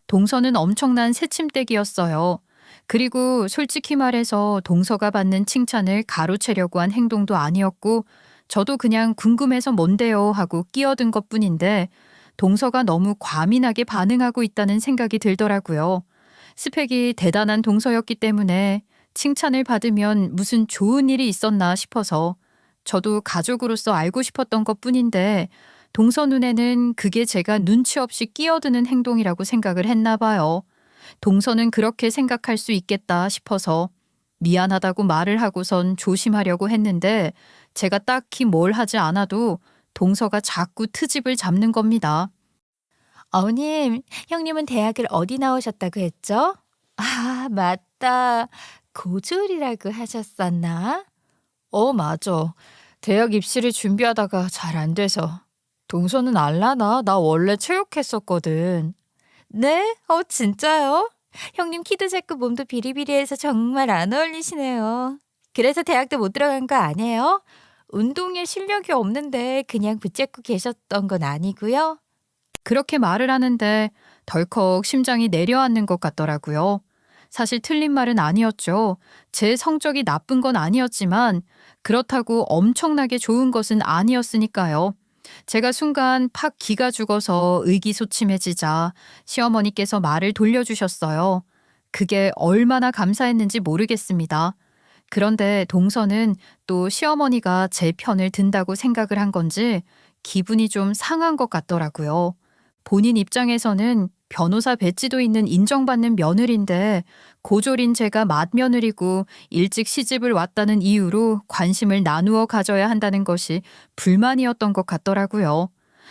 동서는 엄청난 새침대기였어요. 그리고 솔직히 말해서 동서가 받는 칭찬을 가로채려고 한 행동도 아니었고 저도 그냥 궁금해서 뭔데요 하고 끼어든 것뿐인데 동서가 너무 과민하게 반응하고 있다는 생각이 들더라고요. 스펙이 대단한 동서였기 때문에 칭찬을 받으면 무슨 좋은 일이 있었나 싶어서 저도 가족으로서 알고 싶었던 것뿐인데 동서 눈에는 그게 제가 눈치 없이 끼어드는 행동이라고 생각을 했나 봐요. 동서는 그렇게 생각할 수 있겠다 싶어서 미안하다고 말을 하고선 조심하려고 했는데 제가 딱히 뭘 하지 않아도 동서가 자꾸 트집을 잡는 겁니다. 어머님, 형님은 대학을 어디 나오셨다고 했죠? 아, 맞다. 고졸이라고 하셨었나? 맞아. 대학 입시를 준비하다가 잘 안 돼서. 동서는 알라나? 나 원래 체육했었거든. 네? 진짜요? 형님 키도 작고 몸도 비리비리해서 정말 안 어울리시네요. 그래서 대학도 못 들어간 거 아니에요? 운동에 실력이 없는데 그냥 붙잡고 계셨던 건 아니고요. 그렇게 말을 하는데 덜컥 심장이 내려앉는 것 같더라고요. 사실 틀린 말은 아니었죠. 제 성적이 나쁜 건 아니었지만 그렇다고 엄청나게 좋은 것은 아니었으니까요. 제가 순간 팍 기가 죽어서 의기소침해지자 시어머니께서 말을 돌려주셨어요. 그게 얼마나 감사했는지 모르겠습니다. 그런데 동서는 또 시어머니가 제 편을 든다고 생각을 한 건지 기분이 좀 상한 것 같더라고요. 본인 입장에서는 변호사 배지도 있는 인정받는 며느리인데 고졸인 제가 맏며느리고 일찍 시집을 왔다는 이유로 관심을 나누어 가져야 한다는 것이 불만이었던 것 같더라고요.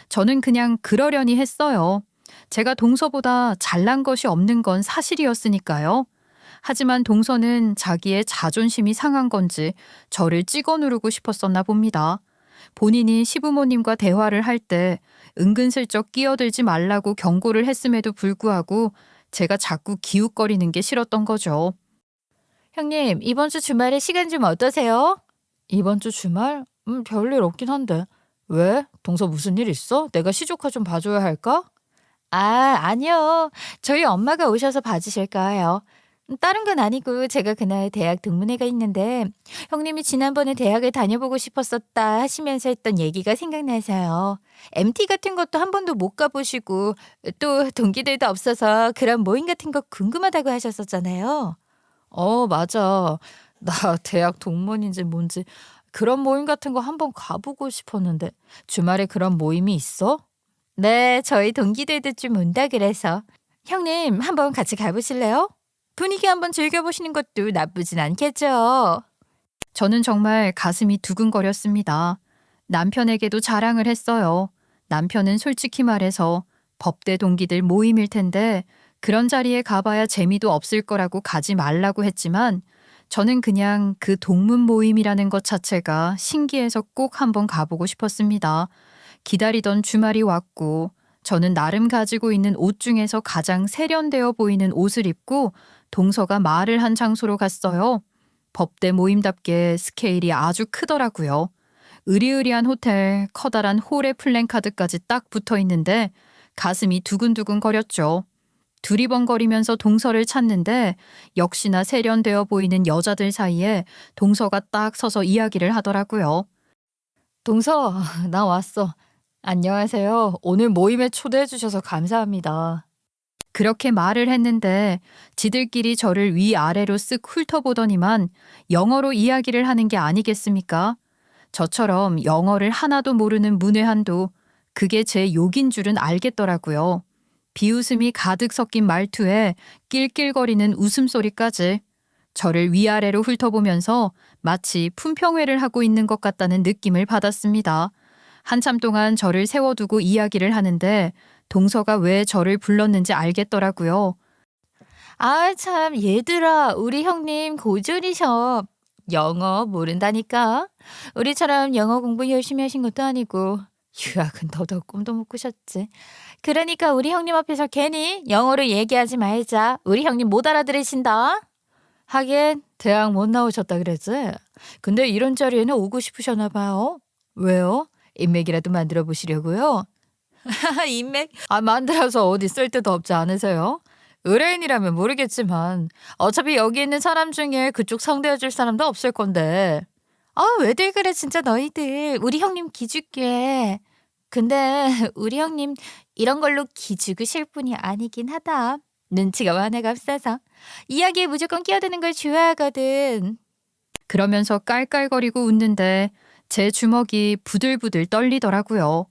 저는 그냥 그러려니 했어요. 제가 동서보다 잘난 것이 없는 건 사실이었으니까요. 하지만 동서는 자기의 자존심이 상한 건지 저를 찍어 누르고 싶었었나 봅니다. 본인이 시부모님과 대화를 할 때 은근슬쩍 끼어들지 말라고 경고를 했음에도 불구하고 제가 자꾸 기웃거리는 게 싫었던 거죠. 형님, 이번 주 주말에 시간 좀 어떠세요? 이번 주 주말? 별일 없긴 한데. 왜? 동서 무슨 일 있어? 내가 시조카 좀 봐줘야 할까? 아니요. 저희 엄마가 오셔서 봐주실까 해요. 다른 건 아니고 제가 그날 대학 동문회가 있는데 형님이 지난번에 대학을 다녀보고 싶었었다 하시면서 했던 얘기가 생각나서요. MT 같은 것도 한 번도 못 가보시고 또 동기들도 없어서 그런 모임 같은 거 궁금하다고 하셨었잖아요. 맞아. 나 대학 동문인지 뭔지 그런 모임 같은 거 한번 가보고 싶었는데 주말에 그런 모임이 있어? 네, 저희 동기들도 좀 온다 그래서. 형님, 한번 같이 가보실래요? 분위기 한번 즐겨보시는 것도 나쁘진 않겠죠. 저는 정말 가슴이 두근거렸습니다. 남편에게도 자랑을 했어요. 남편은 솔직히 말해서 법대 동기들 모임일 텐데 그런 자리에 가봐야 재미도 없을 거라고 가지 말라고 했지만 저는 그냥 그 동문 모임이라는 것 자체가 신기해서 꼭 한번 가보고 싶었습니다. 기다리던 주말이 왔고 저는 나름 가지고 있는 옷 중에서 가장 세련되어 보이는 옷을 입고 동서가 말을 한 장소로 갔어요. 법대 모임답게 스케일이 아주 크더라고요. 으리으리한 호텔, 커다란 홀의 플랜카드까지 딱 붙어 있는데 가슴이 두근두근 거렸죠. 두리번거리면서 동서를 찾는데 역시나 세련되어 보이는 여자들 사이에 동서가 딱 서서 이야기를 하더라고요. 동서, 나 왔어. 안녕하세요. 오늘 모임에 초대해 주셔서 감사합니다. 그렇게 말을 했는데 지들끼리 저를 위아래로 쓱 훑어보더니만 영어로 이야기를 하는 게 아니겠습니까? 저처럼 영어를 하나도 모르는 문외한도 그게 제 욕인 줄은 알겠더라고요. 비웃음이 가득 섞인 말투에 낄낄거리는 웃음소리까지 저를 위아래로 훑어보면서 마치 품평회를 하고 있는 것 같다는 느낌을 받았습니다. 한참 동안 저를 세워두고 이야기를 하는데 동서가 왜 저를 불렀는지 알겠더라고요. 아, 참, 얘들아, 우리 형님 고졸이셔. 영어 모른다니까. 우리처럼 영어 공부 열심히 하신 것도 아니고 유학은 더더욱 꿈도 못 꾸셨지. 그러니까 우리 형님 앞에서 괜히 영어로 얘기하지 말자. 우리 형님 못 알아들으신다. 하긴 대학 못 나오셨다 그랬지. 근데 이런 자리에는 오고 싶으셨나 봐요. 왜요? 인맥이라도 만들어 보시려고요? 인맥? 만들어서 어디 쓸데도 없지 않으세요? 의뢰인이라면 모르겠지만 어차피 여기 있는 사람 중에 그쪽 상대해줄 사람도 없을 건데. 왜들 그래 진짜 너희들. 우리 형님 기죽게. 근데 우리 형님 이런 걸로 기죽으실 분이 아니긴 하다. 눈치가 많아가 없어서. 이야기에 무조건 끼어드는 걸 좋아하거든. 그러면서 깔깔거리고 웃는데 제 주먹이 부들부들 떨리더라고요.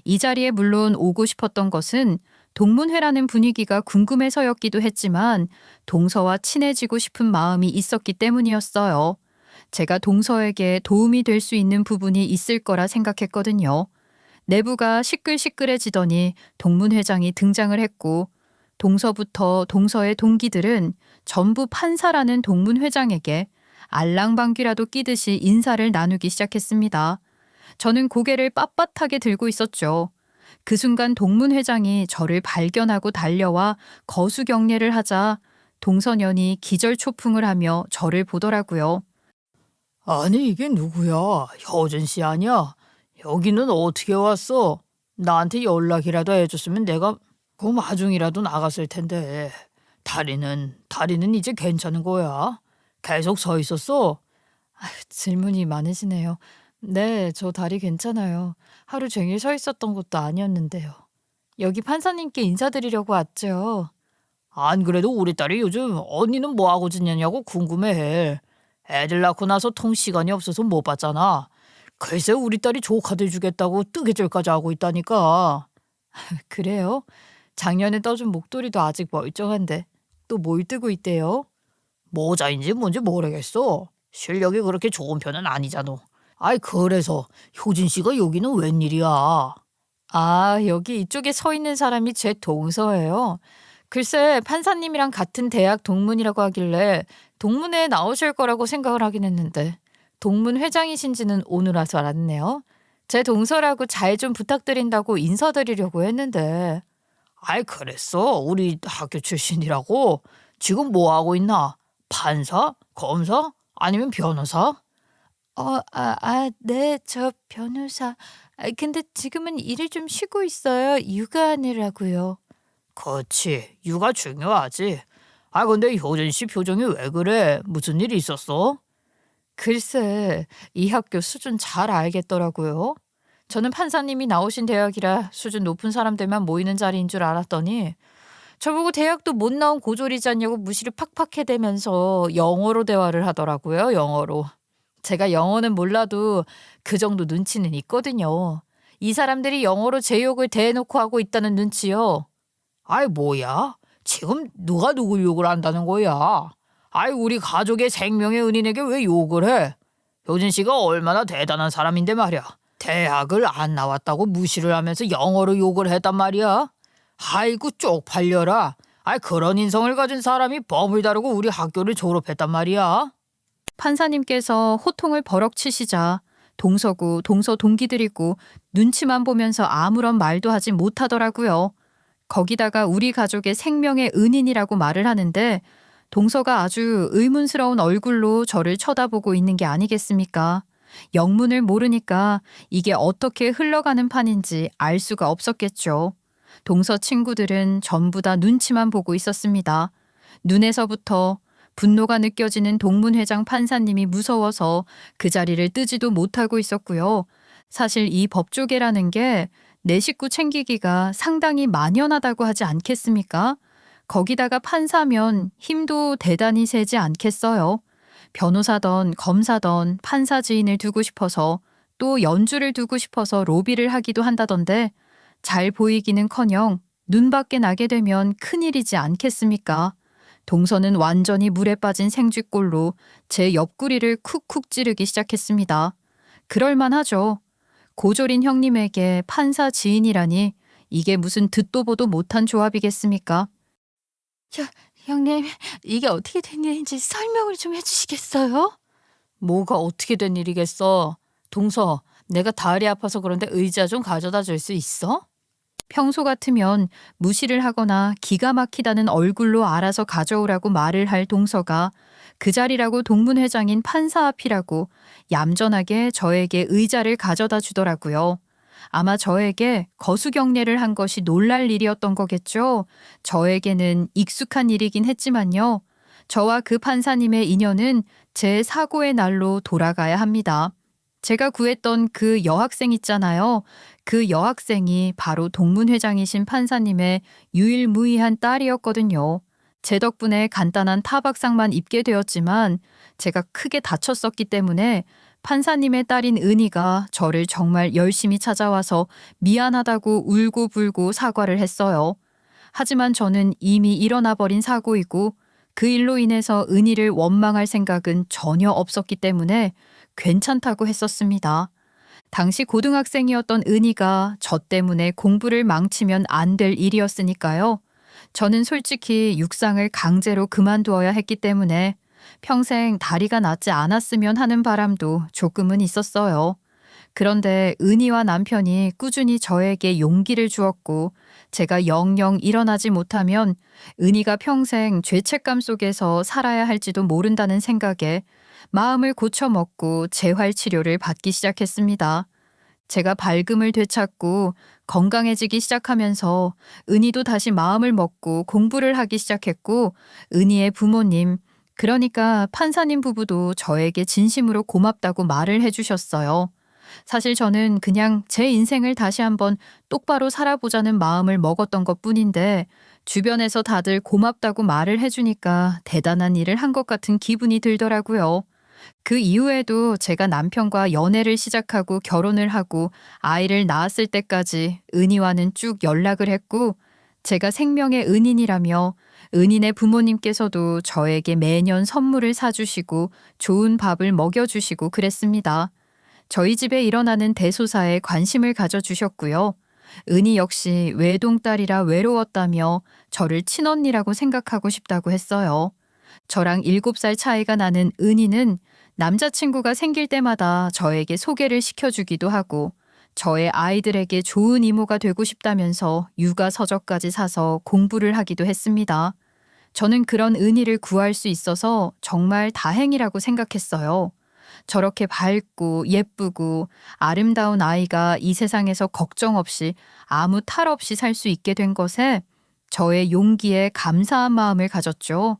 이 자리에 물론 오고 싶었던 것은 동문회라는 분위기가 궁금해서였기도 했지만 동서와 친해지고 싶은 마음이 있었기 때문이었어요. 제가 동서에게 도움이 될 수 있는 부분이 있을 거라 생각했거든요. 내부가 시끌시끌해지더니 동문회장이 등장을 했고 동서부터 동서의 동기들은 전부 판사라는 동문회장에게 알랑방귀라도 끼듯이 인사를 나누기 시작했습니다. 저는 고개를 빳빳하게 들고 있었죠. 그 순간 동문회장이 저를 발견하고 달려와 거수경례를 하자 동서년이 기절초풍을 하며 저를 보더라고요. 아니 이게 누구야? 효준 씨 아니야? 여기는 어떻게 왔어? 나한테 연락이라도 해줬으면 내가 그 마중이라도 나갔을 텐데. 다리는 이제 괜찮은 거야? 계속 서 있었어? 질문이 많으시네요. 네, 저 다리 괜찮아요. 하루 종일 서 있었던 것도 아니었는데요. 여기 판사님께 인사드리려고 왔죠. 안 그래도 우리 딸이 요즘 언니는 뭐하고 지내냐고 궁금해해. 애들 낳고 나서 통 시간이 없어서 못 봤잖아. 글쎄 우리 딸이 조카들 주겠다고 뜨개질까지 하고 있다니까. 그래요? 작년에 떠준 목도리도 아직 멀쩡한데 또 뭘 뜨고 있대요? 모자인지 뭔지 모르겠어. 실력이 그렇게 좋은 편은 아니잖아. 그래서 효진 씨가 여기는 웬일이야? 여기 이쪽에 서 있는 사람이 제 동서예요. 글쎄 판사님이랑 같은 대학 동문이라고 하길래 동문회에 나오실 거라고 생각을 하긴 했는데 동문 회장이신지는 오늘 와서 알았네요. 제 동서라고 잘 좀 부탁드린다고 인사드리려고 했는데. 그랬어. 우리 학교 출신이라고. 지금 뭐 하고 있나? 판사? 검사? 아니면 변호사? 네, 저 변호사. 근데 지금은 일을 좀 쉬고 있어요. 육아하느라고요. 그렇지. 육아 중요하지. 근데 효진 씨 표정이 왜 그래? 무슨 일이 있었어? 글쎄 이 학교 수준 잘 알겠더라고요. 저는 판사님이 나오신 대학이라 수준 높은 사람들만 모이는 자리인 줄 알았더니 저보고 대학도 못 나온 고졸이지 않냐고 무시를 팍팍 해대면서 영어로 대화를 하더라고요. 영어로. 제가 영어는 몰라도 그 정도 눈치는 있거든요. 이 사람들이 영어로 제 욕을 대놓고 하고 있다는 눈치요. 뭐야? 지금 누가 누굴 욕을 한다는 거야? 우리 가족의 생명의 은인에게 왜 욕을 해? 효진 씨가 얼마나 대단한 사람인데 말이야. 대학을 안 나왔다고 무시를 하면서 영어로 욕을 했단 말이야. 아이고 쪽팔려라. 그런 인성을 가진 사람이 법을 다루고 우리 학교를 졸업했단 말이야. 판사님께서 호통을 버럭 치시자 동서고 동서 동기들이고 눈치만 보면서 아무런 말도 하지 못하더라고요. 거기다가 우리 가족의 생명의 은인이라고 말을 하는데 동서가 아주 의문스러운 얼굴로 저를 쳐다보고 있는 게 아니겠습니까? 영문을 모르니까 이게 어떻게 흘러가는 판인지 알 수가 없었겠죠. 동서 친구들은 전부 다 눈치만 보고 있었습니다. 눈에서부터 분노가 느껴지는 동문회장 판사님이 무서워서 그 자리를 뜨지도 못하고 있었고요. 사실 이 법조계라는 게 내 식구 챙기기가 상당히 만연하다고 하지 않겠습니까? 거기다가 판사면 힘도 대단히 세지 않겠어요. 변호사던 검사던 판사 지인을 두고 싶어서 또 연주를 두고 싶어서 로비를 하기도 한다던데 잘 보이기는커녕 눈밖에 나게 되면 큰일이지 않겠습니까? 동서는 완전히 물에 빠진 생쥐꼴로 제 옆구리를 쿡쿡 찌르기 시작했습니다. 그럴만하죠. 고졸인 형님에게 판사 지인이라니 이게 무슨 듣도 보도 못한 조합이겠습니까? 형님, 이게 어떻게 된 일인지 설명을 좀 해주시겠어요? 뭐가 어떻게 된 일이겠어. 동서, 내가 다리 아파서 그런데 의자 좀 가져다 줄 수 있어? 평소 같으면 무시를 하거나 기가 막히다는 얼굴로 알아서 가져오라고 말을 할 동서가 그 자리라고 동문회장인 판사 앞이라고 얌전하게 저에게 의자를 가져다 주더라고요. 아마 저에게 거수경례를 한 것이 놀랄 일이었던 거겠죠. 저에게는 익숙한 일이긴 했지만요. 저와 그 판사님의 인연은 제 사고의 날로 돌아가야 합니다. 제가 구했던 그 여학생 있잖아요. 그 여학생이 바로 동문회장이신 판사님의 유일무이한 딸이었거든요. 제 덕분에 간단한 타박상만 입게 되었지만 제가 크게 다쳤었기 때문에 판사님의 딸인 은희가 저를 정말 열심히 찾아와서 미안하다고 울고불고 사과를 했어요. 하지만 저는 이미 일어나 버린 사고이고 그 일로 인해서 은희를 원망할 생각은 전혀 없었기 때문에 괜찮다고 했었습니다. 당시 고등학생이었던 은희가 저 때문에 공부를 망치면 안 될 일이었으니까요. 저는 솔직히 육상을 강제로 그만두어야 했기 때문에 평생 다리가 낫지 않았으면 하는 바람도 조금은 있었어요. 그런데 은희와 남편이 꾸준히 저에게 용기를 주었고 제가 영영 일어나지 못하면 은희가 평생 죄책감 속에서 살아야 할지도 모른다는 생각에 마음을 고쳐먹고 재활치료를 받기 시작했습니다. 제가 밝음을 되찾고 건강해지기 시작하면서 은희도 다시 마음을 먹고 공부를 하기 시작했고 은희의 부모님, 그러니까 판사님 부부도 저에게 진심으로 고맙다고 말을 해주셨어요. 사실 저는 그냥 제 인생을 다시 한번 똑바로 살아보자는 마음을 먹었던 것뿐인데 주변에서 다들 고맙다고 말을 해주니까 대단한 일을 한 것 같은 기분이 들더라고요. 그 이후에도 제가 남편과 연애를 시작하고 결혼을 하고 아이를 낳았을 때까지 은희와는 쭉 연락을 했고 제가 생명의 은인이라며 은인의 부모님께서도 저에게 매년 선물을 사주시고 좋은 밥을 먹여주시고 그랬습니다. 저희 집에 일어나는 대소사에 관심을 가져주셨고요. 은희 역시 외동딸이라 외로웠다며 저를 친언니라고 생각하고 싶다고 했어요. 저랑 7살 차이가 나는 은희는 남자친구가 생길 때마다 저에게 소개를 시켜주기도 하고 저의 아이들에게 좋은 이모가 되고 싶다면서 육아 서적까지 사서 공부를 하기도 했습니다. 저는 그런 은희를 구할 수 있어서 정말 다행이라고 생각했어요. 저렇게 밝고 예쁘고 아름다운 아이가 이 세상에서 걱정 없이 아무 탈 없이 살 수 있게 된 것에 저의 용기에 감사한 마음을 가졌죠.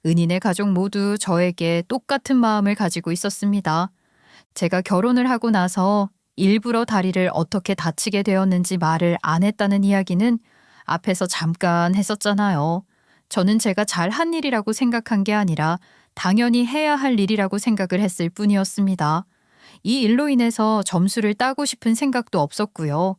은희네 가족 모두 저에게 똑같은 마음을 가지고 있었습니다. 제가 결혼을 하고 나서 일부러 다리를 어떻게 다치게 되었는지 말을 안 했다는 이야기는 앞에서 잠깐 했었잖아요. 저는 제가 잘한 일이라고 생각한 게 아니라 당연히 해야 할 일이라고 생각을 했을 뿐이었습니다. 이 일로 인해서 점수를 따고 싶은 생각도 없었고요.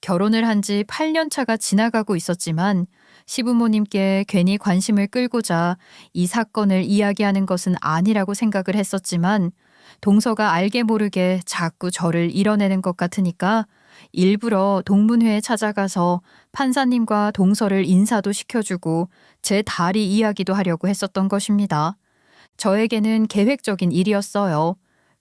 결혼을 한 지 8년 차가 지나가고 있었지만 시부모님께 괜히 관심을 끌고자 이 사건을 이야기하는 것은 아니라고 생각을 했었지만 동서가 알게 모르게 자꾸 저를 이뤄내는 것 같으니까 일부러 동문회에 찾아가서 판사님과 동서를 인사도 시켜주고 제 다리 이야기도 하려고 했었던 것입니다. 저에게는 계획적인 일이었어요.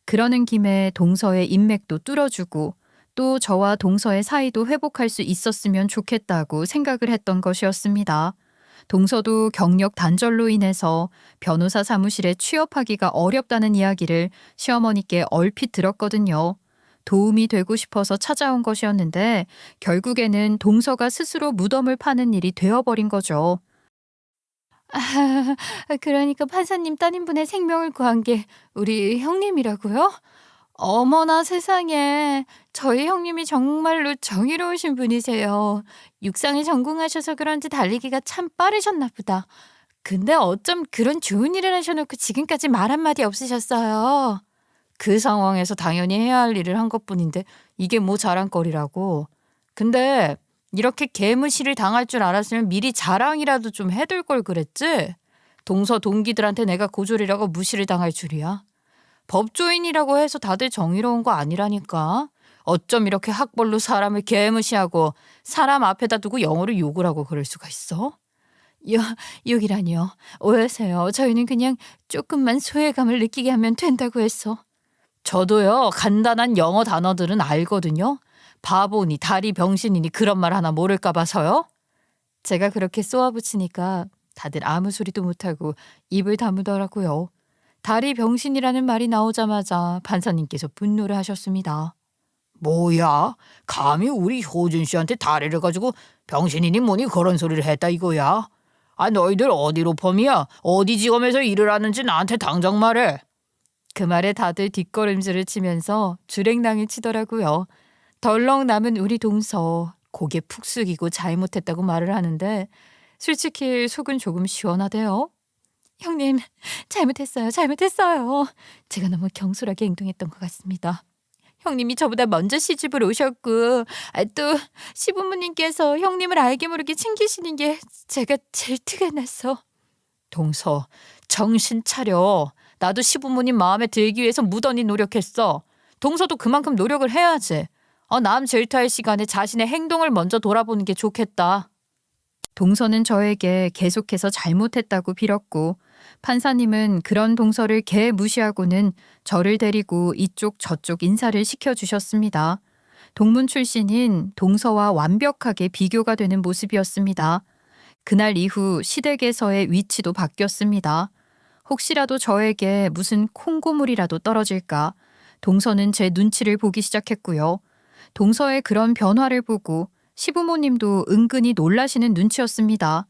그러는 김에 동서의 인맥도 뚫어주고 또 저와 동서의 사이도 회복할 수 있었으면 좋겠다고 생각을 했던 것이었습니다. 동서도 경력 단절로 인해서 변호사 사무실에 취업하기가 어렵다는 이야기를 시어머니께 얼핏 들었거든요. 도움이 되고 싶어서 찾아온 것이었는데 결국에는 동서가 스스로 무덤을 파는 일이 되어버린 거죠. 그러니까 판사님 따님분의 생명을 구한 게 우리 형님이라고요? 어머나 세상에. 저희 형님이 정말로 정의로우신 분이세요. 육상에 전공하셔서 그런지 달리기가 참 빠르셨나 보다. 근데 어쩜 그런 좋은 일을 하셔놓고 지금까지 말 한마디 없으셨어요? 그 상황에서 당연히 해야 할 일을 한 것뿐인데 이게 뭐 자랑거리라고. 근데 이렇게 개무시를 당할 줄 알았으면 미리 자랑이라도 좀 해둘 걸 그랬지? 동서 동기들한테 내가 고졸이라고 무시를 당할 줄이야. 법조인이라고 해서 다들 정의로운 거 아니라니까. 어쩜 이렇게 학벌로 사람을 개무시하고 사람 앞에다 두고 영어로 욕을 하고 그럴 수가 있어? 욕이라니요. 오해세요. 저희는 그냥 조금만 소외감을 느끼게 하면 된다고 했어. 저도요. 간단한 영어 단어들은 알거든요. 바보니 다리 병신이니 그런 말 하나 모를까 봐서요. 제가 그렇게 쏘아붙이니까 다들 아무 소리도 못하고 입을 다무더라고요. 다리 병신이라는 말이 나오자마자 판사님께서 분노를 하셨습니다. 뭐야? 감히 우리 효준 씨한테 다리를 가지고 병신이니 뭐니 그런 소리를 했다 이거야? 아, 너희들 어디 로펌이야? 어디 지검에서 일을 하는지 나한테 당장 말해. 그 말에 다들 뒷걸음질을 치면서 주랭랑을 치더라고요. 덜렁 남은 우리 동서 고개 푹 숙이고 잘못했다고 말을 하는데 솔직히 속은 조금 시원하대요. 형님, 잘못했어요. 제가 너무 경솔하게 행동했던 것 같습니다. 형님이 저보다 먼저 시집을 오셨고 또 시부모님께서 형님을 알게 모르게 챙기시는 게 제가 제일 티가 났어. 동서, 정신 차려. 나도 시부모님 마음에 들기 위해서 무던히 노력했어. 동서도 그만큼 노력을 해야지. 남 질투할 시간에 자신의 행동을 먼저 돌아보는 게 좋겠다. 동서는 저에게 계속해서 잘못했다고 빌었고 판사님은 그런 동서를 개 무시하고는 저를 데리고 이쪽 저쪽 인사를 시켜주셨습니다. 동문 출신인 동서와 완벽하게 비교가 되는 모습이었습니다. 그날 이후 시댁에서의 위치도 바뀌었습니다. 혹시라도 저에게 무슨 콩고물이라도 떨어질까 동서는 제 눈치를 보기 시작했고요. 동서의 그런 변화를 보고 시부모님도 은근히 놀라시는 눈치였습니다.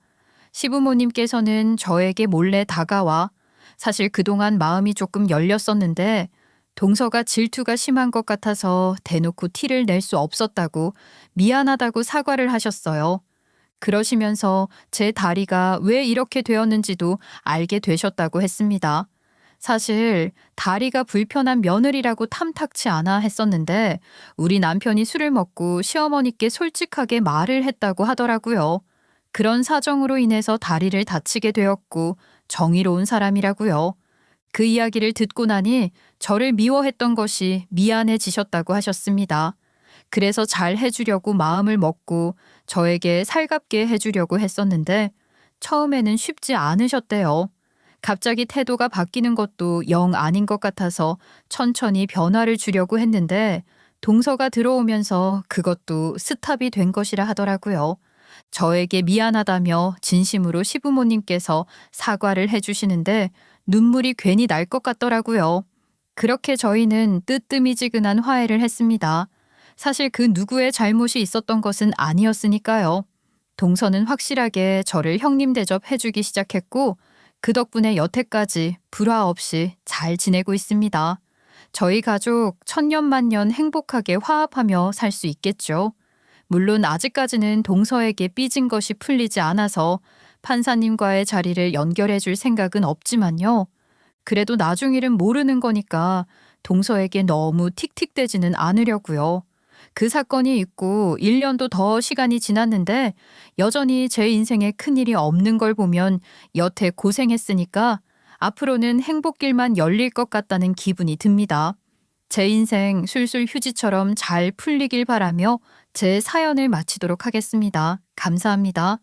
시부모님께서는 저에게 몰래 다가와 사실 그동안 마음이 조금 열렸었는데 동서가 질투가 심한 것 같아서 대놓고 티를 낼 수 없었다고 미안하다고 사과를 하셨어요. 그러시면서 제 다리가 왜 이렇게 되었는지도 알게 되셨다고 했습니다. 사실 다리가 불편한 며느리라고 탐탁치 않아 했었는데 우리 남편이 술을 먹고 시어머니께 솔직하게 말을 했다고 하더라고요. 그런 사정으로 인해서 다리를 다치게 되었고 정의로운 사람이라고요. 그 이야기를 듣고 나니 저를 미워했던 것이 미안해지셨다고 하셨습니다. 그래서 잘 해주려고 마음을 먹고 저에게 살갑게 해주려고 했었는데 처음에는 쉽지 않으셨대요. 갑자기 태도가 바뀌는 것도 영 아닌 것 같아서 천천히 변화를 주려고 했는데 동서가 들어오면서 그것도 스탑이 된 것이라 하더라고요. 저에게 미안하다며 진심으로 시부모님께서 사과를 해주시는데 눈물이 괜히 날 것 같더라고요. 그렇게 저희는 뜨뜨미지근한 화해를 했습니다. 사실 그 누구의 잘못이 있었던 것은 아니었으니까요. 동서는 확실하게 저를 형님 대접해주기 시작했고 그 덕분에 여태까지 불화 없이 잘 지내고 있습니다. 저희 가족 천년만년 행복하게 화합하며 살 수 있겠죠. 물론 아직까지는 동서에게 삐진 것이 풀리지 않아서 판사님과의 자리를 연결해 줄 생각은 없지만요. 그래도 나중 일은 모르는 거니까 동서에게 너무 틱틱대지는 않으려고요. 그 사건이 있고 1년도 더 시간이 지났는데 여전히 제 인생에 큰일이 없는 걸 보면 여태 고생했으니까 앞으로는 행복길만 열릴 것 같다는 기분이 듭니다. 제 인생 술술 휴지처럼 잘 풀리길 바라며 제 사연을 마치도록 하겠습니다. 감사합니다.